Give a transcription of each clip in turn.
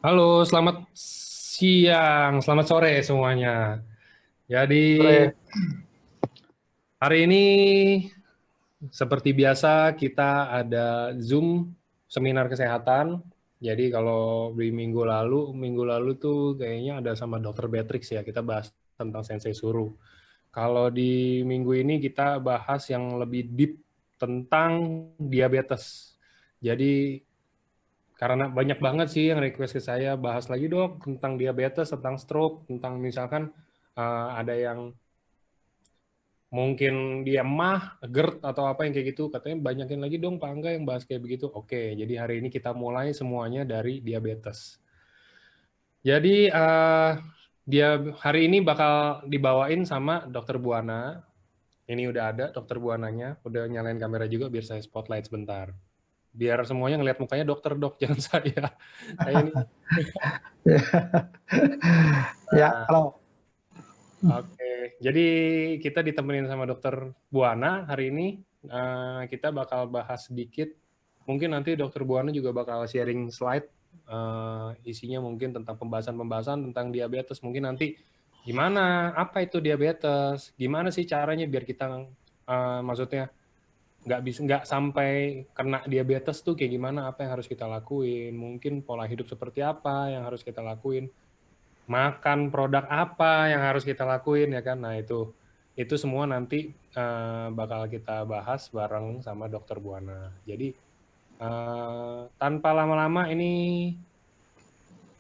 Halo, selamat siang, selamat sore semuanya. Jadi Sore. hari ini seperti biasa kita ada Zoom seminar kesehatan. Jadi kalau di minggu lalu tuh kayaknya ada sama Dokter Beatrix ya, kita bahas tentang Sensei Suru. Kalau di minggu ini kita bahas yang lebih deep tentang diabetes. Jadi karena banyak banget sih yang request ke saya, bahas lagi dok tentang diabetes, tentang stroke, tentang misalkan ada yang mungkin dia mah, GERD atau apa yang kayak gitu, katanya banyakin lagi dong Pak Angga yang bahas kayak begitu. Oke, jadi hari ini kita mulai semuanya dari diabetes. Jadi dia hari ini bakal dibawain sama Dokter Buana. Ini udah ada Dokter Buananya, udah nyalain kamera juga biar saya spotlight sebentar. Biar semuanya ngeliat mukanya dokter dok, jangan saya. Saya ini. Ya, Nah, kalau oke, jadi kita ditemenin sama Dokter Buana hari ini. Kita bakal bahas sedikit. Mungkin nanti Dokter Buana juga bakal sharing slide. Isinya mungkin tentang pembahasan-pembahasan tentang diabetes. Mungkin nanti gimana, apa itu diabetes, gimana sih caranya biar kita, maksudnya nggak sampai kena diabetes tuh kayak gimana, apa yang harus kita lakuin. Mungkin pola hidup seperti apa yang harus kita lakuin, makan produk apa yang harus kita lakuin ya kan. Nah, itu semua nanti bakal kita bahas bareng sama Dokter Buana. Jadi tanpa lama-lama ini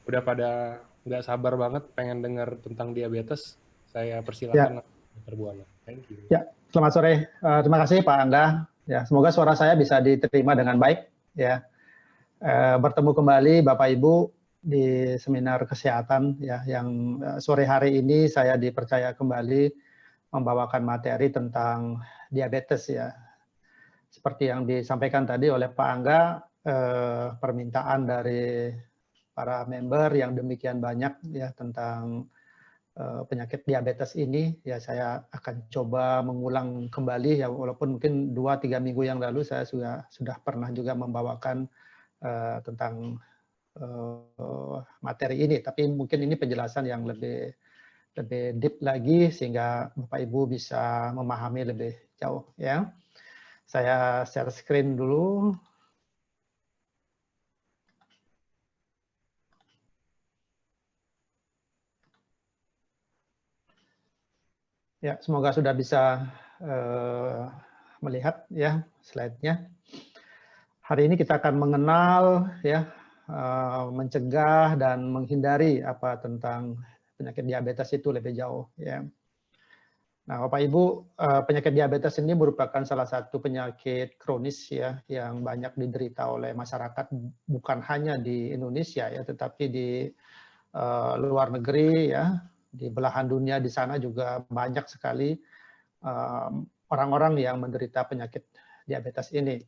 udah pada nggak sabar banget pengen dengar tentang diabetes. Saya persilakan ya, Dokter Buana. Thank you. ya, selamat sore. Terima kasih Pak Angga. Ya, semoga suara saya bisa diterima dengan baik. Ya, bertemu kembali Bapak Ibu di seminar kesehatan ya, yang sore hari ini saya dipercaya kembali membawakan materi tentang diabetes ya. Seperti yang disampaikan tadi oleh Pak Angga, permintaan dari para member yang demikian banyak ya tentang penyakit diabetes ini, ya saya akan coba mengulang kembali ya, walaupun mungkin 2-3 minggu yang lalu saya sudah pernah juga membawakan tentang materi ini, tapi mungkin ini penjelasan yang lebih lebih deep lagi sehingga Bapak Ibu bisa memahami lebih jauh ya. Saya share screen dulu. Ya, semoga sudah bisa melihat ya slide-nya. Hari ini kita akan mengenal ya, mencegah dan menghindari apa tentang penyakit diabetes itu lebih jauh ya. Nah, Bapak Ibu, penyakit diabetes ini merupakan salah satu penyakit kronis ya yang banyak diderita oleh masyarakat, bukan hanya di Indonesia ya, tetapi di luar negeri ya, di belahan dunia di sana juga banyak sekali orang-orang yang menderita penyakit diabetes ini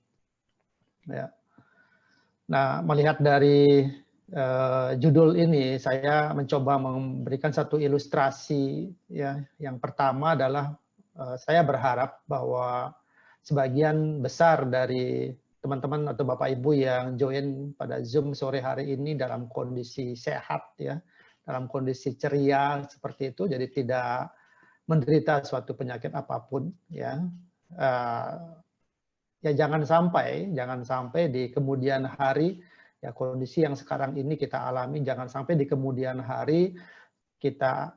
ya. Nah, melihat dari judul ini, saya mencoba memberikan satu ilustrasi ya. Yang pertama adalah saya berharap bahwa sebagian besar dari teman-teman atau Bapak Ibu yang join pada Zoom sore hari ini dalam kondisi sehat ya, dalam kondisi ceria seperti itu, jadi tidak menderita suatu penyakit apapun ya. Ya jangan sampai di kemudian hari ya, kondisi yang sekarang ini kita alami, jangan sampai di kemudian hari kita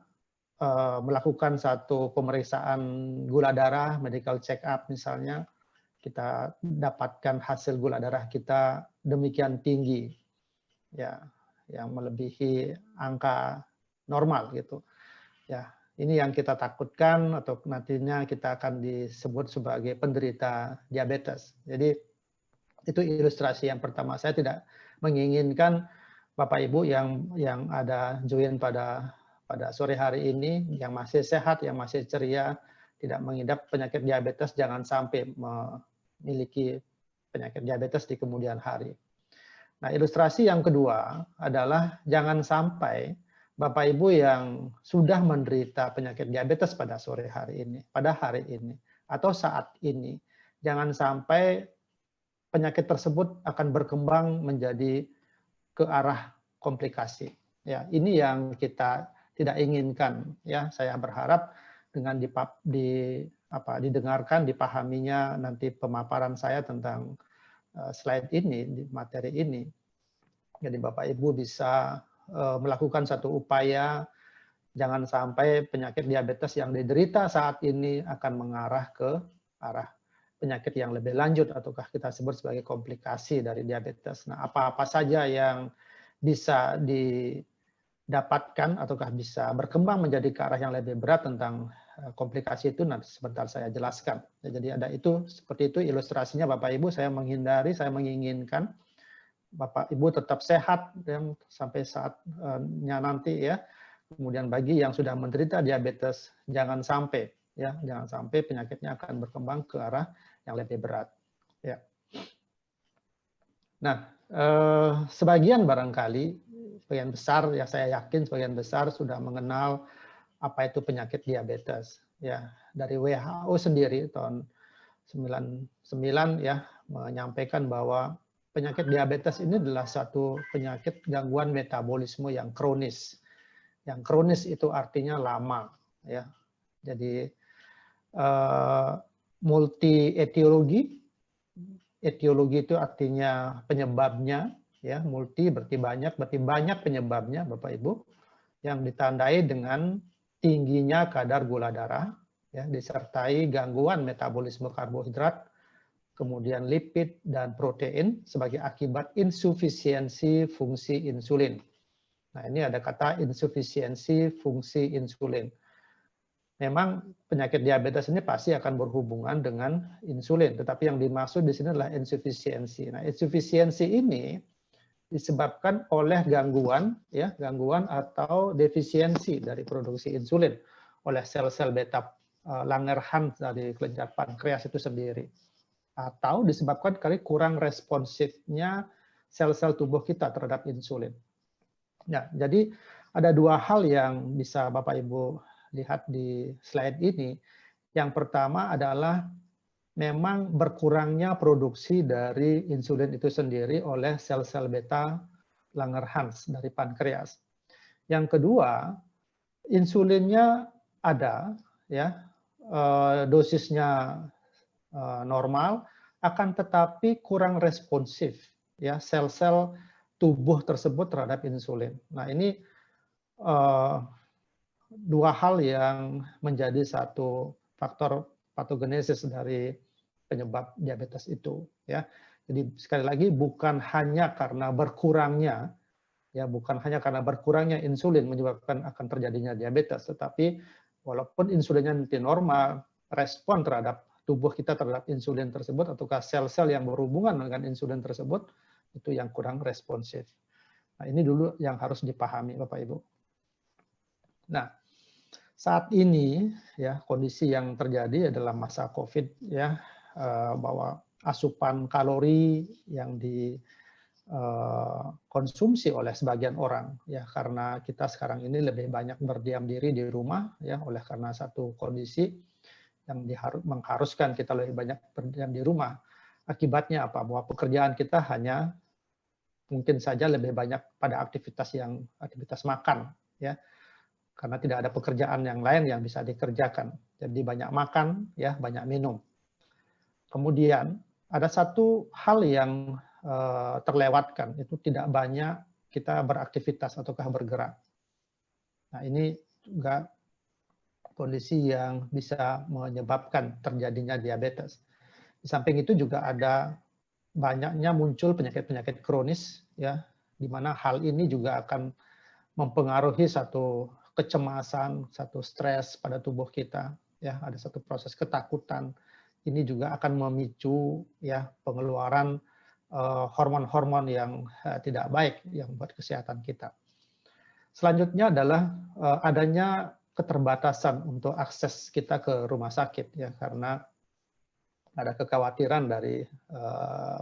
melakukan satu pemeriksaan gula darah, medical check up misalnya, kita dapatkan hasil gula darah kita demikian tinggi ya, yang melebihi angka normal gitu ya. Ini yang kita takutkan, atau nantinya kita akan disebut sebagai penderita diabetes. Jadi itu ilustrasi yang pertama. Saya tidak menginginkan Bapak Ibu yang ada join pada sore hari ini, yang masih sehat, yang masih ceria, tidak mengidap penyakit diabetes, jangan sampai memiliki penyakit diabetes di kemudian hari. Nah, ilustrasi yang kedua adalah jangan sampai Bapak Ibu yang sudah menderita penyakit diabetes pada sore hari ini, pada hari ini, atau saat ini, jangan sampai penyakit tersebut akan berkembang menjadi ke arah komplikasi. Ya, ini yang kita tidak inginkan. Ya, saya berharap dengan didengarkan, dipahaminya nanti pemaparan saya tentang slide ini, di materi ini. Jadi Bapak Ibu bisa melakukan satu upaya, jangan sampai penyakit diabetes yang diderita saat ini akan mengarah ke arah penyakit yang lebih lanjut ataukah kita sebut sebagai komplikasi dari diabetes. Nah, apa-apa saja yang bisa didapatkan ataukah bisa berkembang menjadi ke arah yang lebih berat tentang komplikasi itu nanti sebentar saya jelaskan. Jadi ada itu, seperti itu ilustrasinya Bapak Ibu, saya menginginkan Bapak Ibu tetap sehat sampai saatnya nanti ya. Kemudian bagi yang sudah menderita diabetes, jangan sampai penyakitnya akan berkembang ke arah yang lebih berat. Ya. Nah, sebagian barangkali, sebagian besar ya saya yakin sebagian besar sudah mengenal apa itu penyakit diabetes. Ya, dari WHO sendiri tahun 99 ya menyampaikan bahwa penyakit diabetes ini adalah satu penyakit gangguan metabolisme yang kronis. Yang kronis itu artinya lama, ya. Jadi multi etiologi. Etiologi itu artinya penyebabnya, ya. Multi berarti banyak penyebabnya, Bapak Ibu, yang ditandai dengan tingginya kadar gula darah, ya, disertai gangguan metabolisme karbohidrat, kemudian lipid dan protein sebagai akibat insufisiensi fungsi insulin. Nah, ini ada kata insufisiensi fungsi insulin. Memang penyakit diabetes ini pasti akan berhubungan dengan insulin, tetapi yang dimaksud di sini adalah insufisiensi. Nah, insufisiensi ini disebabkan oleh gangguan atau defisiensi dari produksi insulin oleh sel-sel beta Langerhans dari kelenjar pankreas itu sendiri, atau disebabkan kurang responsifnya sel-sel tubuh kita terhadap insulin. Ya, jadi ada dua hal yang bisa Bapak Ibu lihat di slide ini. Yang pertama adalah memang berkurangnya produksi dari insulin itu sendiri oleh sel-sel beta Langerhans dari pankreas. Yang kedua, insulinnya ada, ya, dosisnya normal, akan tetapi kurang responsif, ya, sel-sel tubuh tersebut terhadap insulin. Nah, ini dua hal yang menjadi satu faktor patogenesis dari penyebab diabetes itu, ya. Jadi sekali lagi bukan hanya karena berkurangnya insulin menyebabkan akan terjadinya diabetes, tetapi walaupun insulinnya nanti normal, respon terhadap tubuh kita terhadap insulin tersebut ataukah sel-sel yang berhubungan dengan insulin tersebut itu yang kurang responsif. Nah, ini dulu yang harus dipahami Bapak Ibu. Nah, saat ini ya kondisi yang terjadi adalah masa COVID, ya, bahwa asupan kalori yang dikonsumsi oleh sebagian orang, ya, karena kita sekarang ini lebih banyak berdiam diri di rumah, ya, oleh karena satu kondisi yang mengharuskan kita lebih banyak berdiam di rumah. Akibatnya apa? Bahwa pekerjaan kita hanya mungkin saja lebih banyak pada aktivitas makan, ya, karena tidak ada pekerjaan yang lain yang bisa dikerjakan. Jadi banyak makan, ya, banyak minum. Kemudian ada satu hal yang terlewatkan, itu tidak banyak kita beraktivitas ataukah bergerak. Nah, ini juga kondisi yang bisa menyebabkan terjadinya diabetes. Di samping itu juga ada banyaknya muncul penyakit-penyakit kronis, ya, di mana hal ini juga akan mempengaruhi satu kecemasan, satu stres pada tubuh kita, ya, ada satu proses ketakutan. Ini juga akan memicu, ya, pengeluaran hormon-hormon yang tidak baik yang buat kesehatan kita. Selanjutnya adalah adanya keterbatasan untuk akses kita ke rumah sakit, ya, karena ada kekhawatiran dari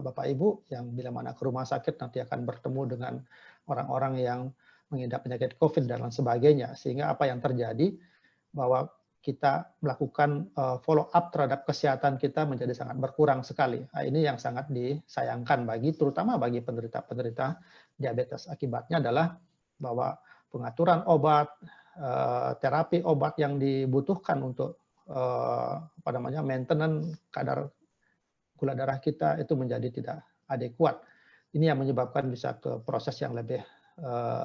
Bapak Ibu yang bila mana ke rumah sakit nanti akan bertemu dengan orang-orang yang mengidap penyakit COVID dan lain sebagainya, sehingga apa yang terjadi bahwa kita melakukan follow up terhadap kesehatan kita menjadi sangat berkurang sekali. Nah, ini yang sangat disayangkan terutama bagi penderita diabetes. Akibatnya adalah bahwa pengaturan obat, terapi obat yang dibutuhkan untuk maintenance kadar gula darah kita itu menjadi tidak adekuat. Ini yang menyebabkan bisa ke proses yang lebih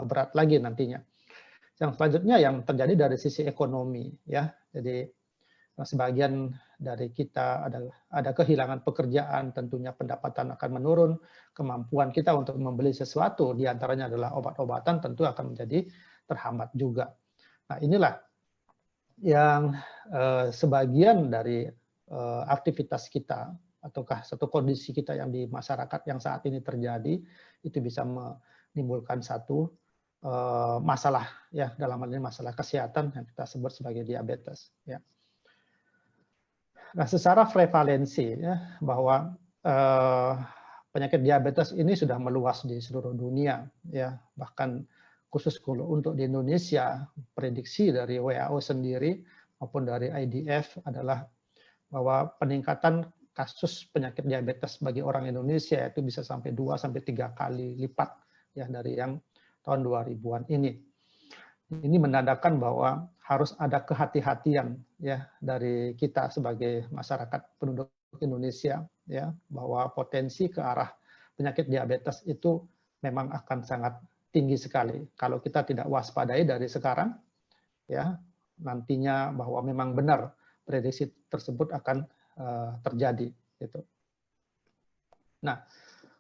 berat lagi nantinya. Yang selanjutnya yang terjadi dari sisi ekonomi, ya. Jadi sebagian dari kita ada kehilangan pekerjaan, tentunya pendapatan akan menurun, kemampuan kita untuk membeli sesuatu, diantaranya adalah obat-obatan, tentu akan menjadi terhambat juga. Nah, inilah yang sebagian dari aktivitas kita ataukah satu kondisi kita yang di masyarakat yang saat ini terjadi itu bisa menimbulkan satu masalah, ya, dalam hal ini masalah kesehatan yang kita sebut sebagai diabetes, ya. Nah, secara prevalensi, ya, bahwa penyakit diabetes ini sudah meluas di seluruh dunia, ya, bahkan khusus untuk di Indonesia, prediksi dari WHO sendiri maupun dari IDF adalah bahwa peningkatan kasus penyakit diabetes bagi orang Indonesia itu bisa sampai 2-3 kali lipat, ya, dari yang tahun 2000-an ini. Ini menandakan bahwa harus ada kehati-hatian, ya, dari kita sebagai masyarakat penduduk Indonesia, ya, bahwa potensi ke arah penyakit diabetes itu memang akan sangat tinggi sekali. Kalau kita tidak waspadai dari sekarang, ya, nantinya bahwa memang benar prediksi tersebut akan terjadi, gitu. Nah,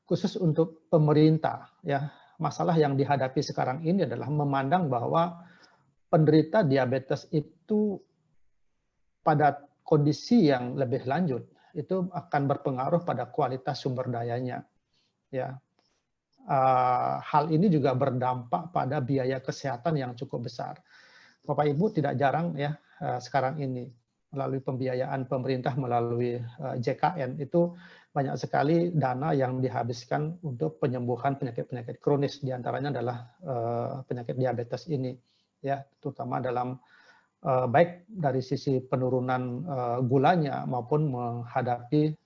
khusus untuk pemerintah, ya, masalah yang dihadapi sekarang ini adalah memandang bahwa penderita diabetes itu pada kondisi yang lebih lanjut itu akan berpengaruh pada kualitas sumber dayanya, ya. Hal ini juga berdampak pada biaya kesehatan yang cukup besar. Bapak Ibu tidak jarang, ya, sekarang ini melalui pembiayaan pemerintah melalui JKN itu banyak sekali dana yang dihabiskan untuk penyembuhan penyakit-penyakit kronis, diantaranya adalah penyakit diabetes ini, ya, terutama dalam baik dari sisi penurunan gulanya maupun menghadapi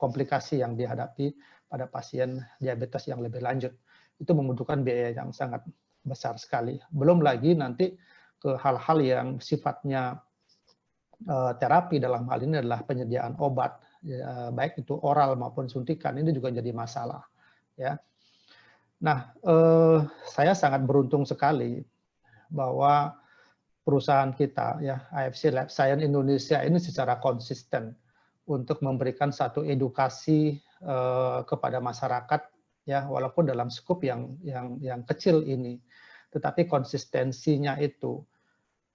komplikasi yang dihadapi pada pasien diabetes yang lebih lanjut. Itu membutuhkan biaya yang sangat besar sekali. Belum lagi nanti ke hal-hal yang sifatnya terapi, dalam hal ini adalah penyediaan obat, baik itu oral maupun suntikan, ini juga jadi masalah, ya. Nah, saya sangat beruntung sekali bahwa perusahaan kita, ya, AFC Life Science Indonesia ini secara konsisten untuk memberikan satu edukasi kepada masyarakat, ya, walaupun dalam skup yang kecil ini, tetapi konsistensinya itu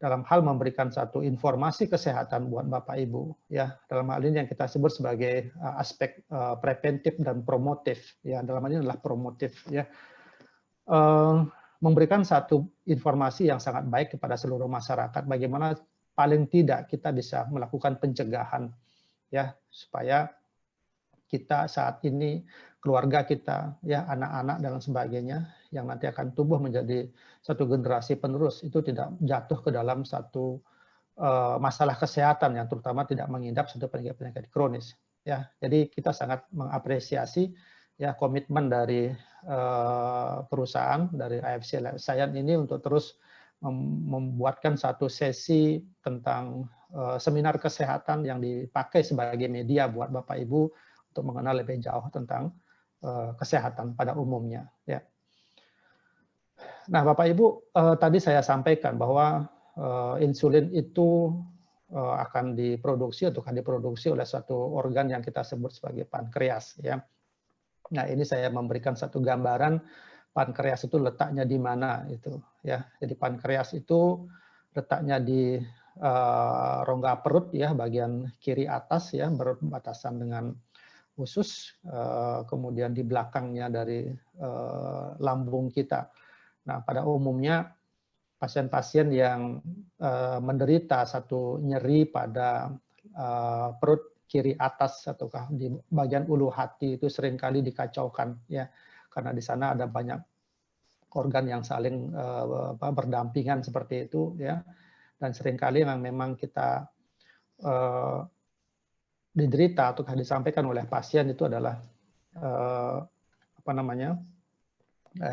dalam hal memberikan satu informasi kesehatan buat Bapak Ibu, ya, dalam hal ini yang kita sebut sebagai aspek preventif dan promotif, ya, dalam hal ini adalah promotif, ya, memberikan satu informasi yang sangat baik kepada seluruh masyarakat bagaimana paling tidak kita bisa melakukan pencegahan, ya, supaya kita saat ini, keluarga kita, ya, anak-anak dan sebagainya yang nanti akan tumbuh menjadi satu generasi penerus itu tidak jatuh ke dalam satu masalah kesehatan yang terutama tidak mengidap satu penyakit-penyakit kronis, ya. Jadi kita sangat mengapresiasi, ya, komitmen dari perusahaan dari AFC Life Science ini untuk terus membuatkan satu sesi tentang seminar kesehatan yang dipakai sebagai media buat Bapak Ibu untuk mengenal lebih jauh tentang kesehatan pada umumnya, ya. Nah, Bapak Ibu, tadi saya sampaikan bahwa insulin itu akan diproduksi oleh suatu organ yang kita sebut sebagai pankreas, ya. Nah, ini saya memberikan satu gambaran pankreas itu letaknya di mana itu, ya. Jadi pankreas itu letaknya di rongga perut, ya, bagian kiri atas, ya, berbatasan dengan usus, kemudian di belakangnya dari lambung kita. Nah, pada umumnya pasien-pasien yang menderita satu nyeri pada perut kiri atas ataukah di bagian ulu hati itu seringkali dikacaukan, ya, karena di sana ada banyak organ yang saling berdampingan seperti itu, ya. Dan seringkali yang memang kita diderita atau disampaikan oleh pasien itu adalah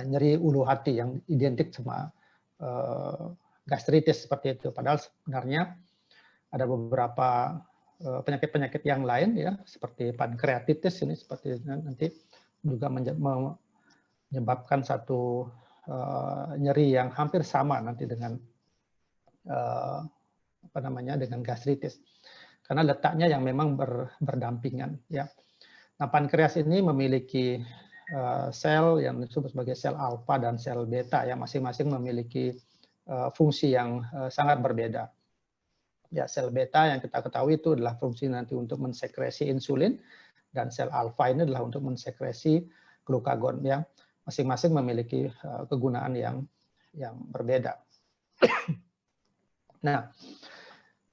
nyeri ulu hati yang identik sama gastritis seperti itu. Padahal sebenarnya ada beberapa penyakit-penyakit yang lain ya, seperti pankreatitis ini seperti nanti juga menyebabkan satu nyeri yang hampir sama nanti dengan dengan gastritis. Karena letaknya yang memang berdampingan ya. Nah, pankreas ini memiliki sel yang disebut sebagai sel alfa dan sel beta ya, masing-masing memiliki fungsi yang sangat berbeda. Ya, sel beta yang kita ketahui itu adalah fungsi nanti untuk mensekresi insulin, dan sel alfa ini adalah untuk mensekresi glukagon ya. Masing-masing memiliki kegunaan yang berbeda. Nah,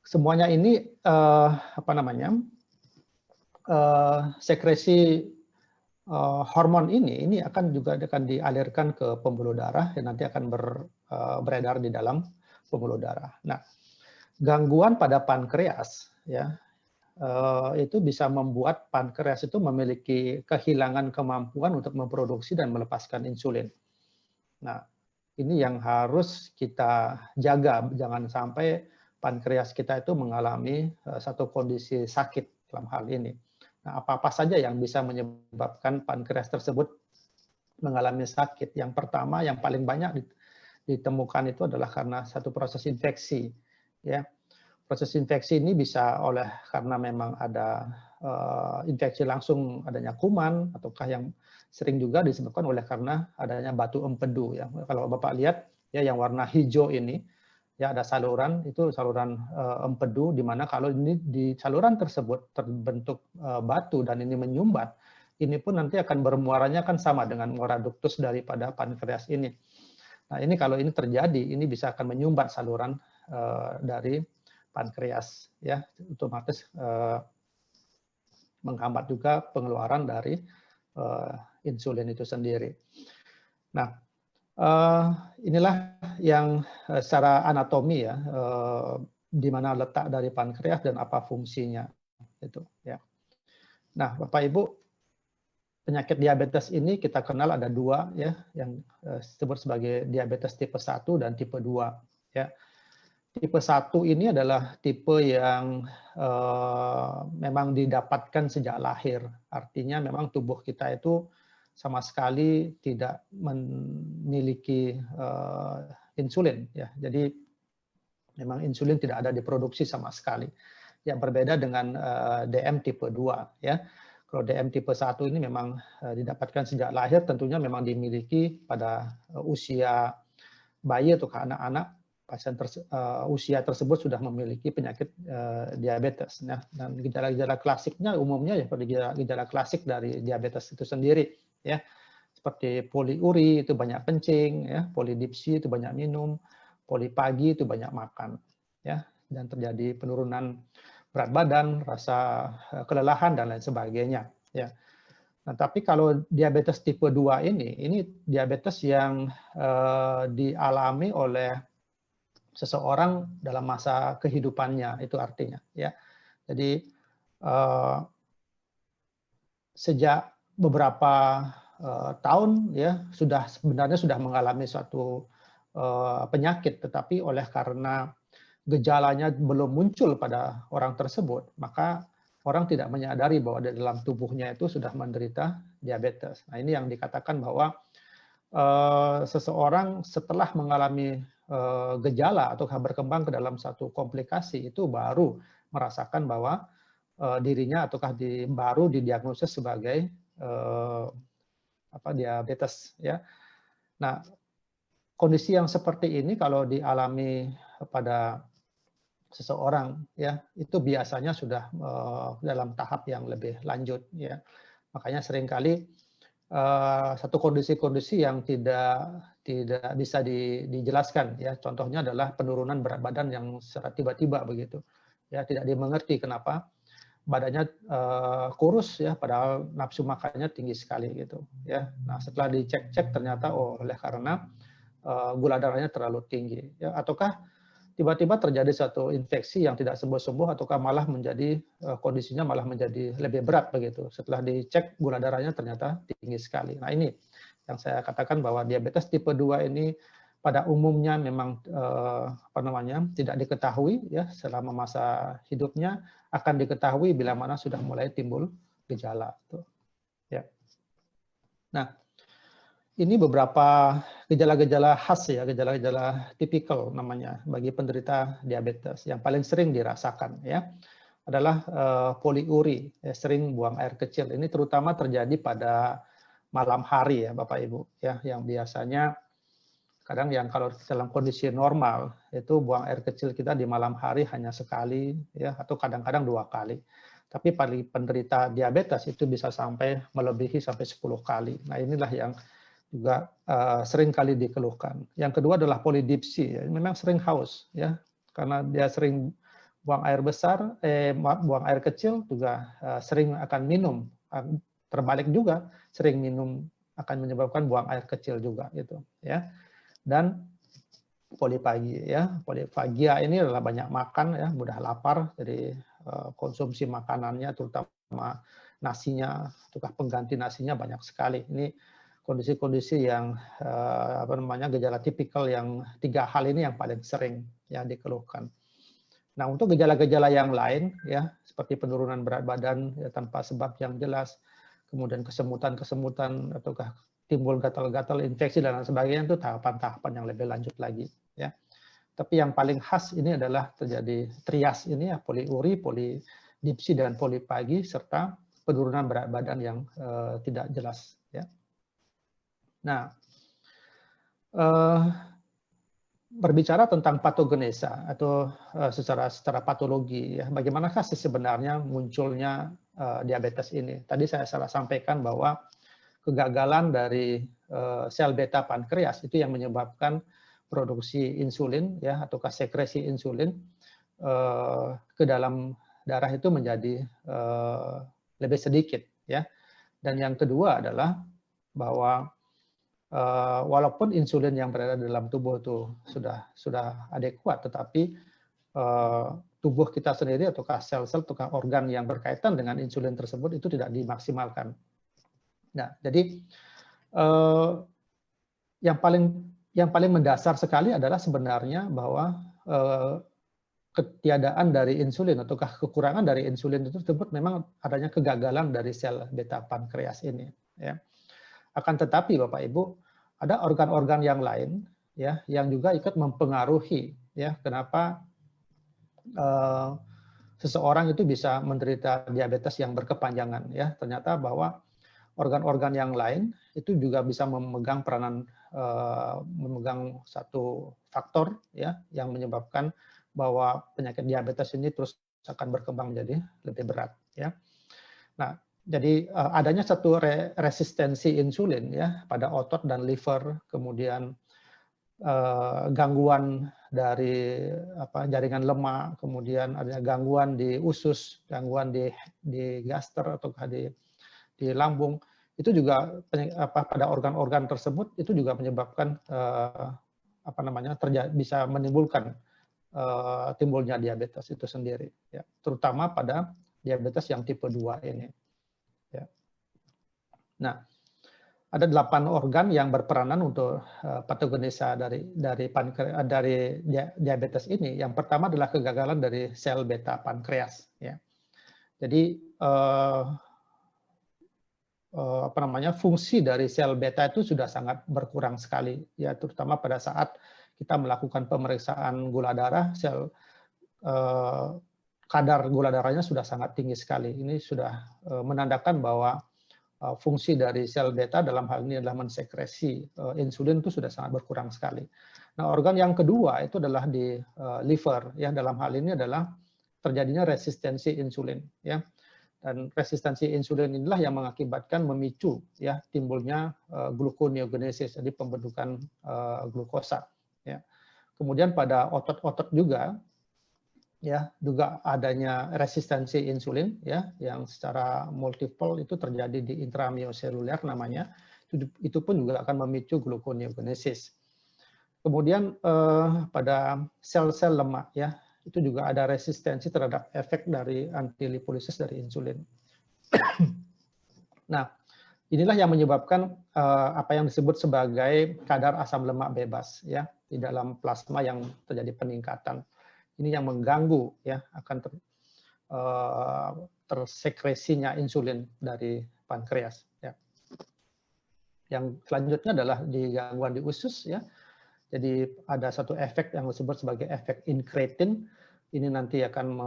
semuanya ini sekresi hormon ini akan dialirkan ke pembuluh darah dan nanti akan beredar di dalam pembuluh darah. Nah, gangguan pada pankreas ya itu bisa membuat pankreas itu memiliki kehilangan kemampuan untuk memproduksi dan melepaskan insulin. Nah, ini yang harus kita jaga, jangan sampai pankreas kita itu mengalami satu kondisi sakit dalam hal ini. Nah, apa-apa saja yang bisa menyebabkan pankreas tersebut mengalami sakit? Yang pertama, yang paling banyak ditemukan itu adalah karena satu proses infeksi. Ya, proses infeksi ini bisa karena memang ada infeksi langsung adanya kuman, ataukah yang sering juga disebabkan oleh karena adanya batu empedu. Ya, kalau Bapak lihat ya yang warna hijau ini. Ya, ada saluran, itu saluran empedu, di mana kalau ini di saluran tersebut terbentuk batu dan ini menyumbat, ini pun nanti akan bermuaranya kan sama dengan muara duktus daripada pankreas ini. Nah, ini kalau ini terjadi, ini bisa akan menyumbat saluran dari pankreas, ya, otomatis menghambat juga pengeluaran dari insulin itu sendiri. Nah, inilah yang secara anatomi ya, di mana letak dari pankreas dan apa fungsinya itu ya. Nah, Bapak Ibu, penyakit diabetes ini kita kenal ada dua ya, yang disebut sebagai diabetes tipe 1 dan tipe 2 ya. Tipe 1 ini adalah tipe yang memang didapatkan sejak lahir. Artinya memang tubuh kita itu sama sekali tidak memiliki insulin ya. Jadi memang insulin tidak ada diproduksi sama sekali. Yang berbeda dengan DM tipe 2 ya. Kalau DM tipe 1 ini memang didapatkan sejak lahir, tentunya memang dimiliki pada usia bayi atau anak-anak. Pasien usia tersebut sudah memiliki penyakit diabetes. Nah, dan gejala-gejala klasiknya umumnya ya gejala klasik dari diabetes itu sendiri ya, seperti poliuri itu banyak kencing ya, polidipsi itu banyak minum, polipagi itu banyak makan ya, dan terjadi penurunan berat badan, rasa kelelahan dan lain sebagainya ya. Nah, tapi kalau diabetes tipe 2 ini diabetes yang dialami oleh seseorang dalam masa kehidupannya, itu artinya ya. Jadi sejak beberapa tahun ya sebenarnya sudah mengalami suatu penyakit, tetapi oleh karena gejalanya belum muncul pada orang tersebut, maka orang tidak menyadari bahwa di dalam tubuhnya itu sudah menderita diabetes. Nah, ini yang dikatakan bahwa seseorang setelah mengalami gejala atau berkembang ke dalam satu komplikasi itu baru merasakan bahwa dirinya ataukah baru didiagnosis sebagai diabetes ya. Nah, kondisi yang seperti ini kalau dialami pada seseorang ya, itu biasanya sudah dalam tahap yang lebih lanjut ya. Makanya seringkali satu kondisi-kondisi yang tidak bisa dijelaskan ya. Contohnya adalah penurunan berat badan yang secara tiba-tiba begitu. Ya, tidak dimengerti kenapa badannya kurus ya, padahal nafsu makannya tinggi sekali gitu ya. Nah, setelah dicek-cek ternyata oleh karena gula darahnya terlalu tinggi ya, ataukah tiba-tiba terjadi satu infeksi yang tidak sembuh-sembuh ataukah malah menjadi kondisinya malah menjadi lebih berat begitu. Setelah dicek gula darahnya ternyata tinggi sekali. Nah, ini yang saya katakan bahwa diabetes tipe 2 ini pada umumnya memang tidak diketahui ya selama masa hidupnya, akan diketahui bila mana sudah mulai timbul gejala. Ya. Nah, ini beberapa gejala-gejala khas ya, gejala-gejala tipikal namanya bagi penderita diabetes yang paling sering dirasakan ya adalah poliuri, ya, sering buang air kecil. Ini terutama terjadi pada malam hari ya Bapak Ibu ya, yang biasanya kadang yang kalau dalam kondisi normal itu buang air kecil kita di malam hari hanya sekali ya atau kadang-kadang 2 kali. Tapi pada penderita diabetes itu bisa sampai melebihi sampai 10 kali. Nah, inilah yang juga sering kali dikeluhkan. Yang kedua adalah polidipsi, ya. Memang sering haus ya, karena dia sering buang air besar, buang air kecil juga sering akan minum. Terbalik juga sering minum akan menyebabkan buang air kecil juga gitu ya. Dan polifagia ya, polifagia ini adalah banyak makan ya, mudah lapar, jadi konsumsi makanannya terutama nasinya, tukar pengganti nasinya banyak sekali. Ini kondisi-kondisi yang gejala tipikal yang 3 hal ini yang paling sering ya dikeluhkan. Nah, untuk gejala-gejala yang lain ya seperti penurunan berat badan ya, tanpa sebab yang jelas, kemudian kesemutan-kesemutan ataukah timbul gatal-gatal, infeksi dan lain sebagainya, itu tahapan-tahapan yang lebih lanjut lagi ya. Tapi yang paling khas ini adalah terjadi trias ini ya, poliuri, polidipsi dan polipagi serta penurunan berat badan yang tidak jelas ya. Nah, berbicara tentang patogenesa atau secara patologi ya, bagaimanakah sih sebenarnya munculnya diabetes ini? Tadi saya salah sampaikan bahwa kegagalan dari sel beta pankreas itu yang menyebabkan produksi insulin ya ataukah sekresi insulin ke dalam darah itu menjadi lebih sedikit ya. Dan yang kedua adalah bahwa walaupun insulin yang berada dalam tubuh itu sudah adekuat, tetapi tubuh kita sendiri ataukah sel-sel ataukah organ yang berkaitan dengan insulin tersebut itu tidak dimaksimalkan. Nah, jadi yang paling mendasar sekali adalah sebenarnya bahwa ketiadaan dari insulin ataukah kekurangan dari insulin itu tersebut memang adanya kegagalan dari sel beta pankreas ini. Ya. Akan tetapi Bapak Ibu ada organ-organ yang lain ya yang juga ikut mempengaruhi ya kenapa seseorang itu bisa menderita diabetes yang berkepanjangan ya. Ternyata bahwa organ-organ yang lain itu juga bisa memegang peranan memegang satu faktor ya yang menyebabkan bahwa penyakit diabetes ini terus akan berkembang menjadi lebih berat ya. Nah, jadi adanya satu resistensi insulin ya pada otot dan liver, kemudian gangguan dari jaringan lemak, kemudian ada gangguan di usus, gangguan di gaster atau di lambung, itu juga pada organ-organ tersebut itu juga menyebabkan bisa menimbulkan timbulnya diabetes itu sendiri ya, terutama pada diabetes yang tipe 2 ini ya. Nah, ada 8 organ yang berperanan untuk patogenesa dari diabetes ini. Yang pertama adalah kegagalan dari sel beta pankreas ya. Jadi fungsi dari sel beta itu sudah sangat berkurang sekali ya, terutama pada saat kita melakukan pemeriksaan gula darah, kadar gula darahnya sudah sangat tinggi sekali. Ini sudah menandakan bahwa fungsi dari sel beta dalam hal ini adalah mensekresi insulin itu sudah sangat berkurang sekali. Nah, organ yang kedua itu adalah di liver ya, dalam hal ini adalah terjadinya resistensi insulin ya. Dan resistensi insulin inilah yang mengakibatkan memicu ya timbulnya gluconeogenesis, jadi pembentukan glukosa ya. Kemudian pada otot-otot juga ya juga adanya resistensi insulin ya yang secara multiple itu terjadi di intramyoseluler namanya, itu pun juga akan memicu gluconeogenesis. Kemudian pada sel-sel lemak ya, itu juga ada resistensi terhadap efek dari antilipolisis dari insulin. Nah, inilah yang menyebabkan apa yang disebut sebagai kadar asam lemak bebas ya di dalam plasma yang terjadi peningkatan. Ini yang mengganggu ya akan tersekresinya insulin dari pankreas ya. Yang selanjutnya adalah di gangguan di usus ya. Jadi ada satu efek yang disebut sebagai efek incretin. Ini nanti akan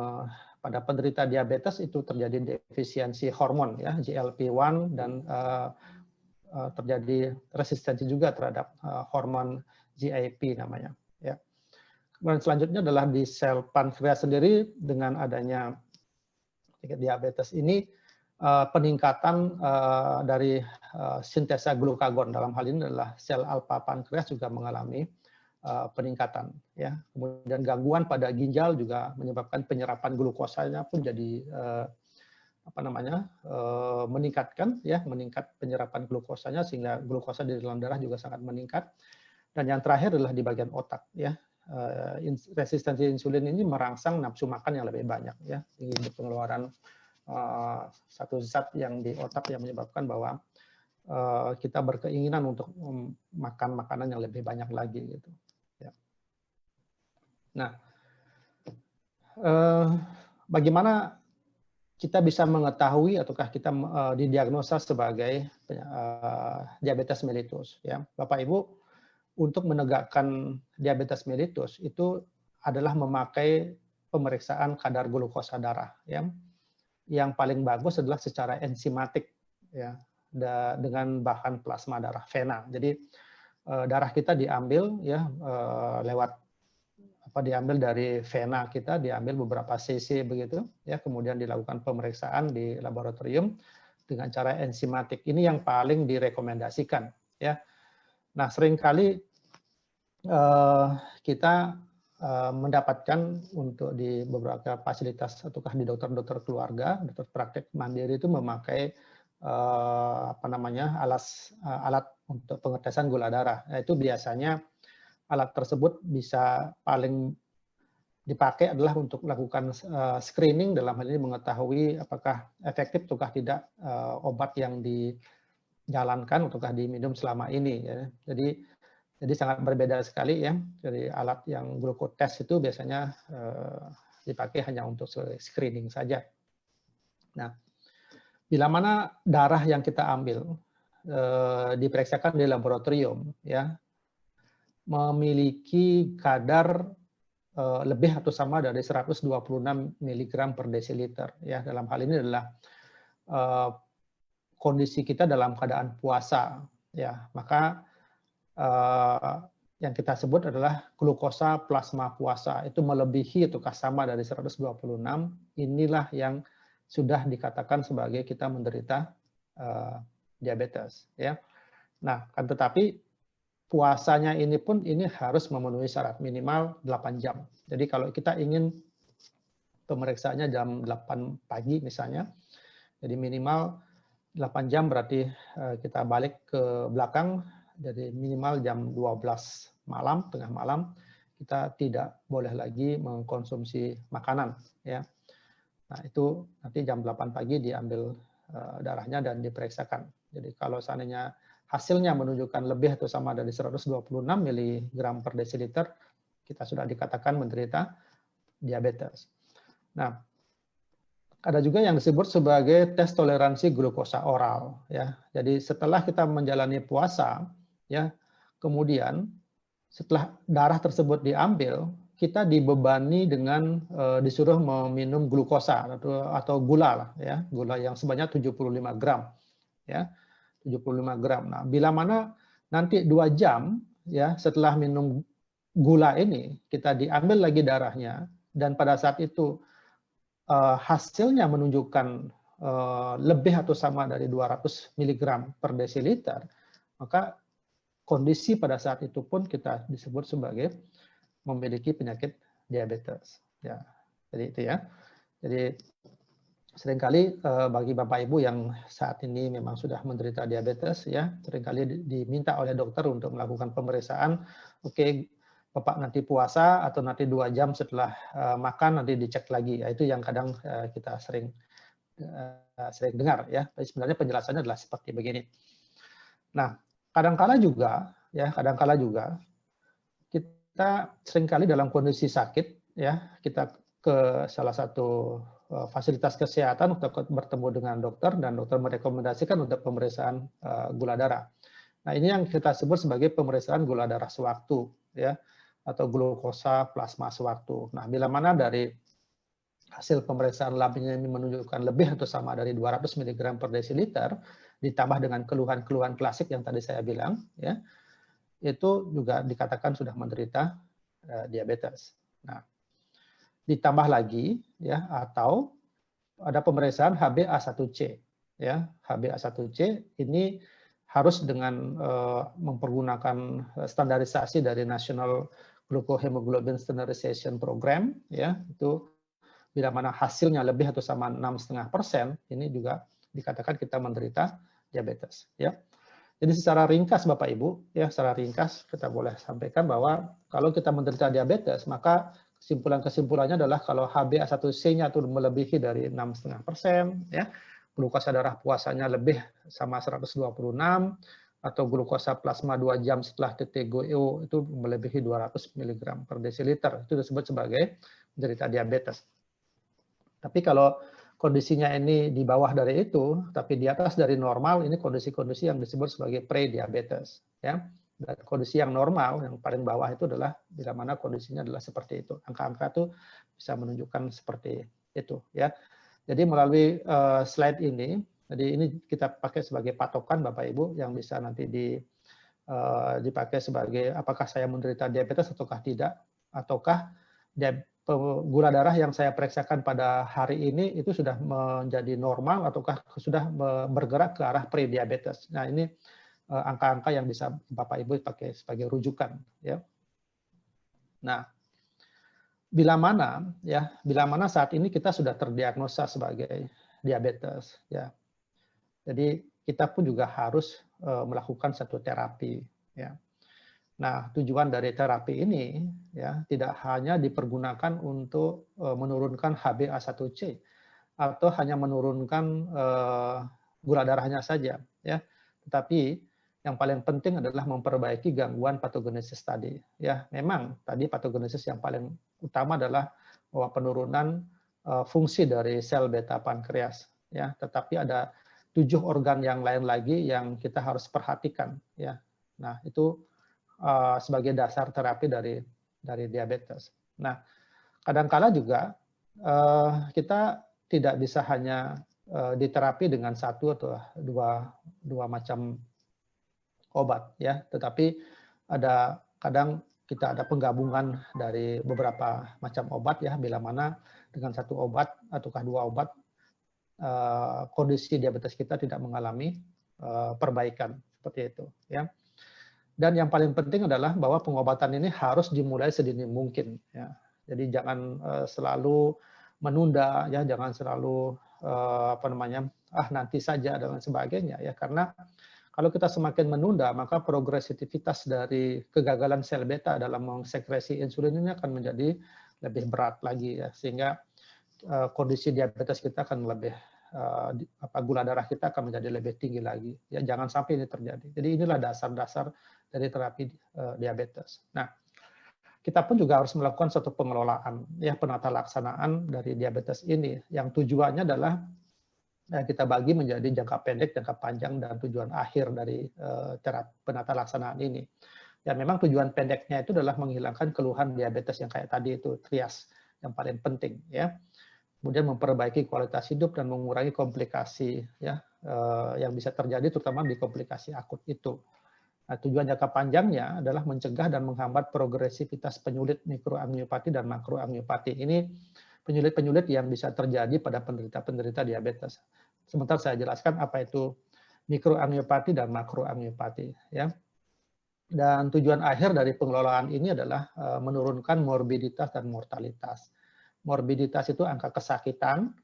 pada penderita diabetes itu terjadi defisiensi hormon ya GLP-1 dan terjadi resistensi juga terhadap hormon GIP namanya ya. Kemudian selanjutnya adalah di sel pankreas sendiri dengan adanya diabetes ini peningkatan dari sintesa glukagon, dalam hal ini adalah sel alfa pankreas juga mengalami peningkatan ya. Kemudian gangguan pada ginjal juga menyebabkan penyerapan glukosanya pun jadi meningkat penyerapan glukosanya sehingga glukosa di dalam darah juga sangat meningkat. Dan yang terakhir adalah di bagian otak ya. Resistensi insulin ini merangsang nafsu makan yang lebih banyak ya, sehingga pengeluaran satu zat yang di otak yang menyebabkan bahwa kita berkeinginan untuk makan makanan yang lebih banyak lagi gitu. Ya. Nah, bagaimana kita bisa mengetahui ataukah kita didiagnosa sebagai diabetes mellitus? Ya, Bapak Ibu, untuk menegakkan diabetes mellitus itu adalah memakai pemeriksaan kadar glukosa darah ya. Yang paling bagus adalah secara enzimatik ya, dengan bahan plasma darah vena. Jadi darah kita diambil ya diambil dari vena kita, diambil beberapa cc begitu ya, kemudian dilakukan pemeriksaan di laboratorium dengan cara enzimatik. Ini yang paling direkomendasikan ya. Nah, seringkali kita mendapatkan untuk di beberapa fasilitas ataukah di dokter-dokter keluarga, dokter praktek mandiri itu memakai alat untuk pengetesan gula darah. Nah, itu biasanya alat tersebut bisa paling dipakai adalah untuk melakukan screening, dalam hal ini mengetahui apakah efektif ataukah tidak obat yang dijalankan ataukah diminum selama ini ya. Jadi sangat berbeda sekali ya. Dari alat yang glukotest itu biasanya dipakai hanya untuk screening saja. Nah, bila mana darah yang kita ambil diperiksakan di laboratorium ya, memiliki kadar lebih atau sama dari 126 mg per desiliter ya. Dalam hal ini adalah kondisi kita dalam keadaan puasa ya, maka yang kita sebut adalah glukosa plasma puasa itu melebihi ataukah sama dari 126, inilah yang sudah dikatakan sebagai kita menderita diabetes ya. Nah, kan tetapi puasanya ini pun harus memenuhi syarat minimal 8 jam. Jadi kalau kita ingin pemeriksaannya jam 8 pagi misalnya, jadi minimal 8 jam berarti kita balik ke belakang. Jadi minimal jam 12 malam, tengah malam, kita tidak boleh lagi mengkonsumsi makanan. Ya. Nah itu nanti jam 8 pagi diambil darahnya dan diperiksakan. Jadi kalau seandainya hasilnya menunjukkan lebih atau sama dari 126 mg per desiliter, kita sudah dikatakan menderita diabetes. Nah, ada juga yang disebut sebagai tes toleransi glukosa oral. Ya. Jadi setelah kita menjalani puasa, ya, kemudian setelah darah tersebut diambil, kita dibebani dengan disuruh meminum glukosa atau gula lah, ya, gula yang sebanyak 75 gram, ya, 75 gram. Nah, bila mana nanti 2 jam, ya, setelah minum gula ini kita diambil lagi darahnya dan pada saat itu hasilnya menunjukkan lebih atau sama dari 200 mg per desiliter, maka kondisi pada saat itu pun kita disebut sebagai memiliki penyakit diabetes. Ya, jadi itu ya. Jadi seringkali bagi Bapak Ibu yang saat ini memang sudah menderita diabetes, ya, seringkali diminta oleh dokter untuk melakukan pemeriksaan. Oke, Bapak nanti puasa atau nanti 2 jam setelah makan nanti dicek lagi. Ya, itu yang kadang kita sering dengar, ya. Tapi sebenarnya penjelasannya adalah seperti begini. Nah, kadangkala juga kita seringkali dalam kondisi sakit, ya, kita ke salah satu fasilitas kesehatan untuk bertemu dengan dokter dan dokter merekomendasikan untuk pemeriksaan gula darah. Nah, ini yang kita sebut sebagai pemeriksaan gula darah sewaktu, ya, atau glukosa plasma sewaktu. Nah, bila mana dari hasil pemeriksaan labnya ini menunjukkan lebih atau sama dari 200 mg per desiliter, ditambah dengan keluhan-keluhan klasik yang tadi saya bilang, ya, itu juga dikatakan sudah menderita diabetes. Nah, ditambah lagi, ya, atau ada pemeriksaan HbA1c, ya. HbA1c ini harus dengan mempergunakan standarisasi dari National Glucohemoglobin Standardization Program, ya, itu bila mana hasilnya lebih atau sama 6,5%, ini juga dikatakan kita menderita diabetes, ya. Jadi secara ringkas Bapak Ibu, ya, secara ringkas kita boleh sampaikan bahwa kalau kita menderita diabetes, maka kesimpulannya adalah kalau HbA1c-nya itu melebihi dari 6,5%, ya, glukosa darah puasanya lebih sama 126, atau glukosa plasma 2 jam setelah TTGO itu melebihi 200 mg per desiliter, itu disebut sebagai menderita diabetes. Tapi kalau kondisinya ini di bawah dari itu, tapi di atas dari normal, ini kondisi-kondisi yang disebut sebagai pre-diabetes, ya. Dan kondisi yang normal, yang paling bawah itu adalah bila mana kondisinya adalah seperti itu. Angka-angka itu bisa menunjukkan seperti itu, ya. Jadi melalui slide ini, jadi ini kita pakai sebagai patokan Bapak Ibu yang bisa nanti dipakai sebagai apakah saya menderita diabetes ataukah tidak, ataukah gula darah yang saya periksakan pada hari ini itu sudah menjadi normal ataukah sudah bergerak ke arah pre-diabetes. Nah, ini angka-angka yang bisa Bapak Ibu pakai sebagai rujukan, ya. Nah, bila mana saat ini kita sudah terdiagnosa sebagai diabetes, ya. Jadi kita pun juga harus melakukan satu terapi, ya. Nah, tujuan dari terapi ini, ya, tidak hanya dipergunakan untuk menurunkan HbA1c atau hanya menurunkan gula darahnya saja, ya. Tetapi yang paling penting adalah memperbaiki gangguan patogenesis tadi, ya. Memang tadi patogenesis yang paling utama adalah bahwa penurunan fungsi dari sel beta pankreas, ya. Tetapi ada 7 organ yang lain lagi yang kita harus perhatikan, ya. Nah, itu sebagai dasar terapi dari diabetes. Nah, kadangkala juga kita tidak bisa hanya diterapi dengan satu atau dua macam obat, ya, tetapi kadang kita ada penggabungan dari beberapa macam obat, ya, bila mana dengan satu obat ataukah 2 obat kondisi diabetes kita tidak mengalami perbaikan seperti itu, ya. Dan yang paling penting adalah bahwa pengobatan ini harus dimulai sedini mungkin, ya. Jadi jangan selalu menunda, ya, jangan selalu nanti saja dan lain sebagainya, ya, karena kalau kita semakin menunda maka progresivitas dari kegagalan sel beta dalam mensekresi insulin ini akan menjadi lebih berat lagi, ya, sehingga kondisi diabetes kita akan lebih gula darah kita akan menjadi lebih tinggi lagi, ya. Jangan sampai ini terjadi. Jadi inilah dasar-dasar dari terapi diabetes. Nah, kita pun juga harus melakukan suatu pengelolaan, ya, penata laksanaan dari diabetes ini yang tujuannya adalah kita bagi menjadi jangka pendek, jangka panjang, dan tujuan akhir dari penata laksanaan ini. Ya, memang tujuan pendeknya itu adalah menghilangkan keluhan diabetes yang kayak tadi itu, trias yang paling penting, ya. Kemudian memperbaiki kualitas hidup dan mengurangi komplikasi, ya, yang bisa terjadi terutama di komplikasi akut itu. Nah, tujuan jangka panjangnya adalah mencegah dan menghambat progresivitas penyulit mikroangiopati dan makroangiopati. Ini penyulit-penyulit yang bisa terjadi pada penderita-penderita diabetes. Sebentar saya jelaskan apa itu mikroangiopati dan makroangiopati, ya. Dan tujuan akhir dari pengelolaan ini adalah menurunkan morbiditas dan mortalitas. Morbiditas itu angka kesakitan,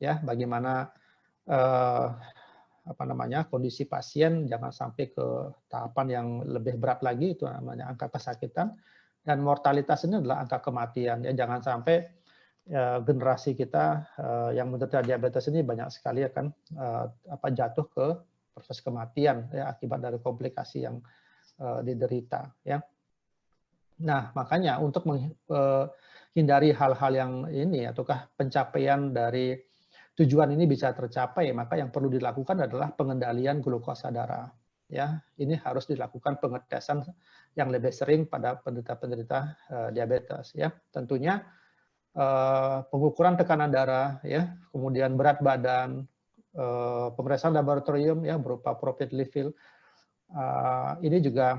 ya, bagaimana kondisi pasien jangan sampai ke tahapan yang lebih berat lagi, itu namanya angka kesakitan, dan mortalitas ini adalah angka kematian, ya, jangan sampai generasi kita yang menderita diabetes ini banyak sekali akan jatuh ke proses kematian, ya, akibat dari komplikasi yang diderita, ya. Nah, makanya untuk menghindari hal-hal yang ini, ataukah pencapaian dari tujuan ini bisa tercapai, maka yang perlu dilakukan adalah pengendalian glukosa darah. Ya, ini harus dilakukan pengetesan yang lebih sering pada penderita-penderita diabetes. Ya, tentunya pengukuran tekanan darah, ya, kemudian berat badan, pemeriksaan laboratorium, ya, berupa profit level, ini juga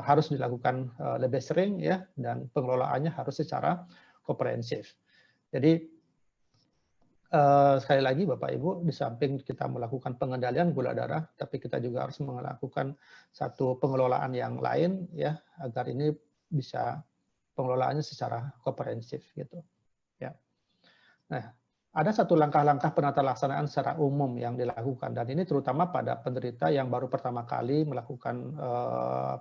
harus dilakukan lebih sering, ya, dan pengelolaannya harus secara komprehensif. Jadi sekali lagi Bapak Ibu, di samping kita melakukan pengendalian gula darah, tapi kita juga harus melakukan satu pengelolaan yang lain, ya, agar ini bisa pengelolaannya secara komprehensif gitu, ya. Nah, ada satu langkah-langkah penata laksanaan secara umum yang dilakukan, dan ini terutama pada penderita yang baru pertama kali melakukan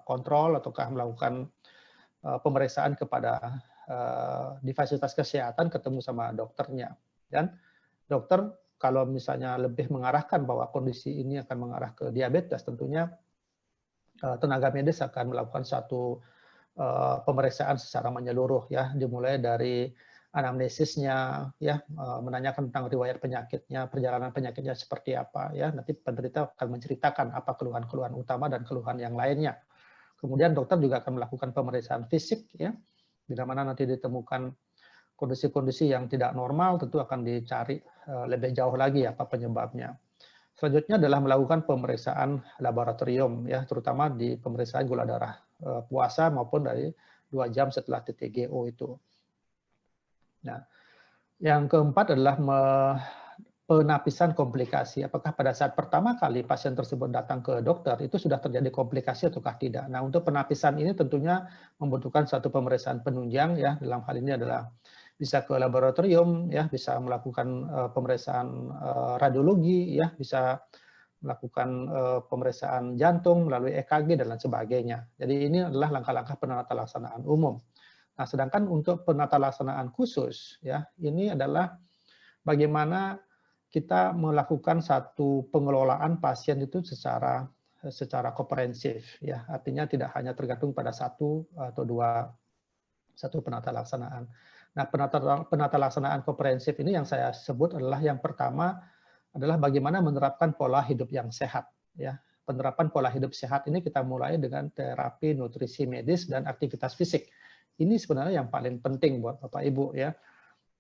kontrol ataukah melakukan pemeriksaan kepada di fasilitas kesehatan, ketemu sama dokternya. Dan dokter kalau misalnya lebih mengarahkan bahwa kondisi ini akan mengarah ke diabetes, tentunya tenaga medis akan melakukan satu pemeriksaan secara menyeluruh, ya, dimulai dari anamnesisnya, ya, menanyakan tentang riwayat penyakitnya, perjalanan penyakitnya seperti apa, ya, nanti penderita akan menceritakan apa keluhan-keluhan utama dan keluhan yang lainnya. Kemudian dokter juga akan melakukan pemeriksaan fisik, ya, bila mana nanti ditemukan kondisi-kondisi yang tidak normal, tentu akan dicari lebih jauh lagi apa penyebabnya. Selanjutnya adalah melakukan pemeriksaan laboratorium, ya, terutama di pemeriksaan gula darah puasa maupun dari 2 jam setelah TTGO itu. Nah, yang keempat adalah penapisan komplikasi. Apakah pada saat pertama kali pasien tersebut datang ke dokter itu sudah terjadi komplikasi ataukah tidak? Nah, untuk penapisan ini tentunya membutuhkan satu pemeriksaan penunjang, ya, dalam hal ini adalah bisa ke laboratorium, ya, bisa melakukan pemeriksaan radiologi, ya, bisa melakukan pemeriksaan jantung melalui EKG dan lain sebagainya. Jadi ini adalah langkah-langkah penata laksanaan umum. Nah, sedangkan untuk penata laksanaan khusus, ya, ini adalah bagaimana kita melakukan satu pengelolaan pasien itu secara komprehensif, ya, artinya tidak hanya tergantung pada satu penata laksanaan. Nah, penata laksanaan komprehensif ini yang saya sebut adalah yang pertama adalah bagaimana menerapkan pola hidup yang sehat, ya. Penerapan pola hidup sehat ini kita mulai dengan terapi nutrisi medis dan aktivitas fisik. Ini sebenarnya yang paling penting buat Bapak Ibu, ya.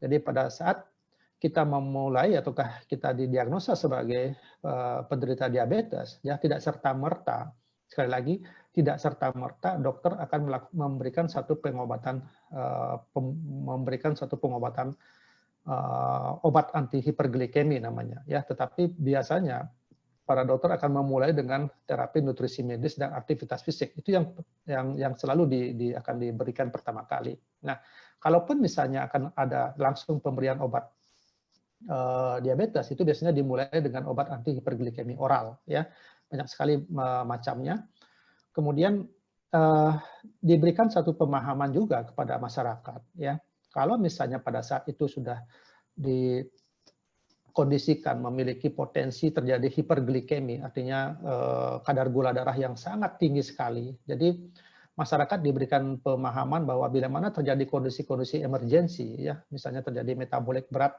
Jadi pada saat kita memulai ataukah kita didiagnosa sebagai penderita diabetes, ya, tidak serta-merta, sekali lagi, tidak serta-merta dokter akan memberikan satu pengobatan obat anti hiperglikemi namanya, ya. Tetapi biasanya para dokter akan memulai dengan terapi nutrisi medis dan aktivitas fisik. Itu yang selalu akan diberikan pertama kali. Nah, kalaupun misalnya akan ada langsung pemberian obat diabetes, itu biasanya dimulai dengan obat anti hiperglikemi oral, ya. Banyak sekali macamnya. Kemudian diberikan satu pemahaman juga kepada masyarakat, ya. Kalau misalnya pada saat itu sudah dikondisikan memiliki potensi terjadi hiperglikemi, artinya kadar gula darah yang sangat tinggi sekali. Jadi masyarakat diberikan pemahaman bahwa bila mana terjadi kondisi-kondisi emergensi, ya, misalnya terjadi metabolik berat,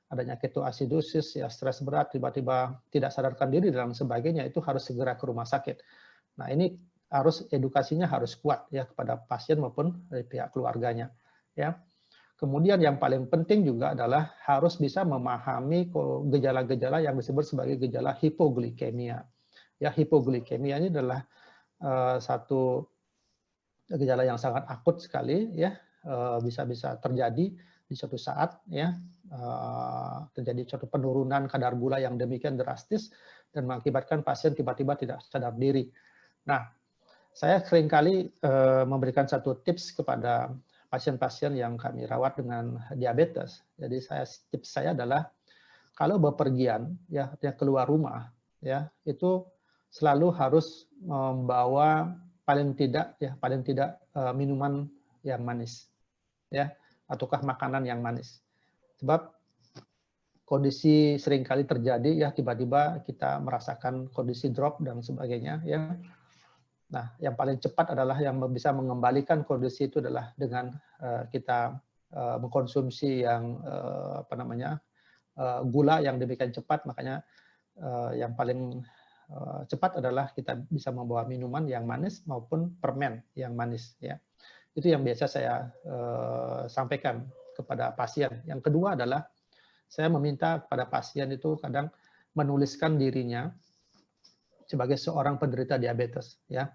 adanya ketoasidosis, ya, stres berat, tiba-tiba tidak sadarkan diri dan sebagainya, itu harus segera ke rumah sakit. Nah, ini edukasinya harus kuat, ya, kepada pasien maupun dari pihak keluarganya, ya. Kemudian yang paling penting juga adalah harus bisa memahami gejala-gejala yang disebut sebagai gejala hipoglikemia. Ya, hipoglikemia ini adalah satu gejala yang sangat akut sekali, ya, bisa terjadi di suatu saat, ya, terjadi suatu penurunan kadar gula yang demikian drastis dan mengakibatkan pasien tiba-tiba tidak sadar diri. Nah, saya seringkali memberikan satu tips kepada pasien-pasien yang kami rawat dengan diabetes. Jadi tips saya adalah kalau bepergian ya artinya keluar rumah ya itu selalu harus membawa paling tidak minuman yang manis ya ataukah makanan yang manis. Sebab kondisi seringkali terjadi ya tiba-tiba kita merasakan kondisi drop dan sebagainya ya. Nah, yang paling cepat adalah yang bisa mengembalikan kondisi itu adalah dengan kita mengkonsumsi yang gula yang demikian cepat. Makanya yang paling cepat adalah kita bisa membawa minuman yang manis maupun permen yang manis ya. Itu yang biasa saya sampaikan kepada pasien. Yang kedua adalah saya meminta pada pasien itu kadang menuliskan dirinya sebagai seorang penderita diabetes ya.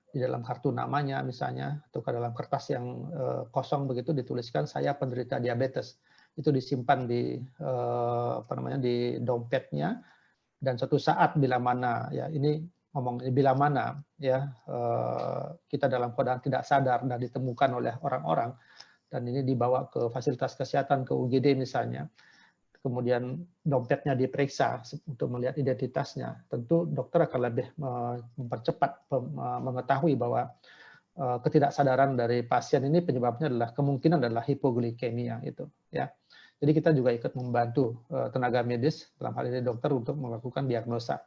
Di dalam kartu namanya misalnya atau ke dalam kertas yang kosong begitu dituliskan saya penderita diabetes. Itu disimpan di di dompetnya dan suatu saat bila mana ya ini bila mana ya kita dalam keadaan tidak sadar dan ditemukan oleh orang-orang dan ini dibawa ke fasilitas kesehatan ke UGD misalnya, kemudian dompetnya diperiksa untuk melihat identitasnya, tentu dokter akan lebih mempercepat mengetahui bahwa ketidaksadaran dari pasien ini penyebabnya adalah kemungkinan adalah hipoglikemia itu ya. Jadi kita juga ikut membantu tenaga medis dalam hal ini dokter untuk melakukan diagnosa.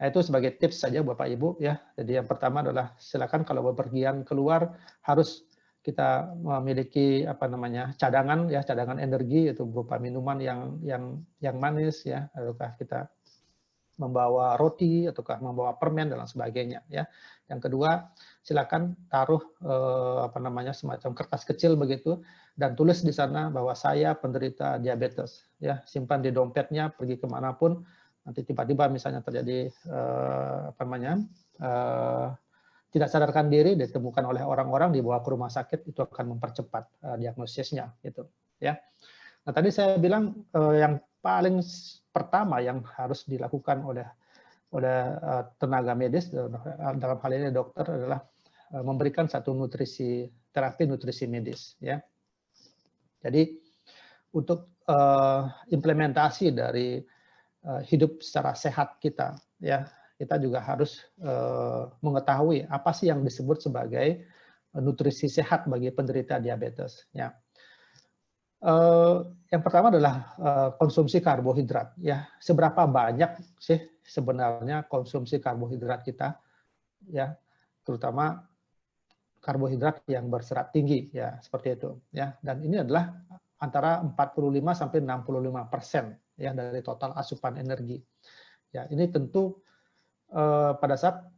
Nah, itu sebagai tips saja Bapak Ibu ya. Jadi yang pertama adalah silakan kalau bepergian keluar harus kita memiliki cadangan energi itu berupa minuman yang manis ya, ataukah kita membawa roti ataukah membawa permen dan sebagainya ya. Yang kedua silakan taruh semacam kertas kecil begitu dan tulis di sana bahwa saya penderita diabetes ya, simpan di dompetnya pergi kemanapun nanti tiba-tiba misalnya terjadi tidak sadarkan diri ditemukan oleh orang-orang dibawa ke rumah sakit itu akan mempercepat diagnosisnya gitu ya. Nah tadi saya bilang yang paling pertama yang harus dilakukan oleh tenaga medis dalam hal ini dokter adalah memberikan satu terapi nutrisi medis ya. Jadi untuk implementasi dari hidup secara sehat kita ya, kita juga harus mengetahui apa sih yang disebut sebagai nutrisi sehat bagi penderita diabetes. Ya. Yang pertama adalah konsumsi karbohidrat. Ya, seberapa banyak sih sebenarnya konsumsi karbohidrat kita? Ya, terutama karbohidrat yang berserat tinggi, ya seperti itu. Ya, dan ini adalah antara 45 sampai 65% ya dari total asupan energi. Ya, ini tentu pada saat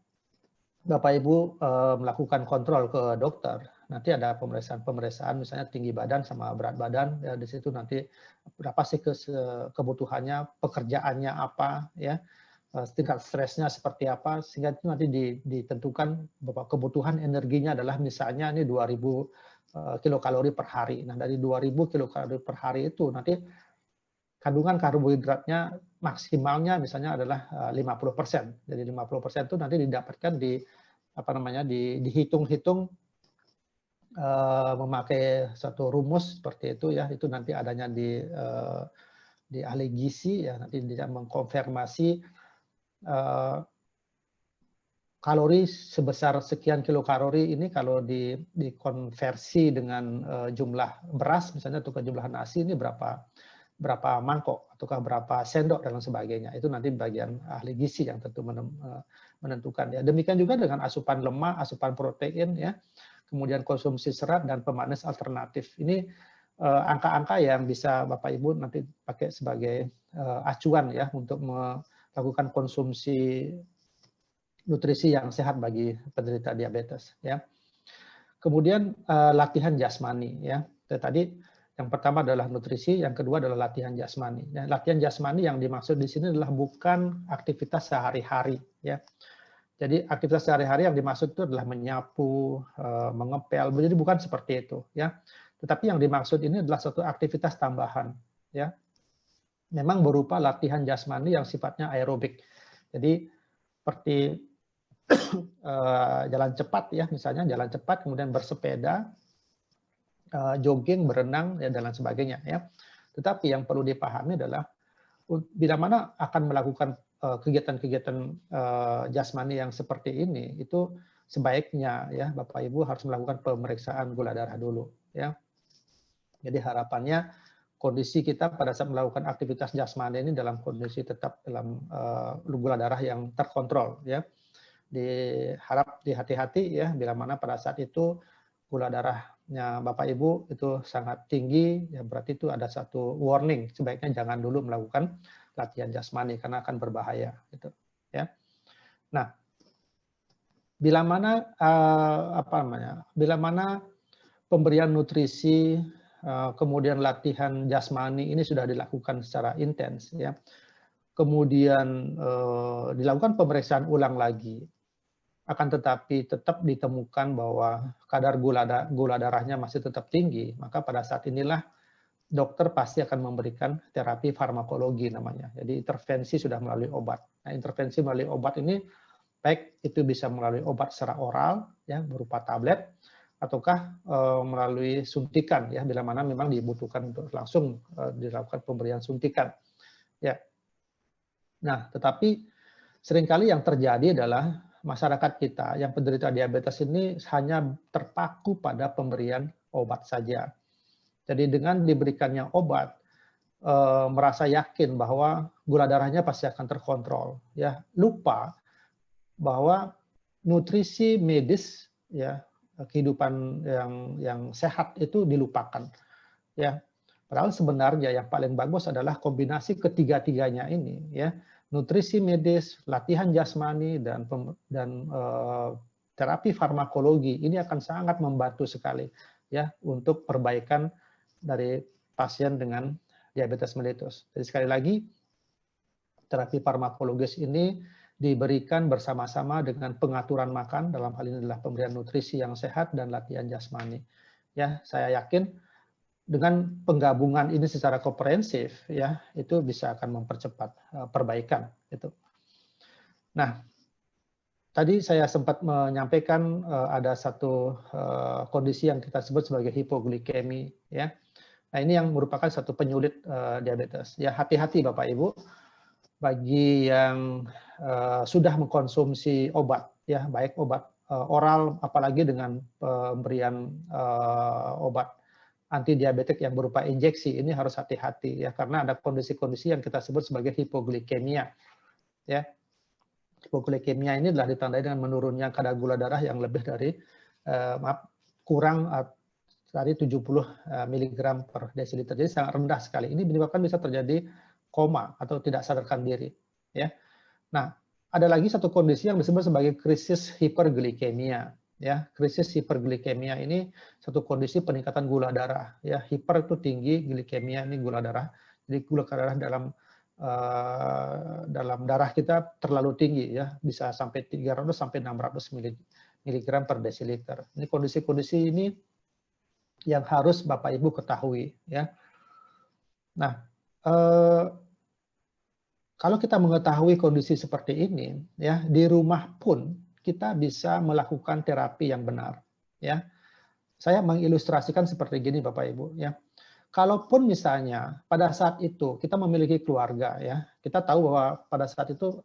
Bapak Ibu melakukan kontrol ke dokter, nanti ada pemeriksaan misalnya tinggi badan sama berat badan, ya, di situ nanti berapa sih kebutuhannya, pekerjaannya apa, ya, tingkat stresnya seperti apa, sehingga itu nanti ditentukan bahwa kebutuhan energinya adalah misalnya ini 2000 kilokalori per hari. Nah dari 2000 kilokalori per hari itu nanti kandungan karbohidratnya maksimalnya misalnya adalah 50%. Jadi 50% itu nanti didapatkan dihitung-hitung memakai satu rumus seperti itu ya. Itu nanti adanya di ahli gizi ya, nanti dia mengkonfirmasi kalori sebesar sekian kilokalori ini kalau dikonversi dengan jumlah beras misalnya atau ke jumlah nasi ini berapa mangkok ataukah berapa sendok dan sebagainya. Itu nanti bagian ahli gizi yang tentu menentukan ya. Demikian juga dengan asupan lemak, asupan protein ya, kemudian konsumsi serat dan pemanis alternatif. Ini angka-angka yang bisa Bapak Ibu nanti pakai sebagai acuan ya untuk melakukan konsumsi nutrisi yang sehat bagi penderita diabetes ya. Kemudian latihan jasmani ya. Tadi yang pertama adalah nutrisi, yang kedua adalah latihan jasmani. Ya, latihan jasmani yang dimaksud di sini adalah bukan aktivitas sehari-hari ya. Jadi aktivitas sehari-hari yang dimaksud itu adalah menyapu, mengepel, jadi bukan seperti itu ya. Tetapi yang dimaksud ini adalah suatu aktivitas tambahan ya. Memang berupa latihan jasmani yang sifatnya aerobik. Jadi seperti jalan cepat ya, misalnya jalan cepat kemudian bersepeda, jogging, berenang ya, dan lain sebagainya ya. Tetapi yang perlu dipahami adalah bila mana akan melakukan kegiatan-kegiatan jasmani yang seperti ini, itu sebaiknya ya Bapak Ibu harus melakukan pemeriksaan gula darah dulu ya. Jadi harapannya kondisi kita pada saat melakukan aktivitas jasmani ini dalam kondisi tetap dalam gula darah yang terkontrol ya. Diharap dihati-hati ya bila mana pada saat itu gula darahnya Bapak Ibu itu sangat tinggi, ya berarti itu ada satu warning, sebaiknya jangan dulu melakukan latihan jasmani karena akan berbahaya gitu ya. Nah, bila mana bila mana pemberian nutrisi kemudian latihan jasmani ini sudah dilakukan secara intens ya. Kemudian dilakukan pemeriksaan ulang lagi. Akan tetapi tetap ditemukan bahwa kadar gula darahnya masih tetap tinggi, maka pada saat inilah dokter pasti akan memberikan terapi farmakologi namanya. Jadi intervensi sudah melalui obat. Nah, intervensi melalui obat ini baik itu bisa melalui obat secara oral ya berupa tablet ataukah melalui suntikan ya bila mana memang dibutuhkan untuk langsung dilakukan pemberian suntikan. Ya. Nah, tetapi seringkali yang terjadi adalah masyarakat kita yang penderita diabetes ini hanya terpaku pada pemberian obat saja. Jadi dengan diberikannya obat, merasa yakin bahwa gula darahnya pasti akan terkontrol. Ya, lupa bahwa nutrisi medis, ya kehidupan yang sehat itu dilupakan. Ya, padahal sebenarnya yang paling bagus adalah kombinasi ketiga-tiganya ini. Ya, nutrisi medis, latihan jasmani dan terapi farmakologi ini akan sangat membantu sekali ya untuk perbaikan dari pasien dengan diabetes mellitus. Jadi sekali lagi terapi farmakologis ini diberikan bersama-sama dengan pengaturan makan, dalam hal ini adalah pemberian nutrisi yang sehat dan latihan jasmani. Ya, saya yakin dengan penggabungan ini secara komprehensif ya itu bisa akan mempercepat perbaikan itu. Nah, tadi saya sempat menyampaikan ada satu kondisi yang kita sebut sebagai hipoglikemi ya. Nah, ini yang merupakan satu penyulit diabetes. Ya, hati-hati Bapak Ibu bagi yang sudah mengkonsumsi obat ya, baik obat oral apalagi dengan pemberian obat antidiabetik yang berupa injeksi, ini harus hati-hati ya karena ada kondisi-kondisi yang kita sebut sebagai hipoglikemia. Ya. Hipoglikemia ini adalah ditandai dengan menurunnya kadar gula darah yang lebih dari kurang dari 70 mg per desiliter. Jadi sangat rendah sekali. Ini menyebabkan bisa terjadi koma atau tidak sadarkan diri, ya. Nah, ada lagi satu kondisi yang disebut sebagai krisis hiperglikemia. Ya, krisis hiperglikemia ini satu kondisi peningkatan gula darah. Ya, hiper itu tinggi, glikemia ini gula darah. Jadi gula darah dalam darah kita terlalu tinggi, ya, bisa sampai 300 sampai 600 mg per desiliter. Ini kondisi-kondisi ini yang harus Bapak Ibu ketahui. Ya, nah. Kalau kita mengetahui kondisi seperti ini, ya di rumah pun kita bisa melakukan terapi yang benar. Ya, saya mengilustrasikan seperti gini, Bapak Ibu. Ya, kalaupun misalnya pada saat itu kita memiliki keluarga, ya kita tahu bahwa pada saat itu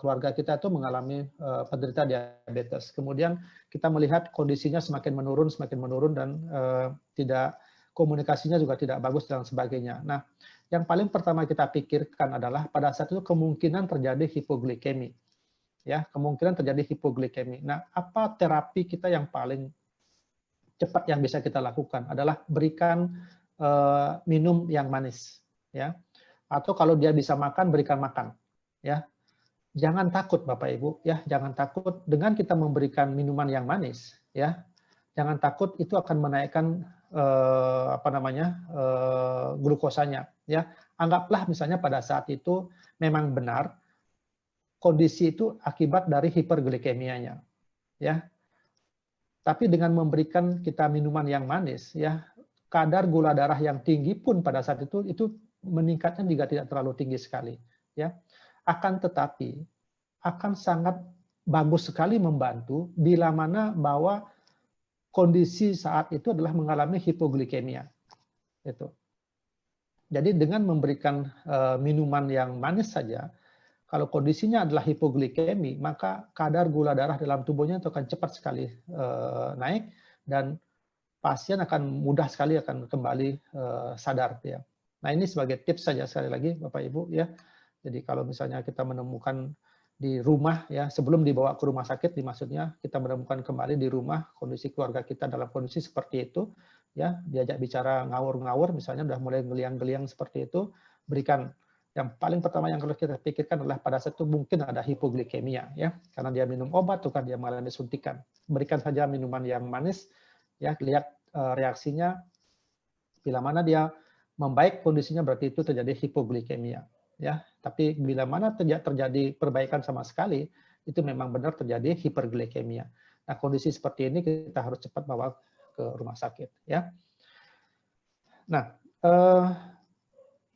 keluarga kita itu mengalami penderita diabetes. Kemudian kita melihat kondisinya semakin menurun dan tidak komunikasinya juga tidak bagus dan sebagainya. Nah, yang paling pertama kita pikirkan adalah pada saat itu kemungkinan terjadi hipoglikemi. Ya, kemungkinan terjadi hipoglikemi. Nah, apa terapi kita yang paling cepat yang bisa kita lakukan adalah berikan minum yang manis, ya. Atau kalau dia bisa makan, berikan makan, ya. Jangan takut Bapak Ibu, ya, jangan takut dengan kita memberikan minuman yang manis, ya. Jangan takut itu akan menaikkan glukosanya, ya. Anggaplah misalnya pada saat itu memang benar kondisi itu akibat dari hiperglikemianya, ya. Tapi dengan memberikan kita minuman yang manis, ya, kadar gula darah yang tinggi pun pada saat itu meningkatnya juga tidak terlalu tinggi sekali, ya. Akan tetapi akan sangat bagus sekali membantu bila mana bahwa kondisi saat itu adalah mengalami hipoglikemia. Itu. Jadi dengan memberikan minuman yang manis saja, kalau kondisinya adalah hipoglikemi, maka kadar gula darah dalam tubuhnya itu akan cepat sekali naik dan pasien akan mudah sekali akan kembali sadar ya. Nah, ini sebagai tips saja sekali lagi Bapak Ibu ya. Jadi kalau misalnya kita menemukan di rumah ya, sebelum dibawa ke rumah sakit, maksudnya kita menemukan kembali di rumah kondisi keluarga kita dalam kondisi seperti itu ya, diajak bicara ngawur-ngawur misalnya udah mulai geliang-geliang seperti itu, berikan yang paling pertama yang harus kita pikirkan adalah pada saat itu mungkin ada hipoglikemia ya, karena dia minum obat atau kan dia mengalami suntikan. Berikan saja minuman yang manis ya, lihat reaksinya, bila mana dia membaik kondisinya berarti itu terjadi hipoglikemia ya. Tapi bila mana terjadi perbaikan sama sekali, itu memang benar terjadi hiperglikemia. Nah, kondisi seperti ini kita harus cepat bawa ke rumah sakit ya. Nah,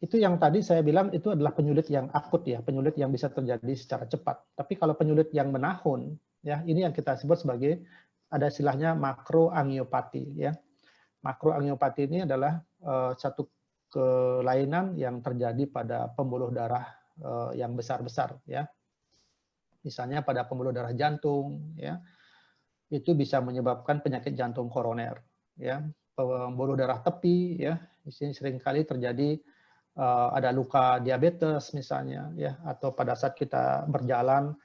itu yang tadi saya bilang itu adalah penyulit yang akut ya, penyulit yang bisa terjadi secara cepat. Tapi kalau penyulit yang menahun ya, ini yang kita sebut sebagai ada istilahnya makroangiopati ya. Makroangiopati ini adalah satu kelainan yang terjadi pada pembuluh darah yang besar-besar ya. Misalnya pada pembuluh darah jantung ya. Itu bisa menyebabkan penyakit jantung koroner ya. Pembuluh darah tepi ya, di sini seringkali terjadi ada luka diabetes misalnya ya, atau pada saat kita berjalan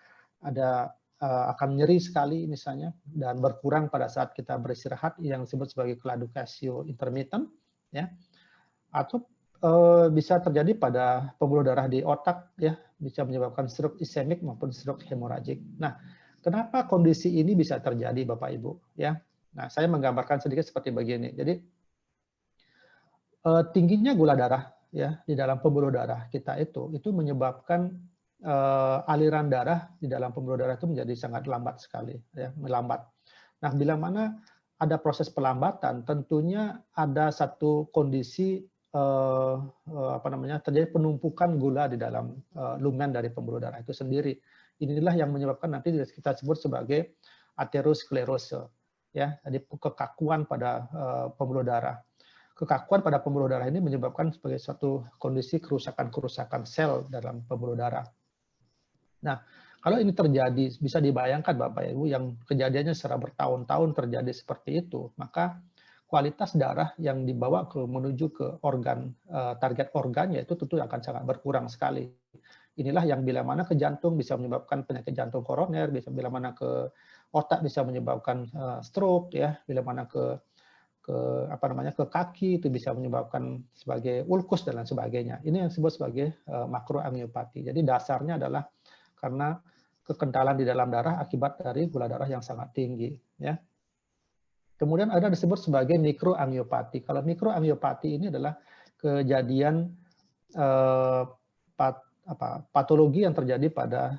ada akan nyeri sekali misalnya dan berkurang pada saat kita beristirahat yang disebut sebagai claudication intermittent ya, atau bisa terjadi pada pembuluh darah di otak ya, bisa menyebabkan stroke ischemic maupun stroke hemoragik. Nah, kenapa kondisi ini bisa terjadi Bapak Ibu ya? Nah, saya menggambarkan sedikit seperti begini. Jadi tingginya gula darah ya di dalam pembuluh darah kita itu menyebabkan aliran darah di dalam pembuluh darah itu menjadi sangat lambat sekali ya, melambat. Nah, bila mana ada proses pelambatan, tentunya ada satu kondisi terjadi penumpukan gula di dalam lumen dari pembuluh darah itu sendiri. Inilah yang menyebabkan nanti kita sebut sebagai aterosklerose ya, jadi kekakuan pada pembuluh darah. Kekakuan pada pembuluh darah ini menyebabkan sebagai suatu kondisi kerusakan sel dalam pembuluh darah. Nah, kalau ini terjadi, bisa dibayangkan Bapak Ibu yang kejadiannya secara bertahun-tahun terjadi seperti itu, maka kualitas darah yang dibawa menuju ke organ, target organnya itu tentu akan sangat berkurang sekali. Inilah yang bila mana ke jantung bisa menyebabkan penyakit jantung koroner, bila mana ke otak bisa menyebabkan stroke, ya, bila mana ke kaki itu bisa menyebabkan sebagai ulkus dan lain sebagainya. Ini yang disebut sebagai makroangiopati. Jadi dasarnya adalah karena kekentalan di dalam darah akibat dari gula darah yang sangat tinggi. Ya. Kemudian ada disebut sebagai mikroangiopati. Kalau mikroangiopati ini adalah kejadian patologi yang terjadi pada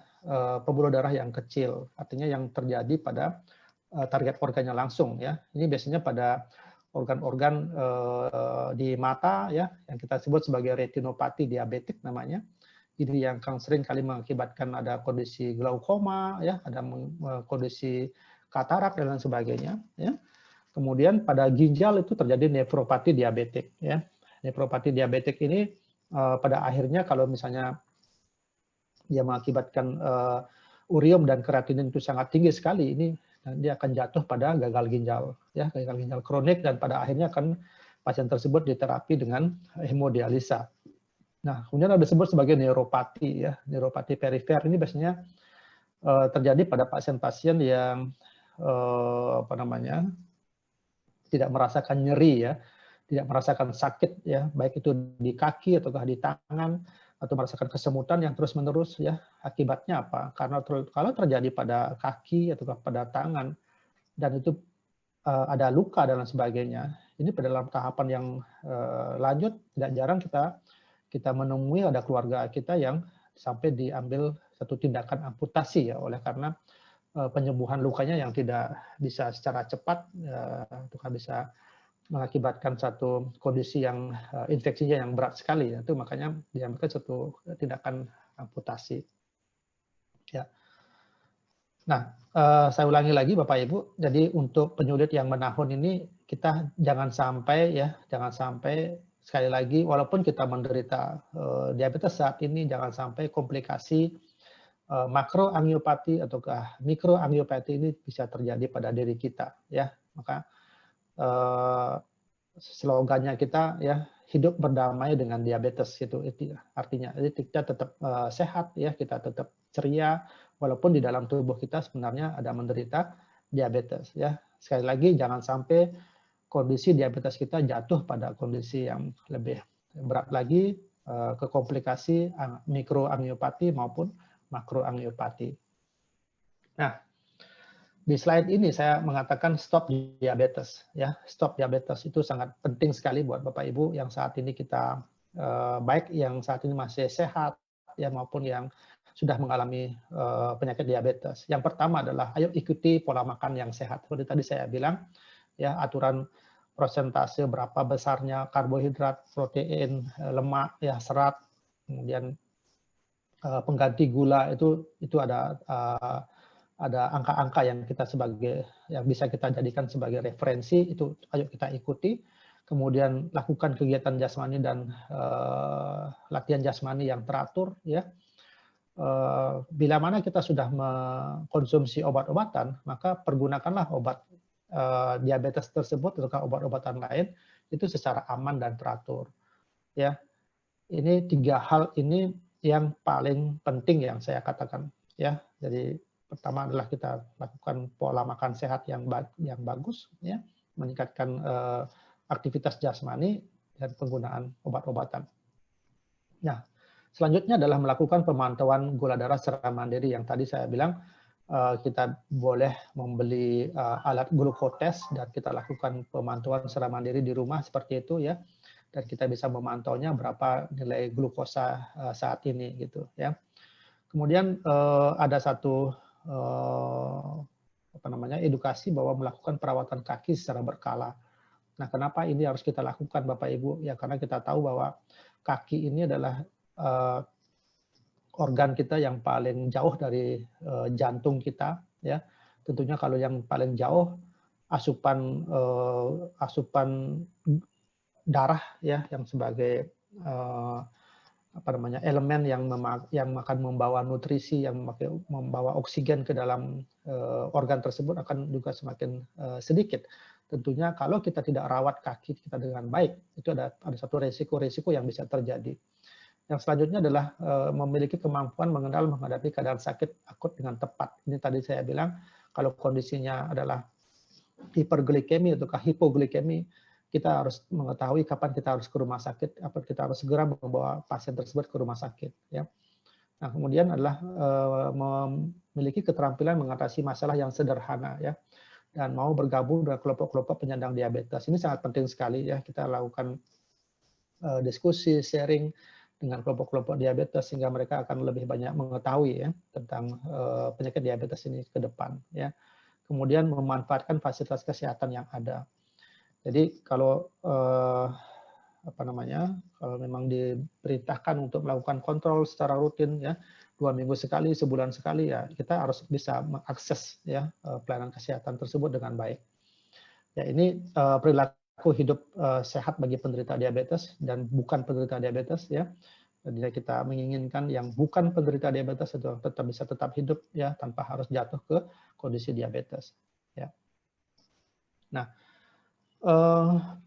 pembuluh darah yang kecil, artinya yang terjadi pada target organnya langsung. Ya. Ini biasanya pada organ-organ di mata, ya, yang kita sebut sebagai retinopati diabetik namanya. Ini yang sering kali mengakibatkan ada kondisi glaukoma, ya, ada kondisi katarak dan lain sebagainya. Ya. Kemudian pada ginjal itu terjadi nefropati diabetik. Ya. Nefropati diabetik ini pada akhirnya kalau misalnya dia mengakibatkan urium dan kreatinin itu sangat tinggi sekali, ini dia akan jatuh pada gagal ginjal, ya, gagal ginjal kronik, dan pada akhirnya akan pasien tersebut diterapi dengan hemodialisa. Nah, kemudian ada disebut sebagai neuropati, ya, neuropati perifer. Ini biasanya terjadi pada pasien-pasien yang tidak merasakan nyeri, ya, tidak merasakan sakit, ya, baik itu di kaki ataukah di tangan, atau merasakan kesemutan yang terus-menerus, ya. Akibatnya apa? Karena kalau terjadi pada kaki atau pada tangan dan itu ada luka dan lain sebagainya, ini pada dalam tahapan yang lanjut tidak jarang kita menemui ada keluarga kita yang sampai diambil satu tindakan amputasi, ya, oleh karena penyembuhan lukanya yang tidak bisa secara cepat, itu bisa mengakibatkan satu kondisi yang infeksinya yang berat sekali, itu makanya diambil satu tindakan amputasi. Ya. Nah, saya ulangi lagi Bapak Ibu, jadi untuk penyulit yang menahun ini kita jangan sampai sekali lagi, walaupun kita menderita diabetes saat ini, jangan sampai komplikasi makroangiopati ataukah mikroangiopati ini bisa terjadi pada diri kita, ya. Maka slogannya kita ya, hidup berdamai dengan diabetes, itu artinya. Jadi kita tetap sehat ya, kita tetap ceria walaupun di dalam tubuh kita sebenarnya ada menderita diabetes ya. Sekali lagi, jangan sampai kondisi diabetes kita jatuh pada kondisi yang lebih berat lagi, ke komplikasi mikroangiopati maupun makroangiopati. Nah, di slide ini saya mengatakan stop diabetes ya. Stop diabetes itu sangat penting sekali buat Bapak Ibu yang saat ini kita baik yang saat ini masih sehat ya maupun yang sudah mengalami penyakit diabetes. Yang pertama adalah ayo ikuti pola makan yang sehat. Seperti tadi saya bilang ya, aturan persentase berapa besarnya karbohidrat, protein, lemak ya, serat, kemudian pengganti gula itu ada angka-angka yang kita yang bisa kita jadikan sebagai referensi, itu ayo kita ikuti. Kemudian lakukan kegiatan jasmani dan latihan jasmani yang teratur ya. Bila mana kita sudah mengkonsumsi obat-obatan, maka pergunakanlah obat diabetes tersebut atau obat-obatan lain itu secara aman dan teratur ya. Ini 3 hal ini yang paling penting yang saya katakan ya. Jadi pertama adalah kita lakukan pola makan sehat yang bagus ya, meningkatkan aktivitas jasmani dan penggunaan obat-obatan. Nah, selanjutnya adalah melakukan pemantauan gula darah secara mandiri yang tadi saya bilang. Kita boleh membeli alat glukotes dan kita lakukan pemantauan secara mandiri di rumah seperti itu ya, dan kita bisa memantaunya berapa nilai glukosa saat ini gitu ya. Kemudian ada satu edukasi bahwa melakukan perawatan kaki secara berkala. Nah, kenapa ini harus kita lakukan Bapak Ibu? Ya karena kita tahu bahwa kaki ini adalah organ kita yang paling jauh dari jantung kita ya. Tentunya kalau yang paling jauh asupan darah ya, yang sebagai elemen yang akan membawa nutrisi, yang membawa oksigen ke dalam organ tersebut akan juga semakin sedikit. Tentunya kalau kita tidak rawat kaki kita dengan baik, itu ada satu resiko-resiko yang bisa terjadi. Yang selanjutnya adalah memiliki kemampuan menghadapi keadaan sakit akut dengan tepat. Ini tadi saya bilang, kalau kondisinya adalah hiperglikemi atau hipoglikemi, kita harus mengetahui kapan kita harus ke rumah sakit, apa kita harus segera membawa pasien tersebut ke rumah sakit. Ya. Nah, kemudian adalah memiliki keterampilan mengatasi masalah yang sederhana, ya, dan mau bergabung dengan kelompok-kelompok penyandang diabetes. Ini sangat penting sekali ya, kita lakukan diskusi, sharing dengan kelompok-kelompok diabetes sehingga mereka akan lebih banyak mengetahui ya tentang penyakit diabetes ini ke depan ya. Kemudian memanfaatkan fasilitas kesehatan yang ada. Jadi kalau kalau memang diperintahkan untuk melakukan kontrol secara rutin ya, 2 minggu sekali, sebulan sekali ya, kita harus bisa mengakses ya pelayanan kesehatan tersebut dengan baik. Ya, ini perilaku hidup sehat bagi penderita diabetes dan bukan penderita diabetes ya. Jadi kita menginginkan yang bukan penderita diabetes itu tetap hidup ya tanpa harus jatuh ke kondisi diabetes ya. Nah,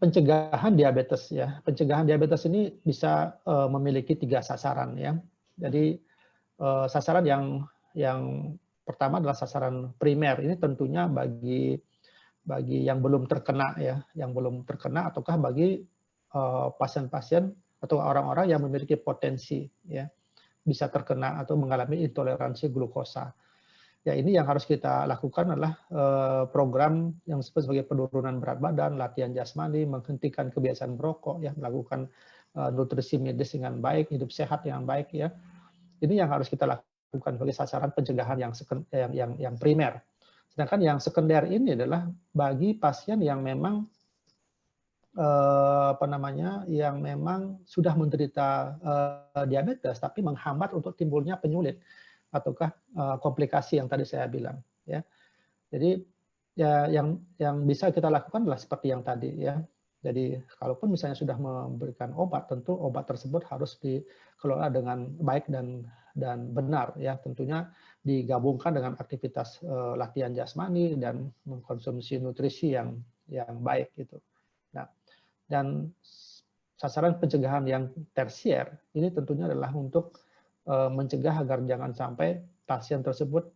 pencegahan diabetes ya. Pencegahan diabetes ini bisa memiliki 3 sasaran ya. Jadi sasaran yang pertama adalah sasaran primer. Ini tentunya bagi yang belum terkena ya, yang belum terkena ataukah bagi pasien-pasien atau orang-orang yang memiliki potensi ya bisa terkena atau mengalami intoleransi glukosa. Ya, ini yang harus kita lakukan adalah program yang disebut sebagai penurunan berat badan, latihan jasmani, menghentikan kebiasaan merokok, ya, melakukan nutrisi medis dengan baik, hidup sehat dengan baik ya. Ini yang harus kita lakukan sebagai sasaran pencegahan yang primer. Sedangkan yang sekunder ini adalah bagi pasien yang memang yang memang sudah menderita diabetes tapi menghambat untuk timbulnya penyulit ataukah komplikasi yang tadi saya bilang ya. Jadi ya yang bisa kita lakukan adalah seperti yang tadi ya. Jadi kalaupun misalnya sudah memberikan obat, tentu obat tersebut harus dikelola dengan baik dan benar ya. Tentunya digabungkan dengan aktivitas latihan jasmani dan mengkonsumsi nutrisi yang baik gitu. Nah, dan sasaran pencegahan yang tersier ini tentunya adalah untuk mencegah agar jangan sampai pasien tersebut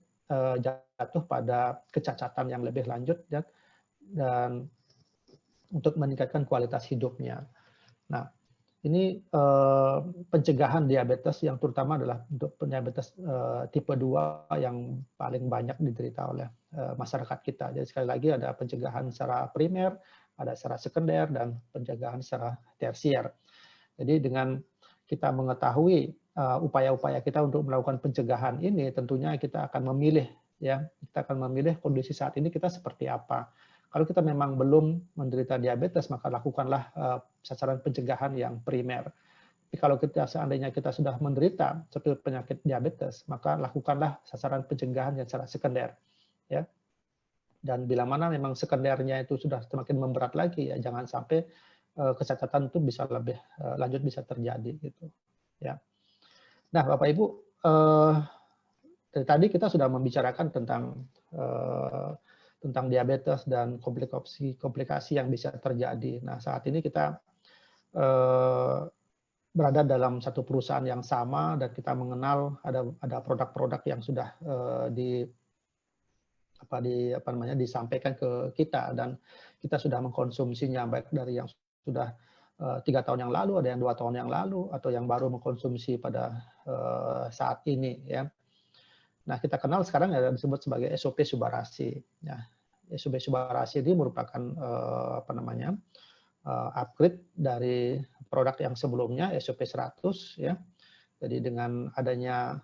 jatuh pada kecacatan yang lebih lanjut dan untuk meningkatkan kualitas hidupnya. Nah, ini pencegahan diabetes yang terutama adalah untuk diabetes tipe 2 yang paling banyak diderita oleh masyarakat kita. Jadi sekali lagi ada pencegahan secara primer, ada secara sekunder, dan pencegahan secara tersier. Jadi dengan kita mengetahui upaya-upaya kita untuk melakukan pencegahan ini, tentunya kita akan memilih ya, kita akan memilih kondisi saat ini kita seperti apa. Kalau kita memang belum menderita diabetes, maka lakukanlah sasaran pencegahan yang primer. Tapi kalau seandainya kita sudah menderita suatu penyakit diabetes, maka lakukanlah sasaran pencegahan yang secara sekunder. Ya. Dan bila mana memang sekundernya itu sudah semakin memberat lagi, ya jangan sampai kecacatan itu bisa lebih lanjut bisa terjadi gitu. Ya. Nah, Bapak Ibu, dari tadi kita sudah membicarakan tentang diabetes dan komplikasi yang bisa terjadi. Nah, saat ini kita berada dalam satu perusahaan yang sama dan kita mengenal ada produk-produk yang sudah disampaikan ke kita dan kita sudah mengkonsumsinya baik dari yang sudah 3 tahun yang lalu, ada yang 2 tahun yang lalu, atau yang baru mengkonsumsi pada saat ini ya. Nah, kita kenal sekarang yang disebut sebagai SOP Subarasi. Ya, SOP Subarasi ini merupakan upgrade dari produk yang sebelumnya SOP 100 ya. Jadi dengan adanya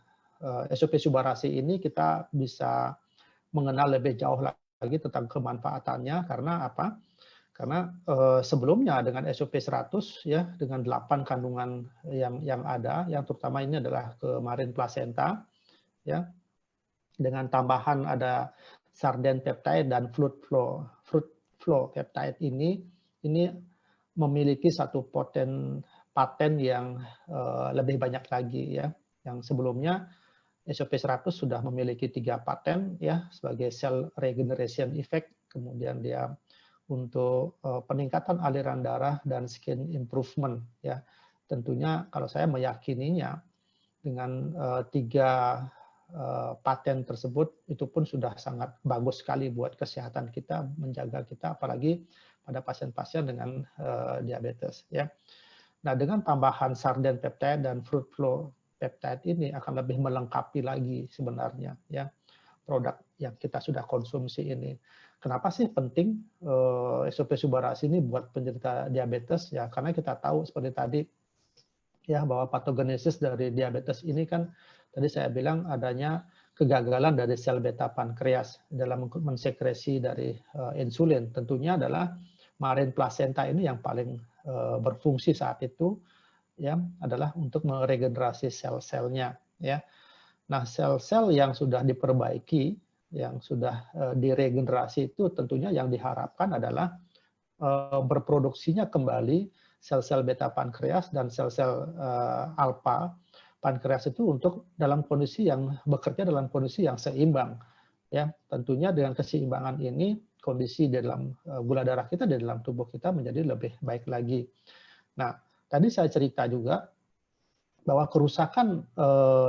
SOP Subarasi ini kita bisa mengenal lebih jauh lagi tentang kemanfaatannya karena apa? Karena sebelumnya dengan SOP 100 ya dengan 8 kandungan yang ada, yang terutama ini adalah kemarin plasenta ya. Dengan tambahan ada sarden peptide dan fruit flow peptide ini memiliki satu paten yang lebih banyak lagi ya. Yang sebelumnya SOP 100 sudah memiliki 3 paten ya sebagai cell regeneration effect, kemudian dia untuk peningkatan aliran darah dan skin improvement ya. Tentunya kalau saya meyakininya dengan 3 paten tersebut itu pun sudah sangat bagus sekali buat kesehatan kita, menjaga kita apalagi pada pasien-pasien dengan diabetes ya. Nah, dengan tambahan sarden peptide dan fruit flow peptide ini akan lebih melengkapi lagi sebenarnya ya produk yang kita sudah konsumsi ini. Kenapa sih penting SOP Subarasi ini buat penderita diabetes ya? Karena kita tahu seperti tadi ya bahwa patogenesis dari diabetes ini kan tadi saya bilang adanya kegagalan dari sel beta pankreas dalam mensekresi dari insulin. Tentunya adalah marin plasenta ini yang paling berfungsi saat itu ya adalah untuk meregenerasi sel-selnya ya. Nah, sel-sel yang sudah diperbaiki, yang sudah diregenerasi itu tentunya yang diharapkan adalah berproduksinya kembali sel-sel beta pankreas dan sel-sel alfa pankreas itu untuk dalam kondisi yang bekerja dalam kondisi yang seimbang ya. Tentunya dengan keseimbangan ini kondisi di dalam gula darah kita di dalam tubuh kita menjadi lebih baik lagi. Nah, tadi saya cerita juga bahwa kerusakan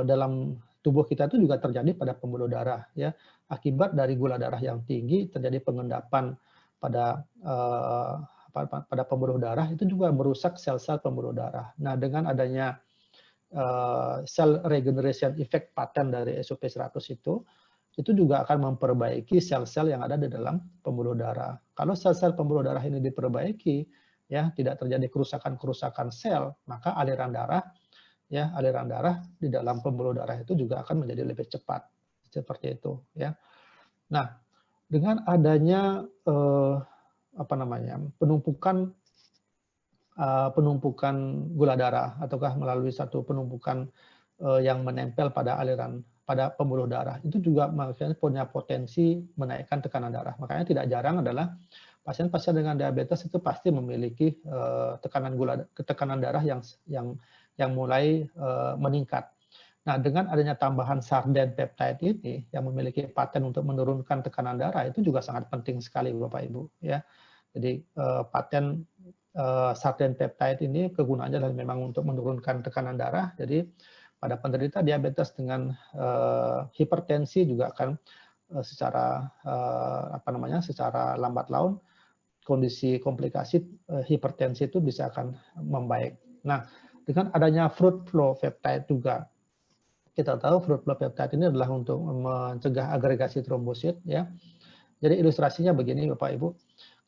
dalam tubuh kita itu juga terjadi pada pembuluh darah ya. Akibat dari gula darah yang tinggi terjadi pengendapan pada pembuluh darah itu juga merusak sel-sel pembuluh darah. Nah, dengan adanya cell regeneration effect paten dari SOP 100 itu juga akan memperbaiki sel-sel yang ada di dalam pembuluh darah. Kalau sel-sel pembuluh darah ini diperbaiki, ya tidak terjadi kerusakan-kerusakan sel, maka aliran darah di dalam pembuluh darah itu juga akan menjadi lebih cepat, seperti itu. Ya. Nah, dengan adanya penumpukan gula darah ataukah melalui satu penumpukan yang menempel pada aliran pada pembuluh darah. Itu juga makanya punya potensi menaikkan tekanan darah. Makanya tidak jarang adalah pasien-pasien dengan diabetes itu pasti memiliki tekanan darah yang mulai meningkat. Nah, dengan adanya tambahan sarden peptide ini yang memiliki paten untuk menurunkan tekanan darah itu juga sangat penting sekali Bapak Ibu ya. Jadi paten sarden peptide ini kegunaannya adalah memang untuk menurunkan tekanan darah. Jadi pada penderita diabetes dengan hipertensi juga akan secara lambat laun kondisi komplikasi hipertensi itu bisa akan membaik. Nah, dengan adanya fruit flow peptide juga, kita tahu fruit flow peptide ini adalah untuk mencegah agregasi trombosit ya. Jadi ilustrasinya begini Bapak Ibu,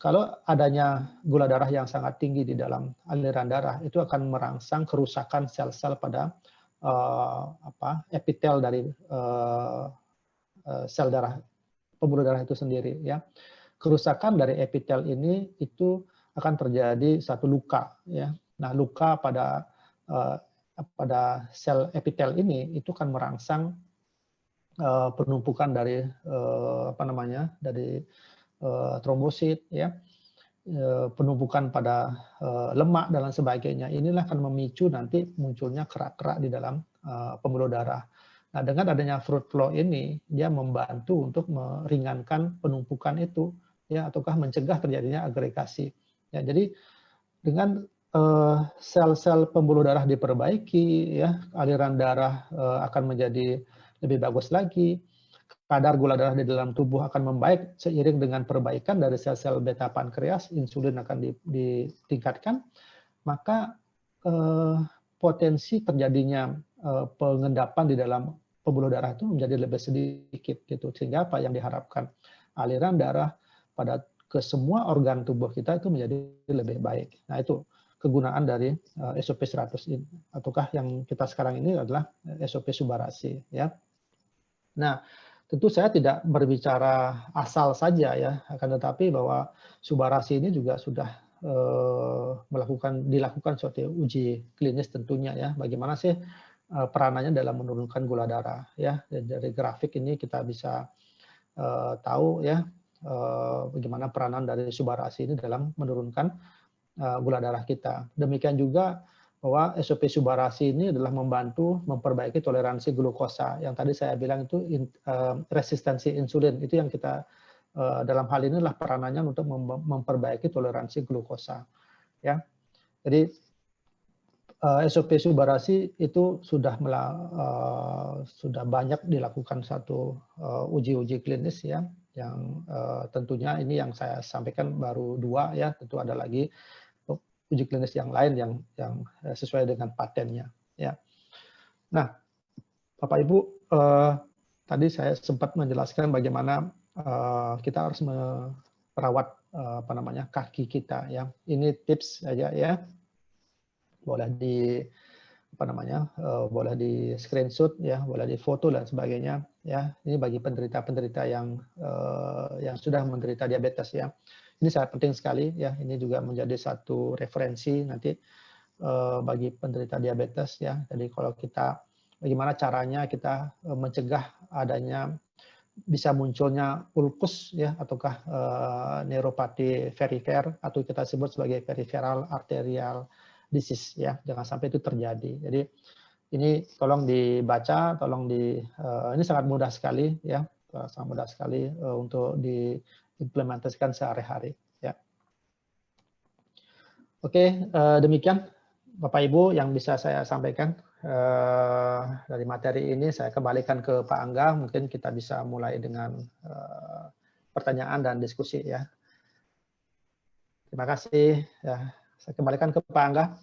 kalau adanya gula darah yang sangat tinggi di dalam aliran darah itu akan merangsang kerusakan sel-sel pada epitel dari sel darah pembuluh darah itu sendiri ya. Kerusakan dari epitel ini itu akan terjadi satu luka ya. Nah, luka pada sel epitel ini itu akan merangsang penumpukan dari trombosit ya, penumpukan pada lemak dan lain sebagainya. Inilah akan memicu nanti munculnya kerak-kerak di dalam pembuluh darah. Nah, dengan adanya fruit flow ini, dia membantu untuk meringankan penumpukan itu, ya, ataukah mencegah terjadinya agregasi. Ya, jadi dengan sel-sel pembuluh darah diperbaiki, ya, aliran darah akan menjadi lebih bagus lagi. Kadar gula darah di dalam tubuh akan membaik seiring dengan perbaikan dari sel-sel beta pankreas, insulin akan ditingkatkan, maka potensi terjadinya pengendapan di dalam pembuluh darah itu menjadi lebih sedikit gitu. Sehingga apa yang diharapkan aliran darah ke semua organ tubuh kita itu menjadi lebih baik. Nah, itu kegunaan dari SOP 100 ini, ataukah yang kita sekarang ini adalah SOP Subarasi ya. Nah, tentu saya tidak berbicara asal saja ya, akan tetapi bahwa Subarasi ini juga sudah dilakukan suatu uji klinis tentunya ya. Bagaimana sih peranannya dalam menurunkan gula darah ya. Dari grafik ini kita bisa tahu ya bagaimana peranan dari Subarasi ini dalam menurunkan gula darah kita. Demikian juga bahwa SOP Subarasi ini adalah membantu memperbaiki toleransi glukosa. Yang tadi saya bilang itu resistensi insulin. Itu yang kita dalam hal ini adalah peranannya untuk memperbaiki toleransi glukosa. Ya, jadi SOP Subarasi itu sudah banyak dilakukan satu uji-uji klinis ya, yang tentunya ini yang saya sampaikan baru 2 ya, tentu ada lagi uji klinis yang lain yang sesuai dengan patennya ya. Nah, Bapak Ibu, tadi saya sempat menjelaskan bagaimana kita harus merawat kaki kita ya. Ini tips saja ya. Boleh boleh di screenshot ya, boleh di foto dan sebagainya ya. Ini bagi penderita-penderita yang sudah menderita diabetes ya. Ini sangat penting sekali ya. Ini juga menjadi satu referensi nanti bagi penderita diabetes ya. Jadi kalau kita bagaimana caranya kita mencegah adanya bisa munculnya ulkus ya, ataukah neuropati perifer atau kita sebut sebagai peripheral arterial disease ya. Jangan sampai itu terjadi. Jadi ini tolong dibaca, ini sangat mudah sekali ya, sangat mudah sekali untuk diimplementasikan sehari-hari ya. Oke, demikian Bapak Ibu yang bisa saya sampaikan dari materi ini. Saya kembalikan ke Pak Angga, mungkin kita bisa mulai dengan pertanyaan dan diskusi ya. Terima kasih ya. Saya kembalikan ke Pak Angga.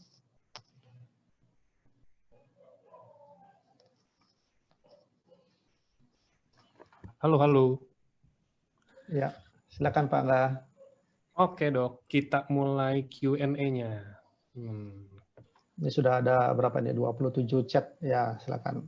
Halo. Ya, silakan Pak Angga. Oke dok, kita mulai Q&A-nya. Ini sudah ada berapa nih? 27 chat. Ya, silakan.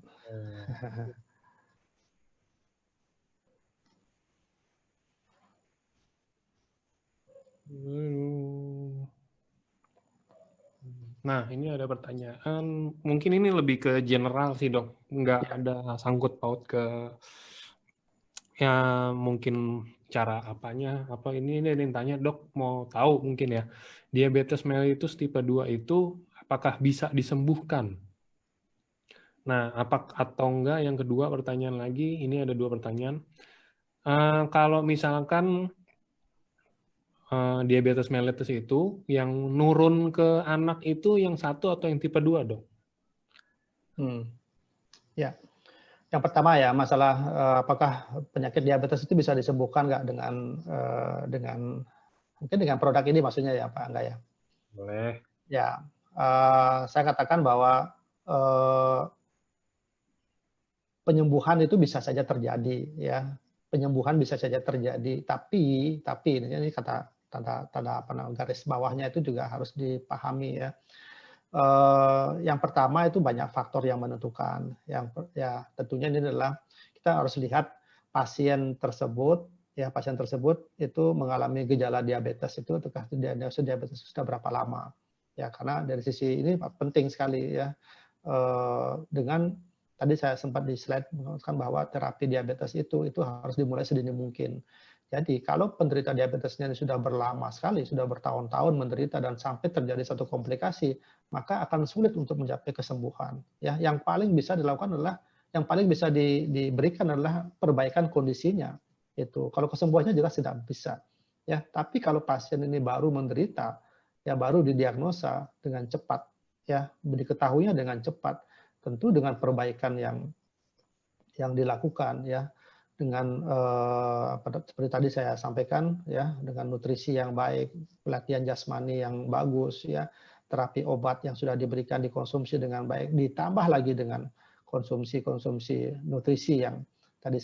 Nah, ini ada pertanyaan, mungkin ini lebih ke general sih dok, nggak Ya. ada sangkut paut ke ya mungkin cara apanya, apa ini ada yang tanya dok mau tahu mungkin ya, diabetes mellitus tipe 2 itu apakah bisa disembuhkan? Nah, apa atau enggak, yang kedua pertanyaan lagi, ini ada 2 pertanyaan. Kalau misalkan diabetes mellitus itu yang nurun ke anak itu yang 1 atau yang tipe 2 dok? Hmm. Ya. Yang pertama ya masalah apakah penyakit diabetes itu bisa disembuhkan nggak dengan mungkin dengan produk ini maksudnya ya Pak Angga ya? Boleh. Ya, saya katakan bahwa penyembuhan itu bisa saja terjadi ya, penyembuhan bisa saja terjadi, tapi ini kata tanda apa namanya, garis bawahnya itu juga harus dipahami ya. Yang pertama itu banyak faktor yang menentukan, ya tentunya ini adalah kita harus lihat pasien tersebut, ya pasien tersebut itu mengalami gejala diabetes itu ataukah diagnosis diabetes sudah berapa lama. Ya karena dari sisi ini penting sekali ya, dengan tadi saya sempat di slide mengatakan bahwa terapi diabetes itu harus dimulai sedini mungkin. Jadi kalau penderita diabetesnya ini sudah berlama sekali, sudah bertahun-tahun menderita dan sampai terjadi satu komplikasi, maka akan sulit untuk mencapai kesembuhan. Ya, yang paling bisa dilakukan adalah yang paling bisa diberikan adalah perbaikan kondisinya. Itu. Kalau kesembuhannya jelas tidak bisa. Ya, tapi kalau pasien ini baru menderita, ya baru didiagnosa dengan cepat, ya diketahuinya dengan cepat, tentu dengan perbaikan yang dilakukan ya dengan seperti tadi saya sampaikan ya dengan nutrisi yang baik, latihan jasmani yang bagus ya, terapi obat yang sudah diberikan dikonsumsi dengan baik, ditambah lagi dengan konsumsi nutrisi yang tadi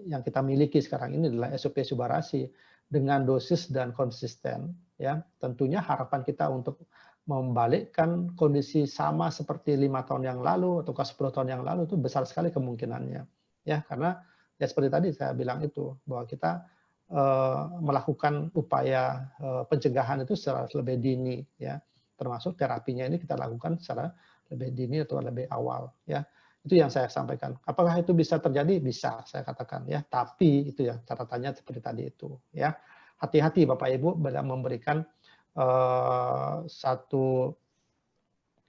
yang kita miliki sekarang ini adalah SOP Subarasi dengan dosis dan konsisten ya. Tentunya harapan kita untuk membalikkan kondisi sama seperti 5 tahun yang lalu atau 10 tahun yang lalu itu besar sekali kemungkinannya ya karena ya seperti tadi saya bilang itu bahwa kita melakukan upaya pencegahan itu secara lebih dini ya termasuk terapinya ini kita lakukan secara lebih dini atau lebih awal ya itu yang saya sampaikan apakah itu bisa terjadi bisa saya katakan ya tapi itu ya catatannya seperti tadi itu ya hati-hati Bapak Ibu dalam memberikan satu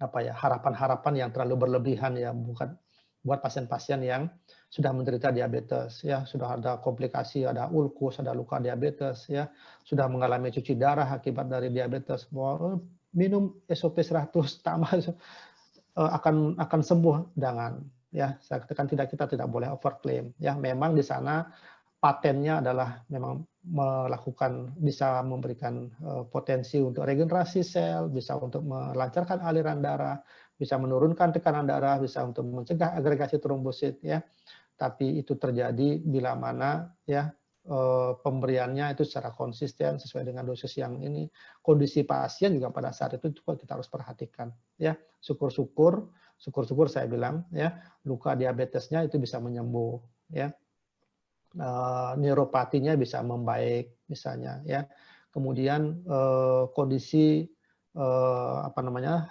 apa ya harapan-harapan yang terlalu berlebihan ya bukan buat pasien-pasien yang sudah menderita diabetes ya sudah ada komplikasi ada ulkus ada luka diabetes ya sudah mengalami cuci darah akibat dari diabetes bahwa minum SOP 100 tambah akan sembuh jangan ya saya katakan kita tidak boleh overclaim ya memang di sana patennya adalah memang melakukan bisa memberikan potensi untuk regenerasi sel, bisa untuk melancarkan aliran darah, bisa menurunkan tekanan darah, bisa untuk mencegah agregasi trombosit ya. Tapi itu terjadi bila mana ya pemberiannya itu secara konsisten sesuai dengan dosis yang ini. Kondisi pasien juga pada saat itu juga kita harus perhatikan ya. Syukur-syukur saya bilang ya, luka diabetesnya itu bisa menyembuh ya neuropatinya bisa membaik misalnya ya. Kemudian kondisi apa namanya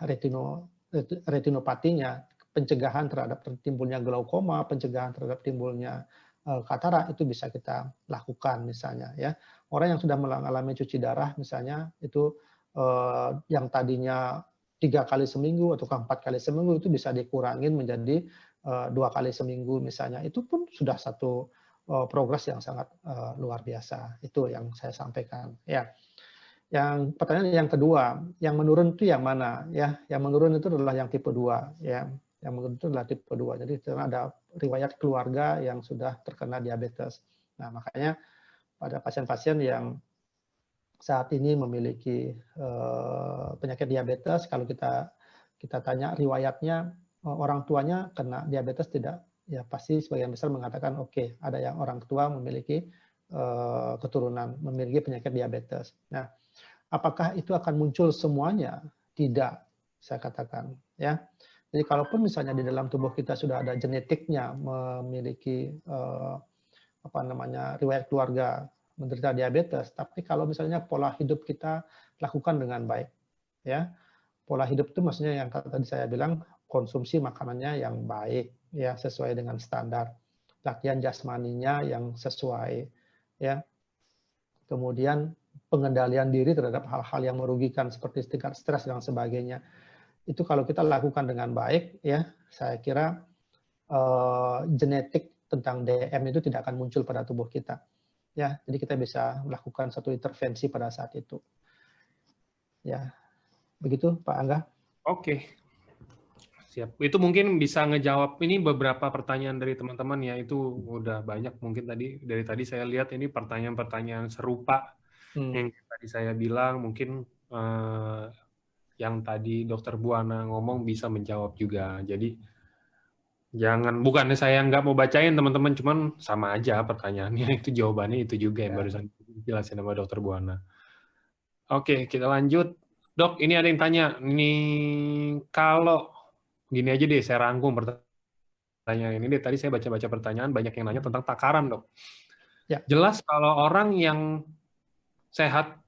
retinopatinya, pencegahan terhadap timbulnya glaukoma, pencegahan terhadap timbulnya katarak itu bisa kita lakukan misalnya ya. Orang yang sudah mengalami cuci darah misalnya itu yang tadinya 3 kali seminggu atau 4 kali seminggu itu bisa dikurangin menjadi 2 kali seminggu misalnya. Itu pun sudah satu progres yang sangat luar biasa. Itu yang saya sampaikan. Ya. Yang pertanyaan yang kedua, yang menurun itu yang mana? Ya, yang menurun itu adalah yang tipe 2 ya. Yang menurun itu adalah tipe 2. Jadi karena ada riwayat keluarga yang sudah terkena diabetes. Nah, makanya pada pasien-pasien yang saat ini memiliki penyakit diabetes, kalau kita tanya riwayatnya orang tuanya kena diabetes tidak, ya pasti sebagian besar mengatakan oke, ada yang orang tua memiliki keturunan memiliki penyakit diabetes. Nah, apakah itu akan muncul semuanya? Tidak, saya katakan ya. Jadi kalaupun misalnya di dalam tubuh kita sudah ada genetiknya memiliki apa namanya riwayat keluarga menderita diabetes, tapi kalau misalnya pola hidup kita lakukan dengan baik, ya Pola hidup itu maksudnya yang tadi saya bilang konsumsi makanannya yang baik, ya sesuai dengan standar. Latihan jasmaninya yang sesuai, ya. Kemudian pengendalian diri terhadap hal-hal yang merugikan seperti tingkat stres dan sebagainya. Itu kalau kita lakukan dengan baik, ya, saya kira genetik tentang DM itu tidak akan muncul pada tubuh kita. Ya, jadi kita bisa melakukan satu intervensi pada saat itu. Ya, begitu Pak Angga. Oke. Siap. Itu mungkin bisa ngejawab ini beberapa pertanyaan dari teman-teman ya. Itu udah banyak mungkin dari tadi saya lihat ini pertanyaan-pertanyaan serupa yang tadi saya bilang mungkin yang tadi Dokter Buana ngomong bisa menjawab juga. Jadi bukannya saya nggak mau bacain teman-teman, cuman sama aja pertanyaannya itu jawabannya itu juga yang barusan jelasin sama Dokter Buana. Oke, kita lanjut. Dok, ini ada yang tanya. Ini kalau gini aja deh, saya rangkum pertanyaan ini deh. Tadi saya baca-baca pertanyaan, banyak yang nanya tentang takaran, Dok. Ya. Jelas kalau orang yang sehat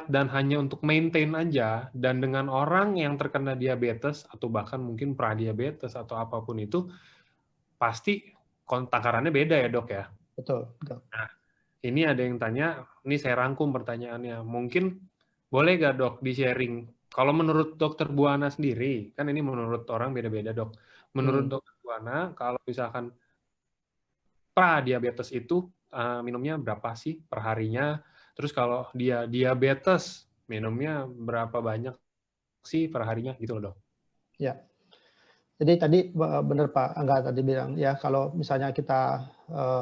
dan hanya untuk maintain aja, dan dengan orang yang terkena diabetes atau bahkan mungkin pradiabetes atau apapun itu, pasti takarannya beda ya, Dok ya? Betul, betul. Nah, ini ada yang tanya, ini saya rangkum pertanyaannya. Mungkin boleh nggak, Dok, di-sharing? Kalau menurut Dokter Buana sendiri, kan ini menurut orang beda-beda, Dok. Menurut Dokter Buana, kalau misalkan pra-diabetes itu minumnya berapa sih per harinya? Terus kalau dia diabetes, minumnya berapa banyak sih per harinya? Gitu loh, Dok. Ya. Jadi tadi benar Pak Angga tadi bilang, ya kalau misalnya kita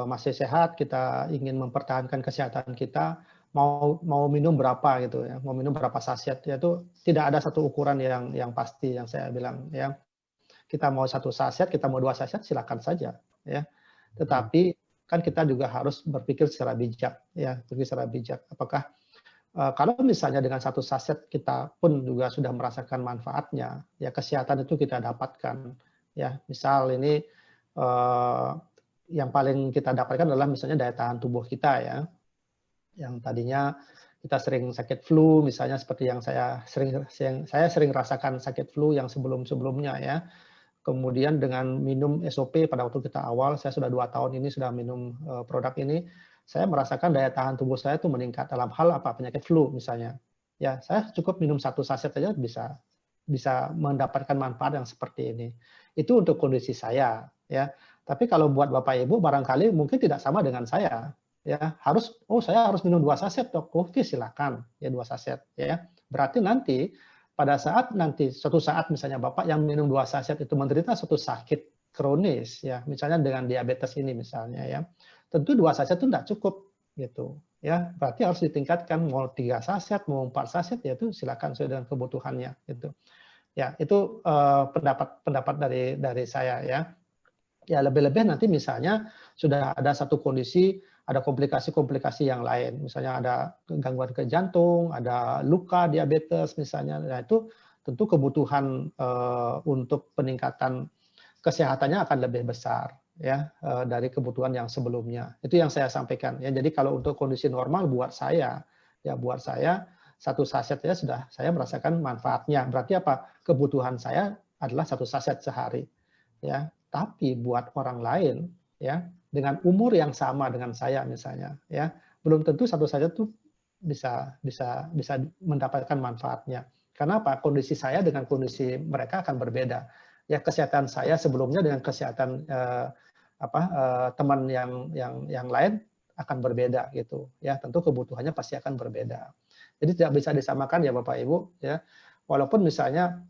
masih sehat, kita ingin mempertahankan kesehatan kita, mau minum berapa gitu ya, mau minum berapa saset, ya itu tidak ada satu ukuran yang pasti yang saya bilang ya. Kita mau 1 saset, kita mau 2 saset silakan saja ya. Tetapi kan kita juga harus berpikir secara bijak ya, berpikir secara bijak. Apakah kalau misalnya dengan 1 saset kita pun juga sudah merasakan manfaatnya, ya kesehatan itu kita dapatkan. Ya, misal ini yang paling kita dapatkan adalah misalnya daya tahan tubuh kita ya. Yang tadinya kita sering sakit flu, misalnya seperti yang saya sering rasakan sakit flu yang sebelum-sebelumnya ya. Kemudian dengan minum SOP pada waktu kita awal, saya sudah 2 tahun ini sudah minum produk ini, saya merasakan daya tahan tubuh saya itu meningkat dalam hal apa, penyakit flu misalnya. Ya, saya cukup minum 1 saset saja bisa mendapatkan manfaat yang seperti ini. Itu untuk kondisi saya, ya. Tapi kalau buat Bapak Ibu barangkali mungkin tidak sama dengan saya, ya. Saya harus minum 2 saset, Dok. Oke, silakan, ya 2 saset, ya. Berarti nanti pada saat suatu saat misalnya Bapak yang minum 2 saset itu menderita suatu sakit kronis ya, misalnya dengan diabetes ini misalnya ya. Tentu 2 saset itu tidak cukup gitu ya. Berarti harus ditingkatkan mau 3 saset, mau 4 saset ya itu silakan sesuai dengan kebutuhannya gitu. Ya, itu pendapat dari saya ya. Ya lebih-lebih nanti misalnya sudah ada satu kondisi, ada komplikasi-komplikasi yang lain. Misalnya ada gangguan ke jantung, ada luka diabetes misalnya. Nah itu tentu kebutuhan untuk peningkatan kesehatannya akan lebih besar ya dari kebutuhan yang sebelumnya. Itu yang saya sampaikan ya. Jadi kalau untuk kondisi normal buat saya 1 saset ya sudah saya merasakan manfaatnya. Berarti apa? Kebutuhan saya adalah 1 saset sehari. Ya, tapi buat orang lain ya dengan umur yang sama dengan saya misalnya ya belum tentu 1 saset itu bisa mendapatkan manfaatnya. Karena apa? Kondisi saya dengan kondisi mereka akan berbeda. Ya kesehatan saya sebelumnya dengan kesehatan teman yang lain akan berbeda gitu. Ya tentu kebutuhannya pasti akan berbeda. Jadi tidak bisa disamakan ya Bapak Ibu ya. Walaupun misalnya